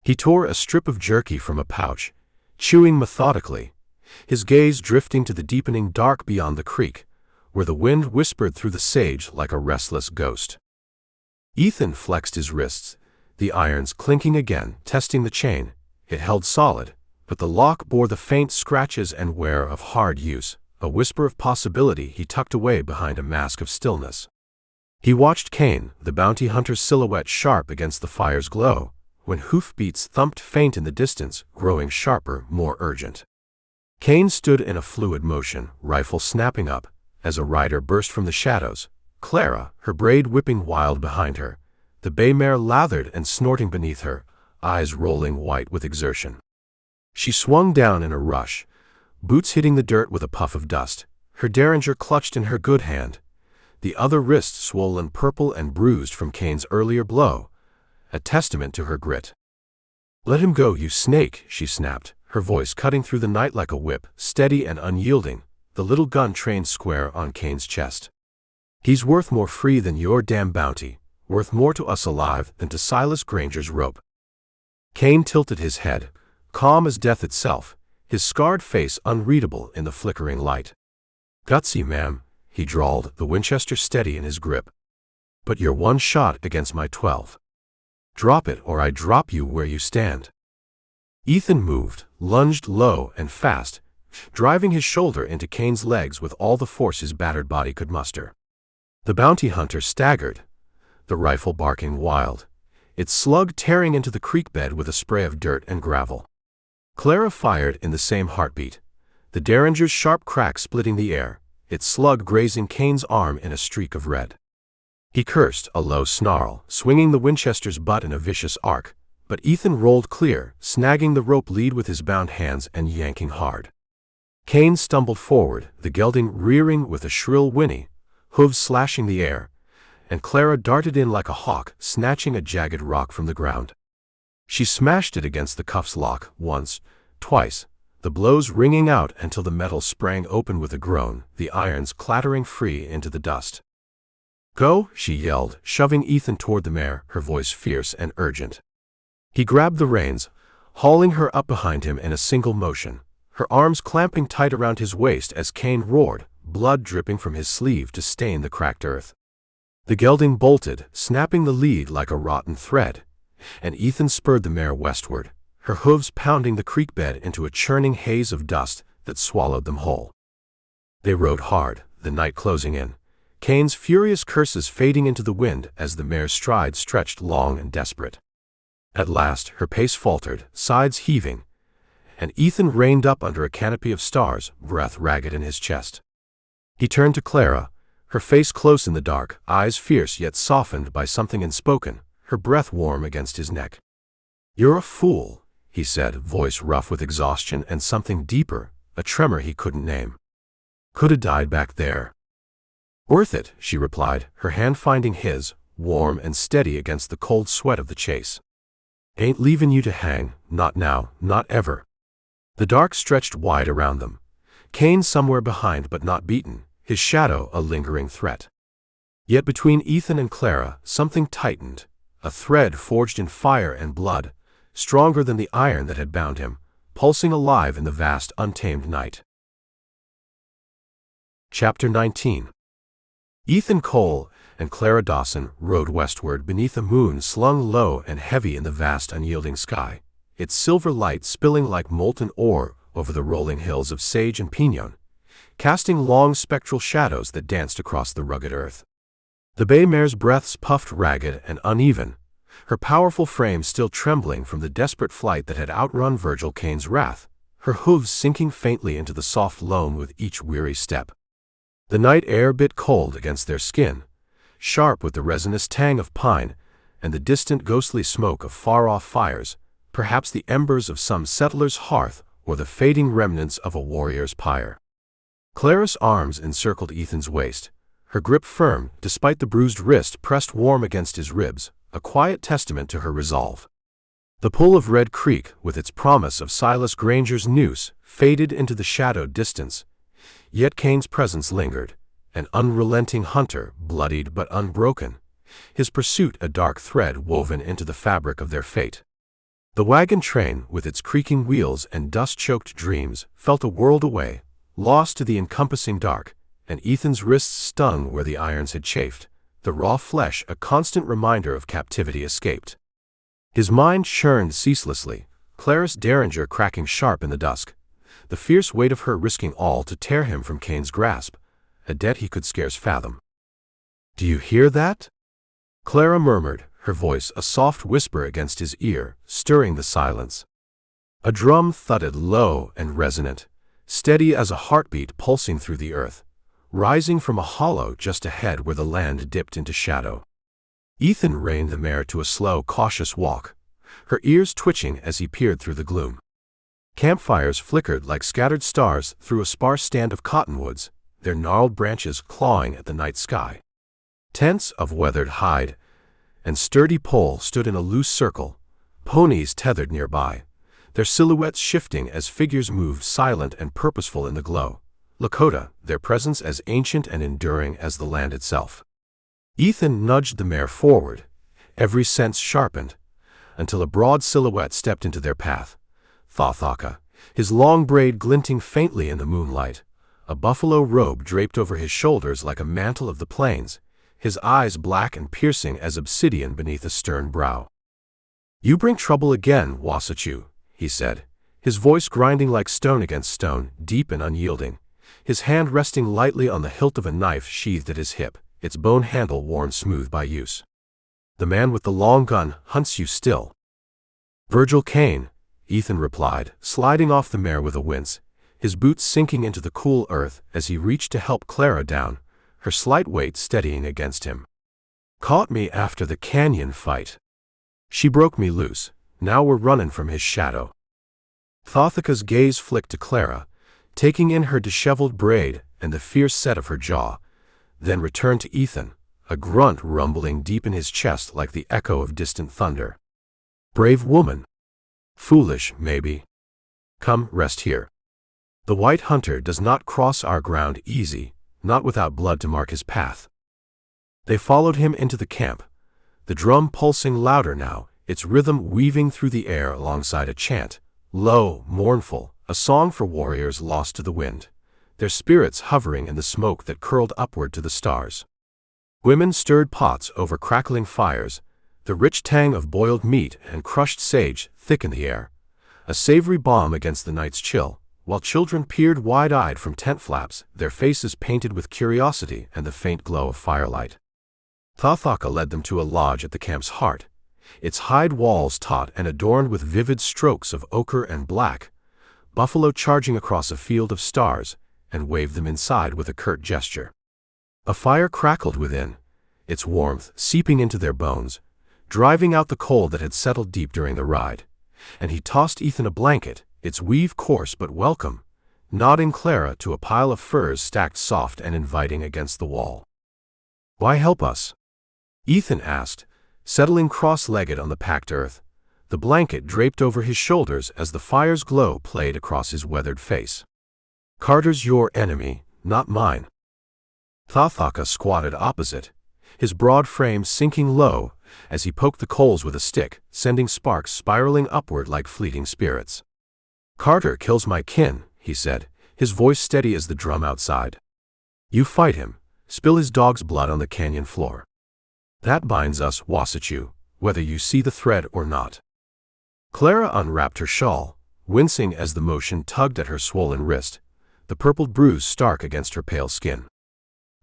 He tore a strip of jerky from a pouch, chewing methodically, his gaze drifting to the deepening dark beyond the creek, where the wind whispered through the sage like a restless ghost. Ethan flexed his wrists, the irons clinking again, testing the chain. It held solid, but the lock bore the faint scratches and wear of hard use, a whisper of possibility he tucked away behind a mask of stillness. He watched Cain, the bounty hunter's silhouette sharp against the fire's glow, when hoofbeats thumped faint in the distance, growing sharper, more urgent. Cain stood in a fluid motion, rifle snapping up, as a rider burst from the shadows, Clara, her braid whipping wild behind her, the bay mare lathered and snorting beneath her, eyes rolling white with exertion. She swung down in a rush, boots hitting the dirt with a puff of dust, her derringer clutched in her good hand, the other wrist swollen purple and bruised from Cain's earlier blow, a testament to her grit. "Let him go, you snake," she snapped, her voice cutting through the night like a whip, steady and unyielding, the little gun trained square on Cain's chest. "He's worth more free than your damn bounty, worth more to us alive than to Silas Granger's rope." Cain tilted his head, calm as death itself, his scarred face unreadable in the flickering light. "Gutsy, ma'am," he drawled, the Winchester steady in his grip. "But you're one shot against my 12. Drop it or I drop you where you stand." Ethan moved, lunged low and fast, driving his shoulder into Cain's legs with all the force his battered body could muster. The bounty hunter staggered, the rifle barking wild, its slug tearing into the creek bed with a spray of dirt and gravel. Clara fired in the same heartbeat, the Derringer's sharp crack splitting the air, its slug grazing Cain's arm in a streak of red. He cursed, a low snarl, swinging the Winchester's butt in a vicious arc, but Ethan rolled clear, snagging the rope lead with his bound hands and yanking hard. Cain stumbled forward, the gelding rearing with a shrill whinny, hooves slashing the air, and Clara darted in like a hawk, snatching a jagged rock from the ground. She smashed it against the cuff's lock, once, twice, the blows ringing out until the metal sprang open with a groan, the irons clattering free into the dust. "Go," she yelled, shoving Ethan toward the mare, her voice fierce and urgent. He grabbed the reins, hauling her up behind him in a single motion, her arms clamping tight around his waist as Cain roared, blood dripping from his sleeve to stain the cracked earth. The gelding bolted, snapping the lead like a rotten thread, and Ethan spurred the mare westward, her hooves pounding the creek bed into a churning haze of dust that swallowed them whole. They rode hard, the night closing in, Cain's furious curses fading into the wind as the mare's stride stretched long and desperate. At last her pace faltered, sides heaving, and Ethan reined up under a canopy of stars, breath ragged in his chest. He turned to Clara, her face close in the dark, eyes fierce yet softened by something unspoken, her breath warm against his neck. "You're a fool," he said, voice rough with exhaustion and something deeper, a tremor he couldn't name. "Coulda died back there." "Worth it," she replied, her hand finding his, warm and steady against the cold sweat of the chase. "Ain't leavin' you to hang, not now, not ever." The dark stretched wide around them, Cain somewhere behind but not beaten, his shadow a lingering threat. Yet between Ethan and Clara something tightened, a thread forged in fire and blood, stronger than the iron that had bound him, pulsing alive in the vast untamed night. Chapter 19. Ethan Cole and Clara Dawson rode westward beneath a moon slung low and heavy in the vast unyielding sky, its silver light spilling like molten ore over the rolling hills of sage and pinon, casting long spectral shadows that danced across the rugged earth. The bay mare's breaths puffed ragged and uneven, her powerful frame still trembling from the desperate flight that had outrun Virgil Cain's wrath, her hooves sinking faintly into the soft loam with each weary step. The night air bit cold against their skin, sharp with the resinous tang of pine and the distant ghostly smoke of far-off fires, perhaps the embers of some settler's hearth or the fading remnants of a warrior's pyre. Clara's arms encircled Ethan's waist, her grip firm despite the bruised wrist pressed warm against his ribs, a quiet testament to her resolve. The pull of Red Creek, with its promise of Silas Granger's noose, faded into the shadowed distance, yet Cain's presence lingered, an unrelenting hunter, bloodied but unbroken, his pursuit a dark thread woven into the fabric of their fate. The wagon train, with its creaking wheels and dust-choked dreams, felt a world away, lost to the encompassing dark, and Ethan's wrists stung where the irons had chafed, the raw flesh a constant reminder of captivity escaped. His mind churned ceaselessly, Clarice Derringer cracking sharp in the dusk, the fierce weight of her risking all to tear him from Cain's grasp, a debt he could scarce fathom. "Do you hear that?" Clara murmured, her voice a soft whisper against his ear, stirring the silence. A drum thudded low and resonant, steady as a heartbeat pulsing through the earth, rising from a hollow just ahead where the land dipped into shadow. Ethan reined the mare to a slow, cautious walk, her ears twitching as he peered through the gloom. Campfires flickered like scattered stars through a sparse stand of cottonwoods, their gnarled branches clawing at the night sky. Tents of weathered hide and sturdy pole stood in a loose circle, ponies tethered nearby, their silhouettes shifting as figures moved silent and purposeful in the glow. Lakota, their presence as ancient and enduring as the land itself. Ethan nudged the mare forward, every sense sharpened, until a broad silhouette stepped into their path. Thawthaka, his long braid glinting faintly in the moonlight, a buffalo robe draped over his shoulders like a mantle of the plains, his eyes black and piercing as obsidian beneath a stern brow. "You bring trouble again, Wasatchu," he said, his voice grinding like stone against stone, deep and unyielding, his hand resting lightly on the hilt of a knife sheathed at his hip, its bone handle worn smooth by use. "The man with the long gun hunts you still." "Virgil Kane," Ethan replied, sliding off the mare with a wince, his boots sinking into the cool earth as he reached to help Clara down, her slight weight steadying against him. "Caught me after the canyon fight. She broke me loose, now we're running from his shadow." Thawthaka's gaze flicked to Clara, taking in her disheveled braid and the fierce set of her jaw, then returned to Ethan, a grunt rumbling deep in his chest like the echo of distant thunder. "Brave woman. Foolish, maybe. Come, rest here. The white hunter does not cross our ground easy, not without blood to mark his path." They followed him into the camp, the drum pulsing louder now, its rhythm weaving through the air alongside a chant, low, mournful, a song for warriors lost to the wind, their spirits hovering in the smoke that curled upward to the stars. Women stirred pots over crackling fires, the rich tang of boiled meat and crushed sage thick in the air, a savory balm against the night's chill, while children peered wide-eyed from tent flaps, their faces painted with curiosity and the faint glow of firelight. Thawthaka led them to a lodge at the camp's heart, its hide walls taut and adorned with vivid strokes of ochre and black, buffalo charging across a field of stars, and waved them inside with a curt gesture. A fire crackled within, its warmth seeping into their bones, driving out the cold that had settled deep during the ride, and he tossed Ethan a blanket, its weave coarse but welcome, nodding Clara to a pile of furs stacked soft and inviting against the wall. "Why help us?" Ethan asked, settling cross-legged on the packed earth, the blanket draped over his shoulders as the fire's glow played across his weathered face. "Carter's your enemy, not mine." Thawthaka squatted opposite, his broad frame sinking low as he poked the coals with a stick, sending sparks spiraling upward like fleeting spirits. "Carter kills my kin," he said, his voice steady as the drum outside. "You fight him, spill his dog's blood on the canyon floor. That binds us, Wasatchu, whether you see the thread or not." Clara unwrapped her shawl, wincing as the motion tugged at her swollen wrist, the purpled bruise stark against her pale skin.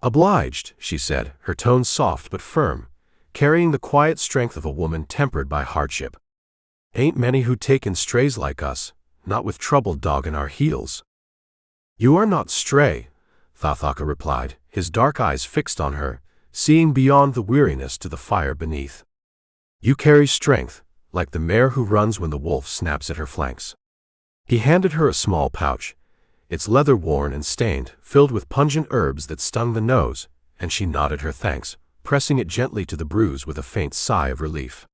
"Obliged," she said, her tone soft but firm, carrying the quiet strength of a woman tempered by hardship. "Ain't many who take in strays like us, not with troubled dog in our heels." "You are not stray," Thawthaka replied, his dark eyes fixed on her, seeing beyond the weariness to the fire beneath. "You carry strength, like the mare who runs when the wolf snaps at her flanks." He handed her a small pouch, its leather worn and stained, filled with pungent herbs that stung the nose, and she nodded her thanks, pressing it gently to the bruise with a faint sigh of relief.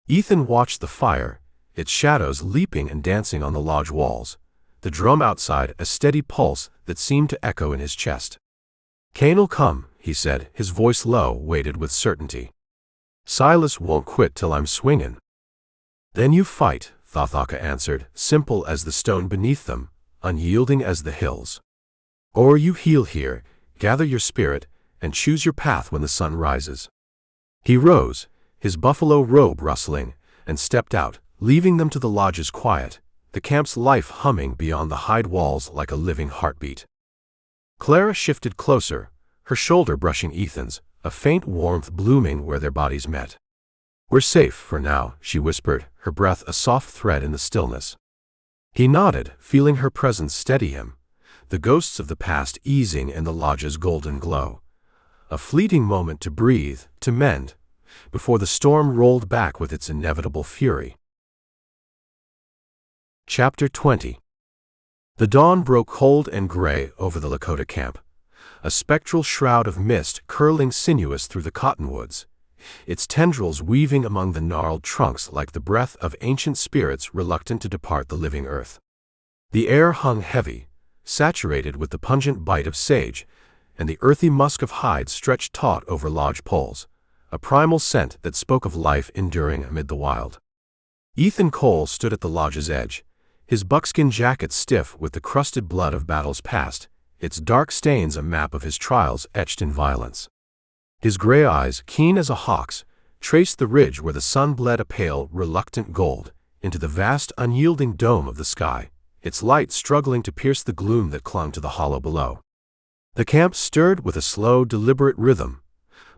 Ethan watched the fire, its shadows leaping and dancing on the lodge walls, the drum outside a steady pulse that seemed to echo in his chest. "Kane'll come," he said, his voice low, weighted with certainty. "Silas won't quit till I'm swingin'." "Then you fight," Thawthaka answered, simple as the stone beneath them, unyielding as the hills. "Or you heal here, gather your spirit, and choose your path when the sun rises." He rose, his buffalo robe rustling, and stepped out, leaving them to the lodge's quiet, the camp's life humming beyond the hide walls like a living heartbeat. Clara shifted closer, her shoulder brushing Ethan's, a faint warmth blooming where their bodies met. "We're safe for now," she whispered, her breath a soft thread in the stillness. He nodded, feeling her presence steady him, the ghosts of the past easing in the lodge's golden glow. A fleeting moment to breathe, to mend, before the storm rolled back with its inevitable fury. Chapter 20. The dawn broke cold and gray over the Lakota camp, a spectral shroud of mist curling sinuous through the cottonwoods, its tendrils weaving among the gnarled trunks like the breath of ancient spirits reluctant to depart the living earth. The air hung heavy, saturated with the pungent bite of sage, and the earthy musk of hides stretched taut over lodge poles, a primal scent that spoke of life enduring amid the wild. Ethan Cole stood at the lodge's edge, his buckskin jacket stiff with the crusted blood of battles past, its dark stains a map of his trials etched in violence. His gray eyes, keen as a hawk's, traced the ridge where the sun bled a pale, reluctant gold into the vast, unyielding dome of the sky, its light struggling to pierce the gloom that clung to the hollow below. The camp stirred with a slow, deliberate rhythm.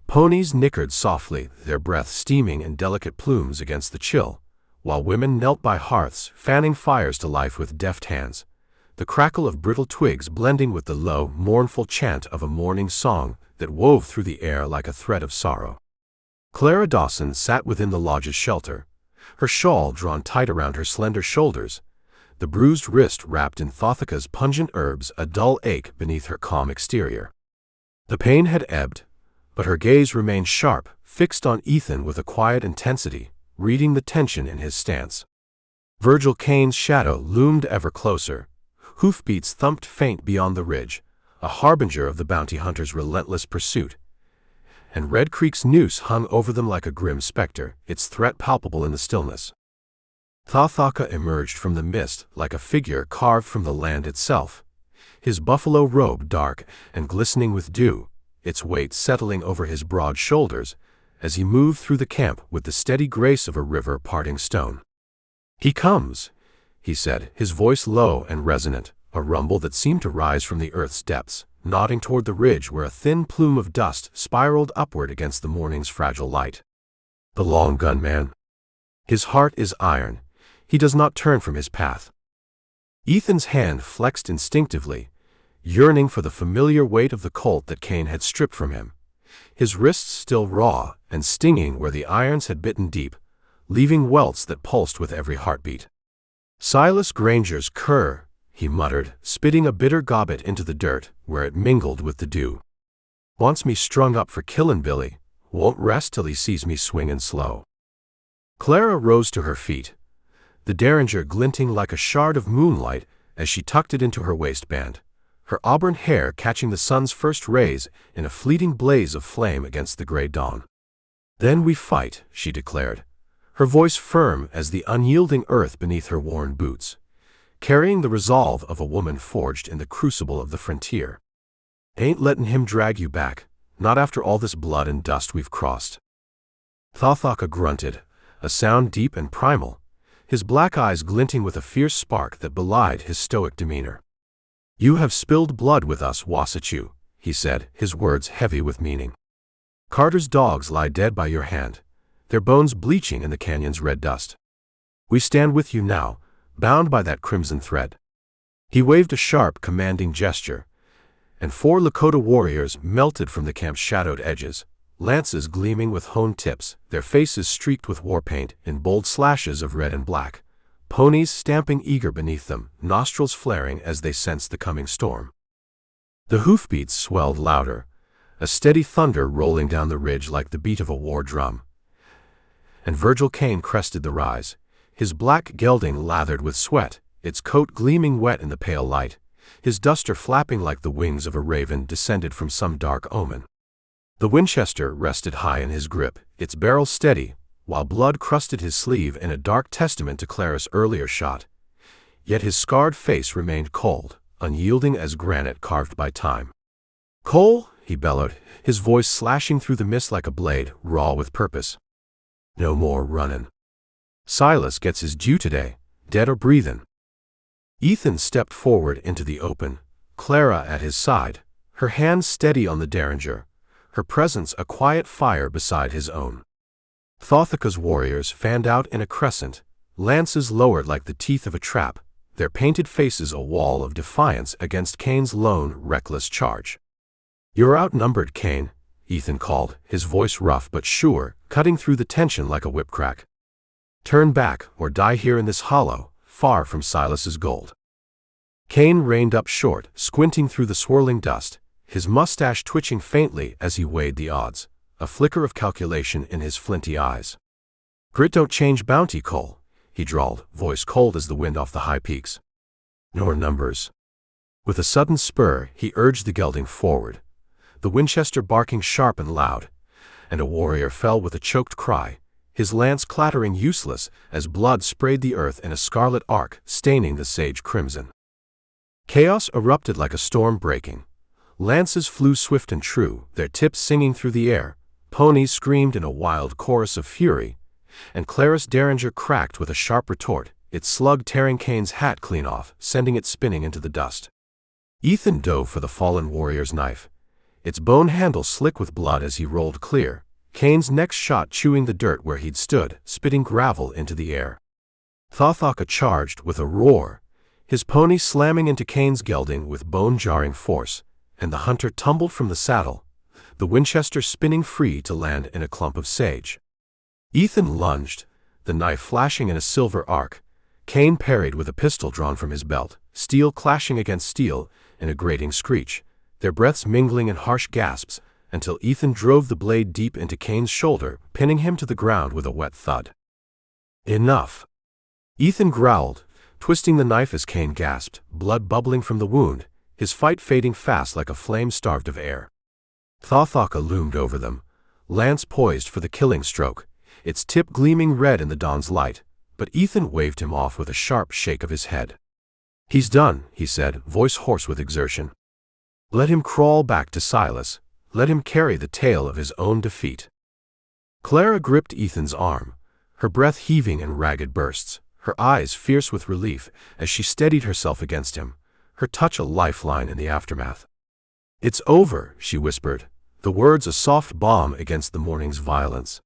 Ponies nickered softly, their breath steaming in delicate plumes against the chill, while women knelt by hearths, fanning fires to life with deft hands, the crackle of brittle twigs blending with the low, mournful chant of a morning song that wove through the air like a thread of sorrow. Clara Dawson sat within the lodge's shelter, her shawl drawn tight around her slender shoulders, the bruised wrist wrapped in Thothaka's pungent herbs, a dull ache beneath her calm exterior. The pain had ebbed, but her gaze remained sharp, fixed on Ethan with a quiet intensity, reading the tension in his stance. Virgil Kane's shadow loomed ever closer, hoofbeats thumped faint beyond the ridge, a harbinger of the bounty hunter's relentless pursuit, and Red Creek's noose hung over them like a grim specter, its threat palpable in the stillness. Thothaka emerged from the mist like a figure carved from the land itself, his buffalo robe dark and glistening with dew, its weight settling over his broad shoulders as he moved through the camp with the steady grace of a river parting stone. "He comes," he said, his voice low and resonant, a rumble that seemed to rise from the earth's depths, nodding toward the ridge where a thin plume of dust spiraled upward against the morning's fragile light. "The long gunman. His heart is iron. He does not turn from his path." Ethan's hand flexed instinctively, yearning for the familiar weight of the Colt that Kane had stripped from him, his wrists still raw and stinging where the irons had bitten deep, leaving welts that pulsed with every heartbeat. "Silas Granger's cur," he muttered, spitting a bitter gobbet into the dirt where it mingled with the dew. "Wants me strung up for killin' Billy, won't rest till he sees me swingin' slow." Clara rose to her feet, the derringer glinting like a shard of moonlight as she tucked it into her waistband, her auburn hair catching the sun's first rays in a fleeting blaze of flame against the gray dawn. "Then we fight," she declared, her voice firm as the unyielding earth beneath her worn boots, carrying the resolve of a woman forged in the crucible of the frontier. "Ain't lettin' him drag you back, not after all this blood and dust we've crossed." Thothaka grunted, a sound deep and primal, his black eyes glinting with a fierce spark that belied his stoic demeanor. "You have spilled blood with us, Wasatchu," he said, his words heavy with meaning. "Carter's dogs lie dead by your hand, their bones bleaching in the canyon's red dust. We stand with you now, bound by that crimson thread." He waved a sharp, commanding gesture, and 4 Lakota warriors melted from the camp's shadowed edges, lances gleaming with honed tips, their faces streaked with war paint in bold slashes of red and black, ponies stamping eager beneath them, nostrils flaring as they sensed the coming storm. The hoofbeats swelled louder, a steady thunder rolling down the ridge like the beat of a war drum. And Virgil Kane crested the rise, his black gelding lathered with sweat, its coat gleaming wet in the pale light, his duster flapping like the wings of a raven descended from some dark omen. The Winchester rested high in his grip, its barrel steady, while blood crusted his sleeve in a dark testament to Clara's earlier shot. Yet his scarred face remained cold, unyielding as granite carved by time. "Cole," he bellowed, his voice slashing through the mist like a blade, raw with purpose. "No more runnin'. Silas gets his due today, dead or breathin'." Ethan stepped forward into the open, Clara at his side, her hand steady on the derringer, her presence a quiet fire beside his own. Thothaka's warriors fanned out in a crescent, lances lowered like the teeth of a trap, their painted faces a wall of defiance against Kane's lone, reckless charge. "You're outnumbered, Kane," Ethan called, his voice rough but sure, cutting through the tension like a whip crack. "Turn back or die here in this hollow, far from Silas's gold." Kane reined up short, squinting through the swirling dust, his mustache twitching faintly as he weighed the odds, a flicker of calculation in his flinty eyes. "Grit don't change bounty, Cole," he drawled, voice cold as the wind off the high peaks. "Nor numbers." With a sudden spur, he urged the gelding forward, the Winchester barking sharp and loud, and a warrior fell with a choked cry, his lance clattering useless as blood sprayed the earth in a scarlet arc, staining the sage crimson. Chaos erupted like a storm breaking. Lances flew swift and true, their tips singing through the air. Ponies screamed in a wild chorus of fury, and Clarice Derringer cracked with a sharp retort, its slug tearing Kane's hat clean off, sending it spinning into the dust. Ethan dove for the fallen warrior's knife, its bone handle slick with blood as he rolled clear, Kane's next shot chewing the dirt where he'd stood, spitting gravel into the air. Thawthaka charged with a roar, his pony slamming into Kane's gelding with bone-jarring force, and the hunter tumbled from the saddle, the Winchester spinning free to land in a clump of sage. Ethan lunged, the knife flashing in a silver arc. Kane parried with a pistol drawn from his belt, steel clashing against steel in a grating screech, their breaths mingling in harsh gasps, until Ethan drove the blade deep into Kane's shoulder, pinning him to the ground with a wet thud. "Enough!" Ethan growled, twisting the knife as Kane gasped, blood bubbling from the wound, his fight fading fast like a flame starved of air. Thawthaka loomed over them, lance poised for the killing stroke, its tip gleaming red in the dawn's light, but Ethan waved him off with a sharp shake of his head. "He's done," he said, voice hoarse with exertion. "Let him crawl back to Silas. Let him carry the tale of his own defeat." Clara gripped Ethan's arm, her breath heaving in ragged bursts, her eyes fierce with relief as she steadied herself against him, her touch a lifeline in the aftermath. "It's over," she whispered, the words a soft balm against the morning's violence.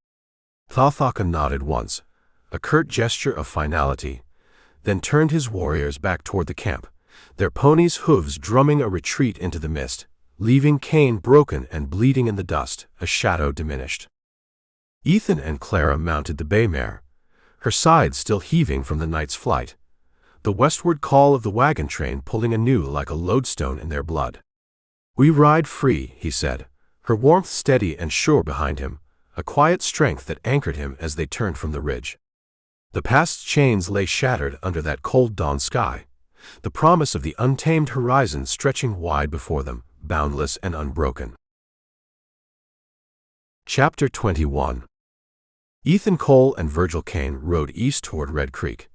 Thawthaka nodded once, a curt gesture of finality, then turned his warriors back toward the camp, their ponies' hooves drumming a retreat into the mist, leaving Kane broken and bleeding in the dust, a shadow diminished. Ethan and Clara mounted the bay mare, her sides still heaving from the night's flight, the westward call of the wagon train pulling anew like a lodestone in their blood. "We ride free," he said, her warmth steady and sure behind him, a quiet strength that anchored him as they turned from the ridge. The past's chains lay shattered under that cold dawn sky, the promise of the untamed horizon stretching wide before them, boundless and unbroken. Chapter 21. Ethan Cole and Virgil Kane rode east toward Red Creek,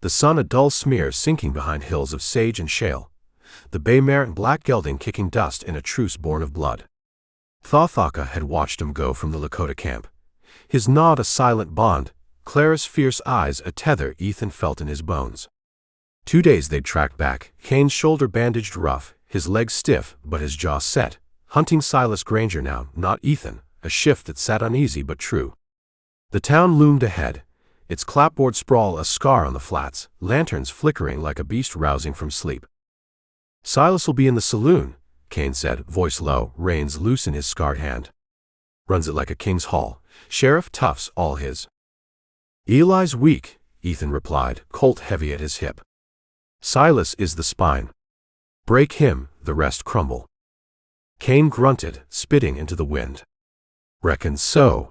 the sun a dull smear sinking behind hills of sage and shale, the bay mare and black gelding kicking dust in a truce born of blood. Thawthaka had watched him go from the Lakota camp, his nod a silent bond, Clara's fierce eyes a tether Ethan felt in his bones. 2 days they'd tracked back, Kane's shoulder bandaged rough, his legs stiff but his jaw set, hunting Silas Granger now, not Ethan, a shift that sat uneasy but true. The town loomed ahead, its clapboard sprawl a scar on the flats, lanterns flickering like a beast rousing from sleep. "Silas'll be in the saloon," Kane said, voice low, reins loose in his scarred hand. "Runs it like a king's hall, Sheriff Tufts all his." "Eli's weak," Ethan replied, colt heavy at his hip. "Silas is the spine. Break him, the rest crumble." Kane grunted, spitting into the wind. "Reckon so.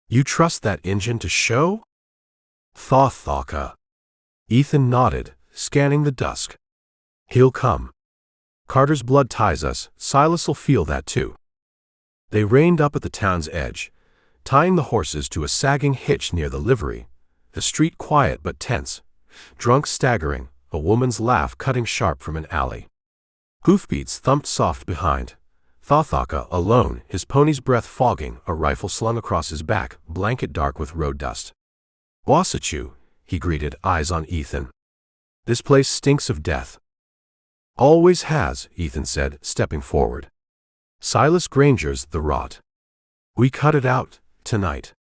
You trust that Injun to show?" "Thawthaka." Ethan nodded, scanning the dusk. "He'll come. Carter's blood ties us, Silas'll feel that too." They reined up at the town's edge, tying the horses to a sagging hitch near the livery, the street quiet but tense, drunks staggering, a woman's laugh cutting sharp from an alley. Hoofbeats thumped soft behind. Thawthaka alone, his pony's breath fogging, a rifle slung across his back, blanket dark with road dust. "Wasatchu," he greeted, eyes on Ethan. "This place stinks of death." "Always has," Ethan said, stepping forward. "Silas Granger's the rot. We cut it out, tonight."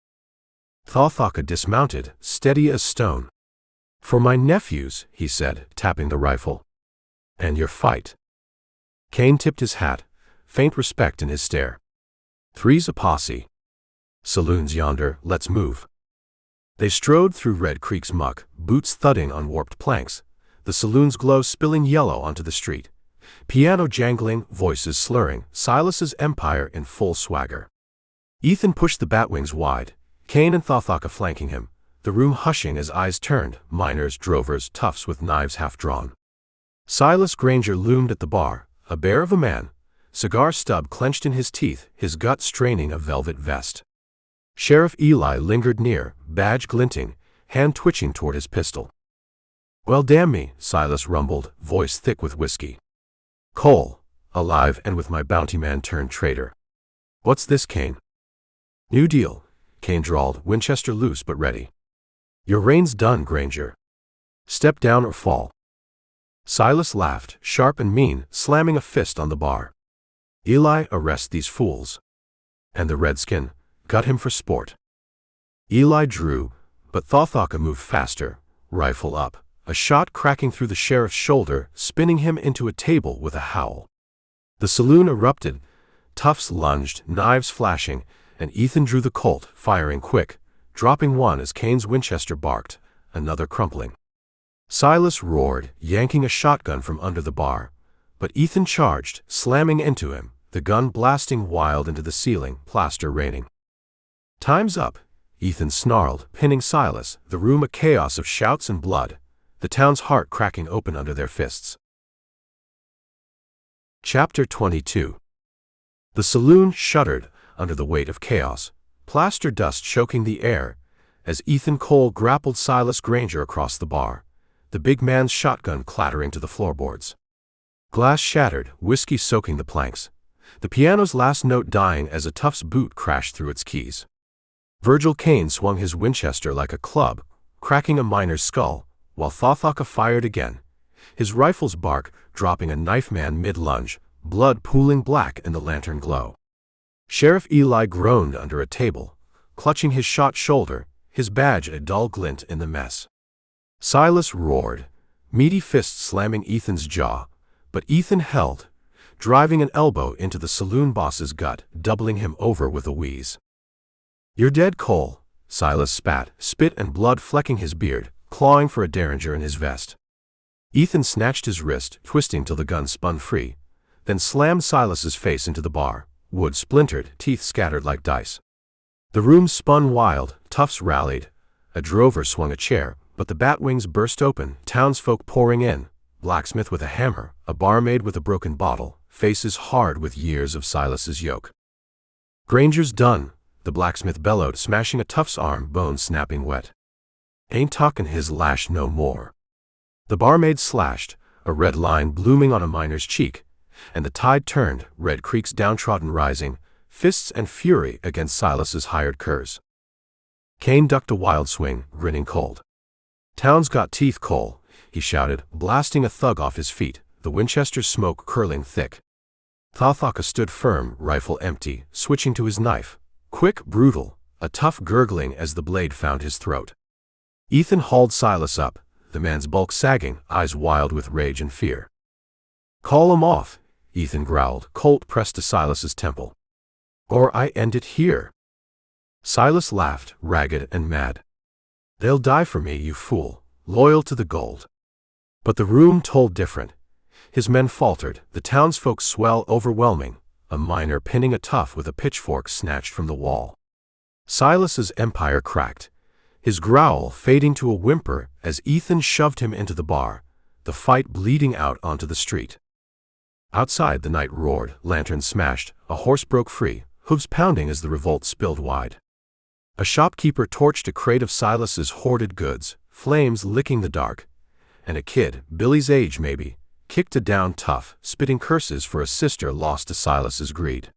Thawthaka dismounted, steady as stone. "For my nephews," he said, tapping the rifle. "And your fight." Kane tipped his hat, faint respect in his stare. "Three's a posse. Saloon's yonder, let's move." They strode through Red Creek's muck, boots thudding on warped planks, the saloon's glow spilling yellow onto the street, Piano jangling, voices slurring, Silas's empire in full swagger. Ethan pushed the batwings wide, Kane and Thawthaka flanking him, the room hushing as eyes turned, miners, drovers, toughs with knives half drawn. Silas Granger loomed at the bar, a bear of a man, cigar stub clenched in his teeth, his gut straining a velvet vest. Sheriff Eli lingered near, badge glinting, hand twitching toward his pistol. "Well, damn me," Silas rumbled, voice thick with whiskey. "Cole, alive and with my bounty man turned traitor." "What's this, Kane?" "New deal," Kane drawled, Winchester loose but ready. "Your reign's done, Granger. Step down or fall." Silas laughed, sharp and mean, slamming a fist on the bar. "Eli, arrest these fools." "And the redskin, got him for sport." Eli drew, but Thawthaka moved faster, rifle up, a shot cracking through the sheriff's shoulder, spinning him into a table with a howl. The saloon erupted, toughs lunged, knives flashing, and Ethan drew the Colt, firing quick, dropping one as Kane's Winchester barked, another crumpling. Silas roared, yanking a shotgun from under the bar, but Ethan charged, slamming into him, the gun blasting wild into the ceiling, plaster raining. "Time's up," Ethan snarled, pinning Silas, the room a chaos of shouts and blood, the town's heart cracking open under their fists. Chapter 22. The saloon shuddered under the weight of chaos, plaster dust choking the air, as Ethan Cole grappled Silas Granger across the bar, the big man's shotgun clattering to the floorboards. Glass shattered, whiskey soaking the planks, the piano's last note dying as a tough's boot crashed through its keys. Virgil Kane swung his Winchester like a club, cracking a miner's skull, while Thawthaka fired again, his rifle's bark dropping a knife man mid-lunge, blood pooling black in the lantern glow. Sheriff Eli groaned under a table, clutching his shot shoulder, his badge a dull glint in the mess. Silas roared, meaty fists slamming Ethan's jaw, but Ethan held, driving an elbow into the saloon boss's gut, doubling him over with a wheeze. "You're dead, Cole," Silas spat, spit and blood flecking his beard, clawing for a derringer in his vest. Ethan snatched his wrist, twisting till the gun spun free, then slammed Silas's face into the bar, wood splintered, teeth scattered like dice. The room spun wild, toughs rallied, a drover swung a chair, but the batwings burst open, townsfolk pouring in, blacksmith with a hammer, a barmaid with a broken bottle, faces hard with years of Silas's yoke. "Granger's done," the blacksmith bellowed, smashing a tough's arm, bone snapping wet. "Ain't talkin' his lash no more." The barmaid slashed, a red line blooming on a miner's cheek, and the tide turned, Red Creek's downtrodden rising, fists and fury against Silas's hired curs. Kane ducked a wild swing, grinning cold. "Town's got teeth, Cole," he shouted, blasting a thug off his feet, the Winchester's smoke curling thick. Thawthaka stood firm, rifle empty, switching to his knife, quick, brutal, a tough gurgling as the blade found his throat. Ethan hauled Silas up, the man's bulk sagging, eyes wild with rage and fear. "Call him off," Ethan growled, Colt pressed to Silas's temple. "Or I end it here." Silas laughed, ragged and mad. "They'll die for me, you fool, loyal to the gold." But the room told different. His men faltered, the townsfolk swell overwhelming, a miner pinning a tough with a pitchfork snatched from the wall. Silas's empire cracked, his growl fading to a whimper as Ethan shoved him into the bar, the fight bleeding out onto the street. Outside the night roared, lanterns smashed, a horse broke free, hooves pounding as the revolt spilled wide. A shopkeeper torched a crate of Silas's hoarded goods, flames licking the dark, and a kid, Billy's age maybe, kicked a down tough, spitting curses for a sister lost to Silas's greed.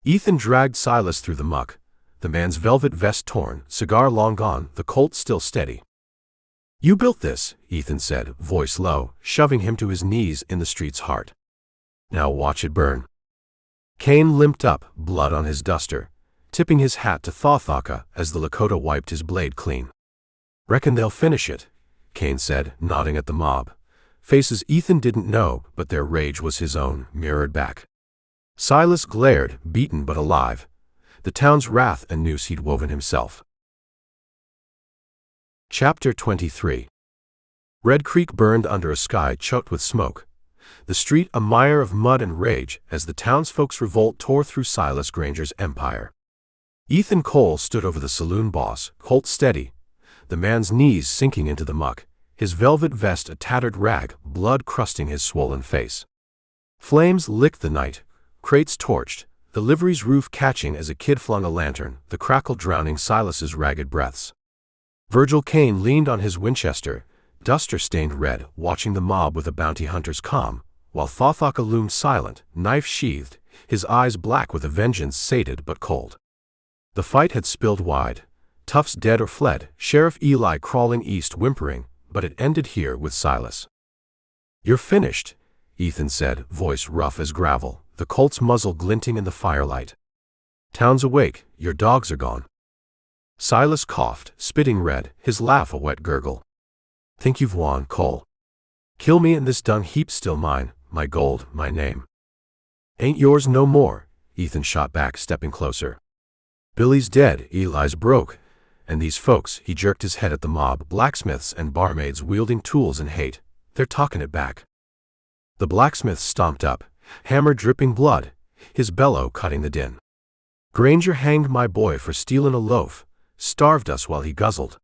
Ethan dragged Silas through the muck, the man's velvet vest torn, cigar long gone, the Colt still steady. "You built this," Ethan said, voice low, shoving him to his knees in the street's heart. "Now watch it burn." Kane limped up, blood on his duster, tipping his hat to Thawthaka as the Lakota wiped his blade clean. "Reckon they'll finish it," Kane said, nodding at the mob. Faces Ethan didn't know, but their rage was his own, mirrored back. Silas glared, beaten but alive, the town's wrath a noose he'd woven himself. Chapter 23. Red Creek burned under a sky choked with smoke, the street a mire of mud and rage as the townsfolk's revolt tore through Silas Granger's empire. Ethan Cole stood over the saloon boss, Colt steady, the man's knees sinking into the muck, his velvet vest a tattered rag, blood crusting his swollen face. Flames licked the night, crates torched, the livery's roof catching as a kid flung a lantern, the crackle drowning Silas's ragged breaths. Virgil Kane leaned on his Winchester, duster stained red, watching the mob with a bounty hunter's calm, while Thothoka loomed silent, knife sheathed, his eyes black with a vengeance sated but cold. The fight had spilled wide, toughs dead or fled, Sheriff Eli crawling east whimpering, but it ended here with Silas. "You're finished," Ethan said, voice rough as gravel, the Colt's muzzle glinting in the firelight. "Town's awake, your dogs are gone." Silas coughed, spitting red, his laugh a wet gurgle. "Think you've won, Cole? Kill me and this dung heap's still mine, my gold, my name." "Ain't yours no more," Ethan shot back, stepping closer. "Billy's dead, Eli's broke, and these folks," he jerked his head at the mob, blacksmiths and barmaids wielding tools in hate, "they're talking it back." The blacksmith stomped up, hammer dripping blood, his bellow cutting the din. "Granger hanged my boy for stealing a loaf, starved us while he guzzled."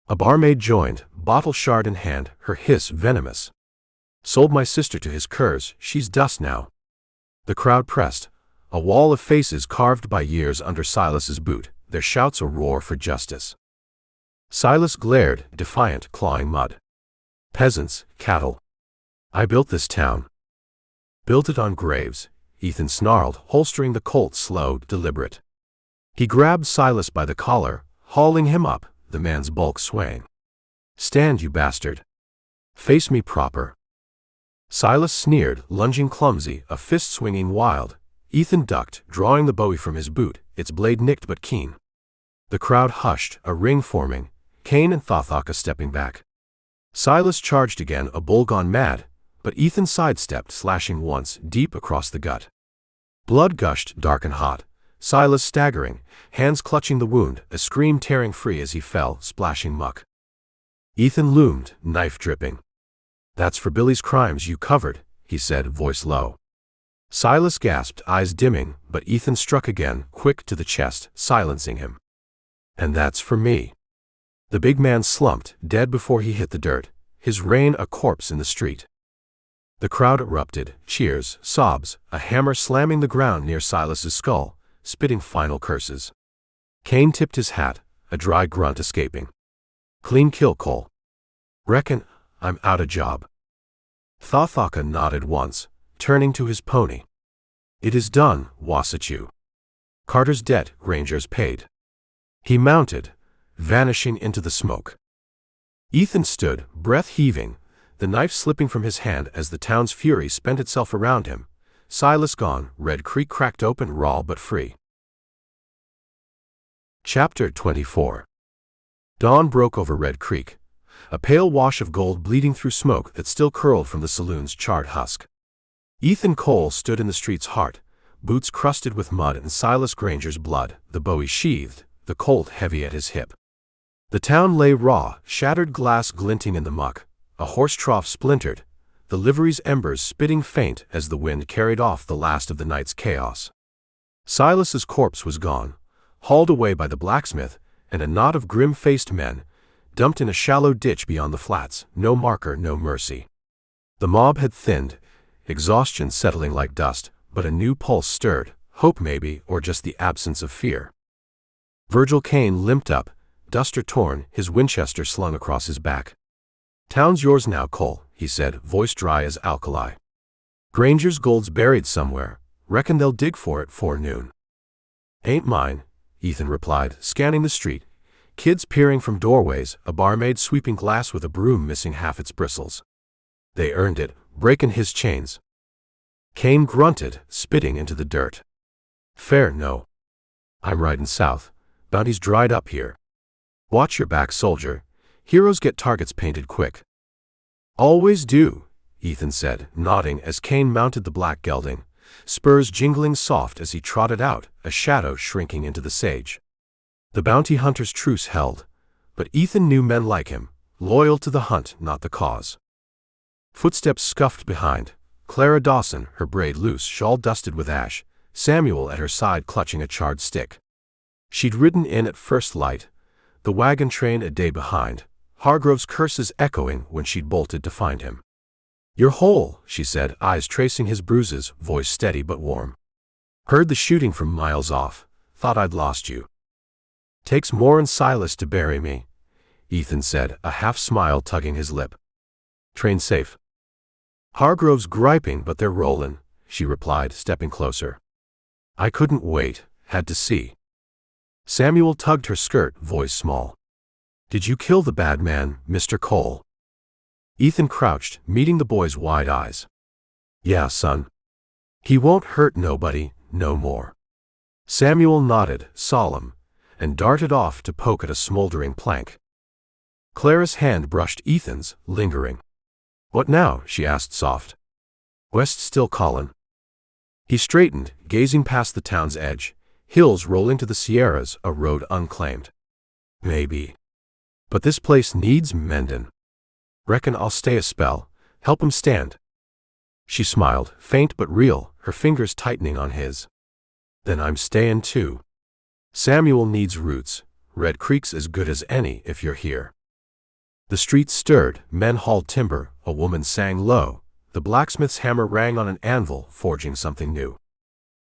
A barmaid joined, bottle shard in hand, her hiss venomous. "Sold my sister to his curs, she's dust now." The crowd pressed, a wall of faces carved by years under Silas's boot, their shouts a roar for justice. Silas glared, defiant, clawing mud. "Peasants, cattle. I built this town." "Built it on graves," Ethan snarled, holstering the Colt slow, deliberate. He grabbed Silas by the collar, hauling him up, the man's bulk swaying. "Stand, you bastard. Face me proper." Silas sneered, lunging clumsy, a fist swinging wild. Ethan ducked, drawing the bowie from his boot, its blade nicked but keen. The crowd hushed, a ring forming, Kane and Thothoka stepping back. Silas charged again, a bull gone mad, but Ethan sidestepped, slashing once, deep across the gut. Blood gushed, dark and hot, Silas staggering, hands clutching the wound, a scream tearing free as he fell, splashing muck. Ethan loomed, knife dripping. "That's for Billy's crimes you covered," he said, voice low. Silas gasped, eyes dimming, but Ethan struck again, quick to the chest, silencing him. "And that's for me." The big man slumped, dead before he hit the dirt, his rein a corpse in the street. The crowd erupted, cheers, sobs, a hammer slamming the ground near Silas's skull, spitting final curses. Kane tipped his hat, a dry grunt escaping. "Clean kill, Cole." "Reckon I'm out a job." Thothoka nodded once, turning to his pony. "It is done, Wasatchu. Carter's debt, Granger's paid." He mounted, vanishing into the smoke. Ethan stood, breath heaving, the knife slipping from his hand as the town's fury spent itself around him. Silas gone, Red Creek cracked open, raw but free. Chapter 24. Dawn broke over Red Creek, a pale wash of gold bleeding through smoke that still curled from the saloon's charred husk. Ethan Cole stood in the street's heart, boots crusted with mud and Silas Granger's blood, the bowie sheathed, the Colt heavy at his hip. The town lay raw, shattered glass glinting in the muck, a horse trough splintered, the livery's embers spitting faint as the wind carried off the last of the night's chaos. Silas's corpse was gone, hauled away by the blacksmith, and a knot of grim-faced men, dumped in a shallow ditch beyond the flats, no marker, no mercy. The mob had thinned, exhaustion settling like dust, but a new pulse stirred, hope maybe, or just the absence of fear. Virgil Kane limped up, duster torn, his Winchester slung across his back. "Town's yours now, Cole," he said, voice dry as alkali. "Granger's gold's buried somewhere, reckon they'll dig for it 'fore noon." "Ain't mine," Ethan replied, scanning the street, kids peering from doorways, a barmaid sweeping glass with a broom missing half its bristles. "They earned it, breaking his chains." Kane grunted, spitting into the dirt. "Fair, no. I'm riding south. Bounty's dried up here. Watch your back, soldier. Heroes get targets painted quick." "Always do," Ethan said, nodding as Kane mounted the black gelding, spurs jingling soft as he trotted out, a shadow shrinking into the sage. The bounty hunter's truce held, but Ethan knew men like him, loyal to the hunt, not the cause. Footsteps scuffed behind, Clara Dawson, her braid loose, shawl dusted with ash, Samuel at her side clutching a charred stick. She'd ridden in at first light, the wagon train a day behind, Hargrove's curses echoing when she'd bolted to find him. "You're whole," she said, eyes tracing his bruises, voice steady but warm. "Heard the shooting from miles off, thought I'd lost you." "Takes more'n Silas to bury me," Ethan said, a half-smile tugging his lip. "Train safe?" "Hargrove's griping, but they're rollin'," she replied, stepping closer. "I couldn't wait, had to see." Samuel tugged her skirt, voice small. "Did you kill the bad man, Mr. Cole?" Ethan crouched, meeting the boy's wide eyes. "Yeah, son. He won't hurt nobody, no more." Samuel nodded, solemn, and darted off to poke at a smoldering plank. Clara's hand brushed Ethan's, lingering. "What now?" she asked soft. "West still callin'?" He straightened, gazing past the town's edge, hills rolling to the Sierras, a road unclaimed. "Maybe. But this place needs mendin'. Reckon I'll stay a spell, help him stand." She smiled, faint but real, her fingers tightening on his. "Then I'm stayin' too. Samuel needs roots. Red Creek's as good as any if you're here." The streets stirred, men hauled timber, a woman sang low, the blacksmith's hammer rang on an anvil, forging something new.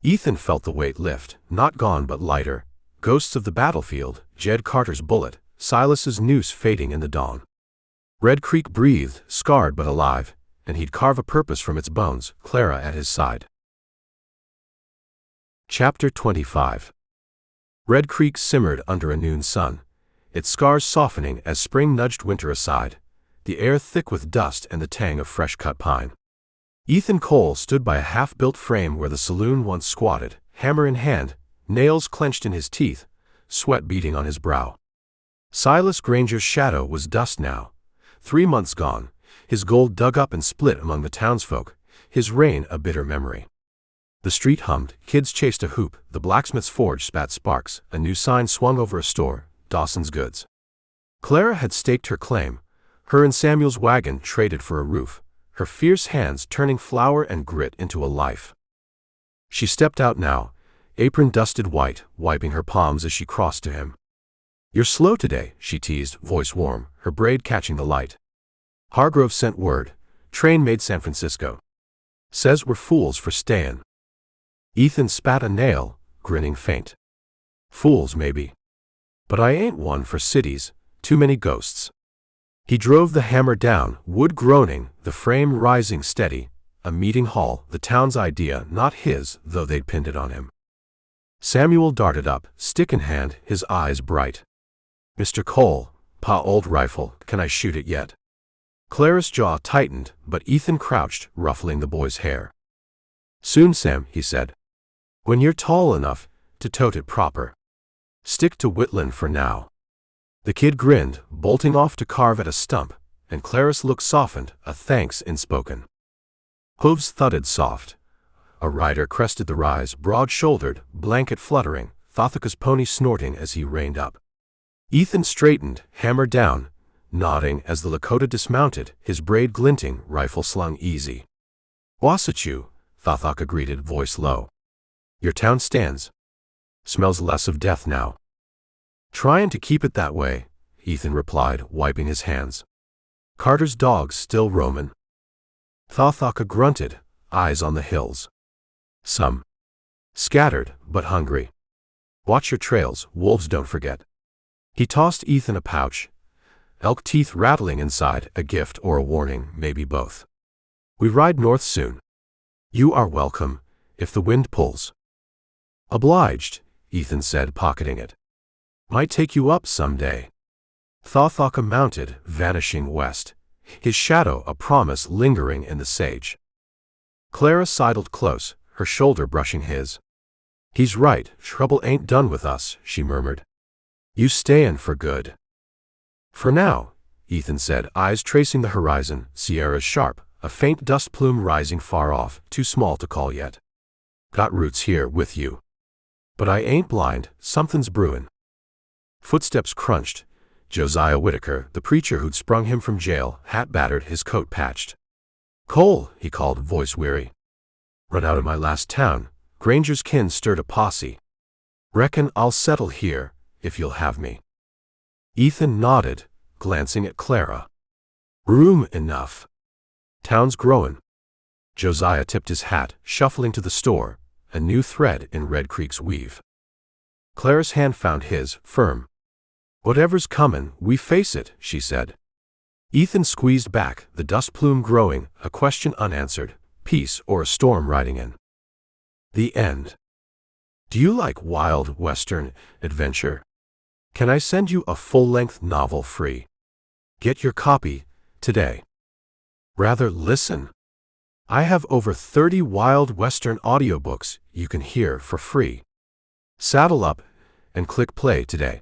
Ethan felt the weight lift, not gone but lighter, ghosts of the battlefield, Jed Carter's bullet, Silas's noose fading in the dawn. Red Creek breathed, scarred but alive, and he'd carve a purpose from its bones, Clara at his side. Chapter 25. Red Creek simmered under a noon sun, its scars softening as spring nudged winter aside, the air thick with dust and the tang of fresh-cut pine. Ethan Cole stood by a half-built frame where the saloon once squatted, hammer in hand, nails clenched in his teeth, sweat beading on his brow. Silas Granger's shadow was dust now, 3 months gone, his gold dug up and split among the townsfolk, his reign a bitter memory. The street hummed, kids chased a hoop, the blacksmith's forge spat sparks, a new sign swung over a store, Dawson's Goods. Clara had staked her claim, her and Samuel's wagon traded for a roof, her fierce hands turning flour and grit into a life. She stepped out now, apron dusted white, wiping her palms as she crossed to him. "You're slow today," she teased, voice warm, her braid catching the light. "Hargrove sent word, train made San Francisco. Says we're fools for stayin'." Ethan spat a nail, grinning faint. "Fools, maybe. But I ain't one for cities, too many ghosts." He drove the hammer down, wood groaning, the frame rising steady, a meeting hall, the town's idea, not his, though they'd pinned it on him. Samuel darted up, stick in hand, his eyes bright. "Mr. Cole, pa old rifle, can I shoot it yet?" Clara's jaw tightened, but Ethan crouched, ruffling the boy's hair. "Soon, Sam," he said. "When you're tall enough to tote it proper. Stick to whittlin' for now." The kid grinned, bolting off to carve at a stump, and Clara's look softened, a thanks inspoken. Hooves thudded soft. A rider crested the rise, broad-shouldered, blanket fluttering, Thothaka's pony snorting as he reined up. Ethan straightened, hammer down, nodding as the Lakota dismounted, his braid glinting, rifle slung easy. "Wasatchu," Thothaka greeted, voice low. "Your town stands. Smells less of death now." "Tryin' to keep it that way," Ethan replied, wiping his hands. "Carter's dogs still roamin'?" Thothaka grunted, eyes on the hills. "Some. Scattered, but hungry. Watch your trails, wolves don't forget." He tossed Ethan a pouch, elk teeth rattling inside, a gift or a warning, maybe both. "We ride north soon. You are welcome, if the wind pulls." "Obliged," Ethan said, pocketing it. "Might take you up some day." Thothaka mounted, vanishing west, his shadow a promise lingering in the sage. Clara sidled close, her shoulder brushing his. "He's right, trouble ain't done with us," she murmured. "You stayin' for good." "For now," Ethan said, eyes tracing the horizon, Sierras sharp, a faint dust plume rising far off, too small to call yet. "Got roots here with you. But I ain't blind, something's brewin'." Footsteps crunched. Josiah Whitaker, the preacher who'd sprung him from jail, hat battered, his coat patched. "Cole," he called, voice weary. "Run out of my last town." Granger's kin stirred a posse. "Reckon I'll settle here, if you'll have me." Ethan nodded, glancing at Clara. "Room enough. Town's growin'." Josiah tipped his hat, shuffling to the store, a new thread in Red Creek's weave. Clara's hand found his, firm. "Whatever's comin', we face it," she said. Ethan squeezed back, the dust plume growing, a question unanswered, peace or a storm riding in. The end. Do you like wild Western adventure? Can I send you a full-length novel free? Get your copy today. Rather, listen. I have over 30 wild Western audiobooks you can hear for free. Saddle up and click play today.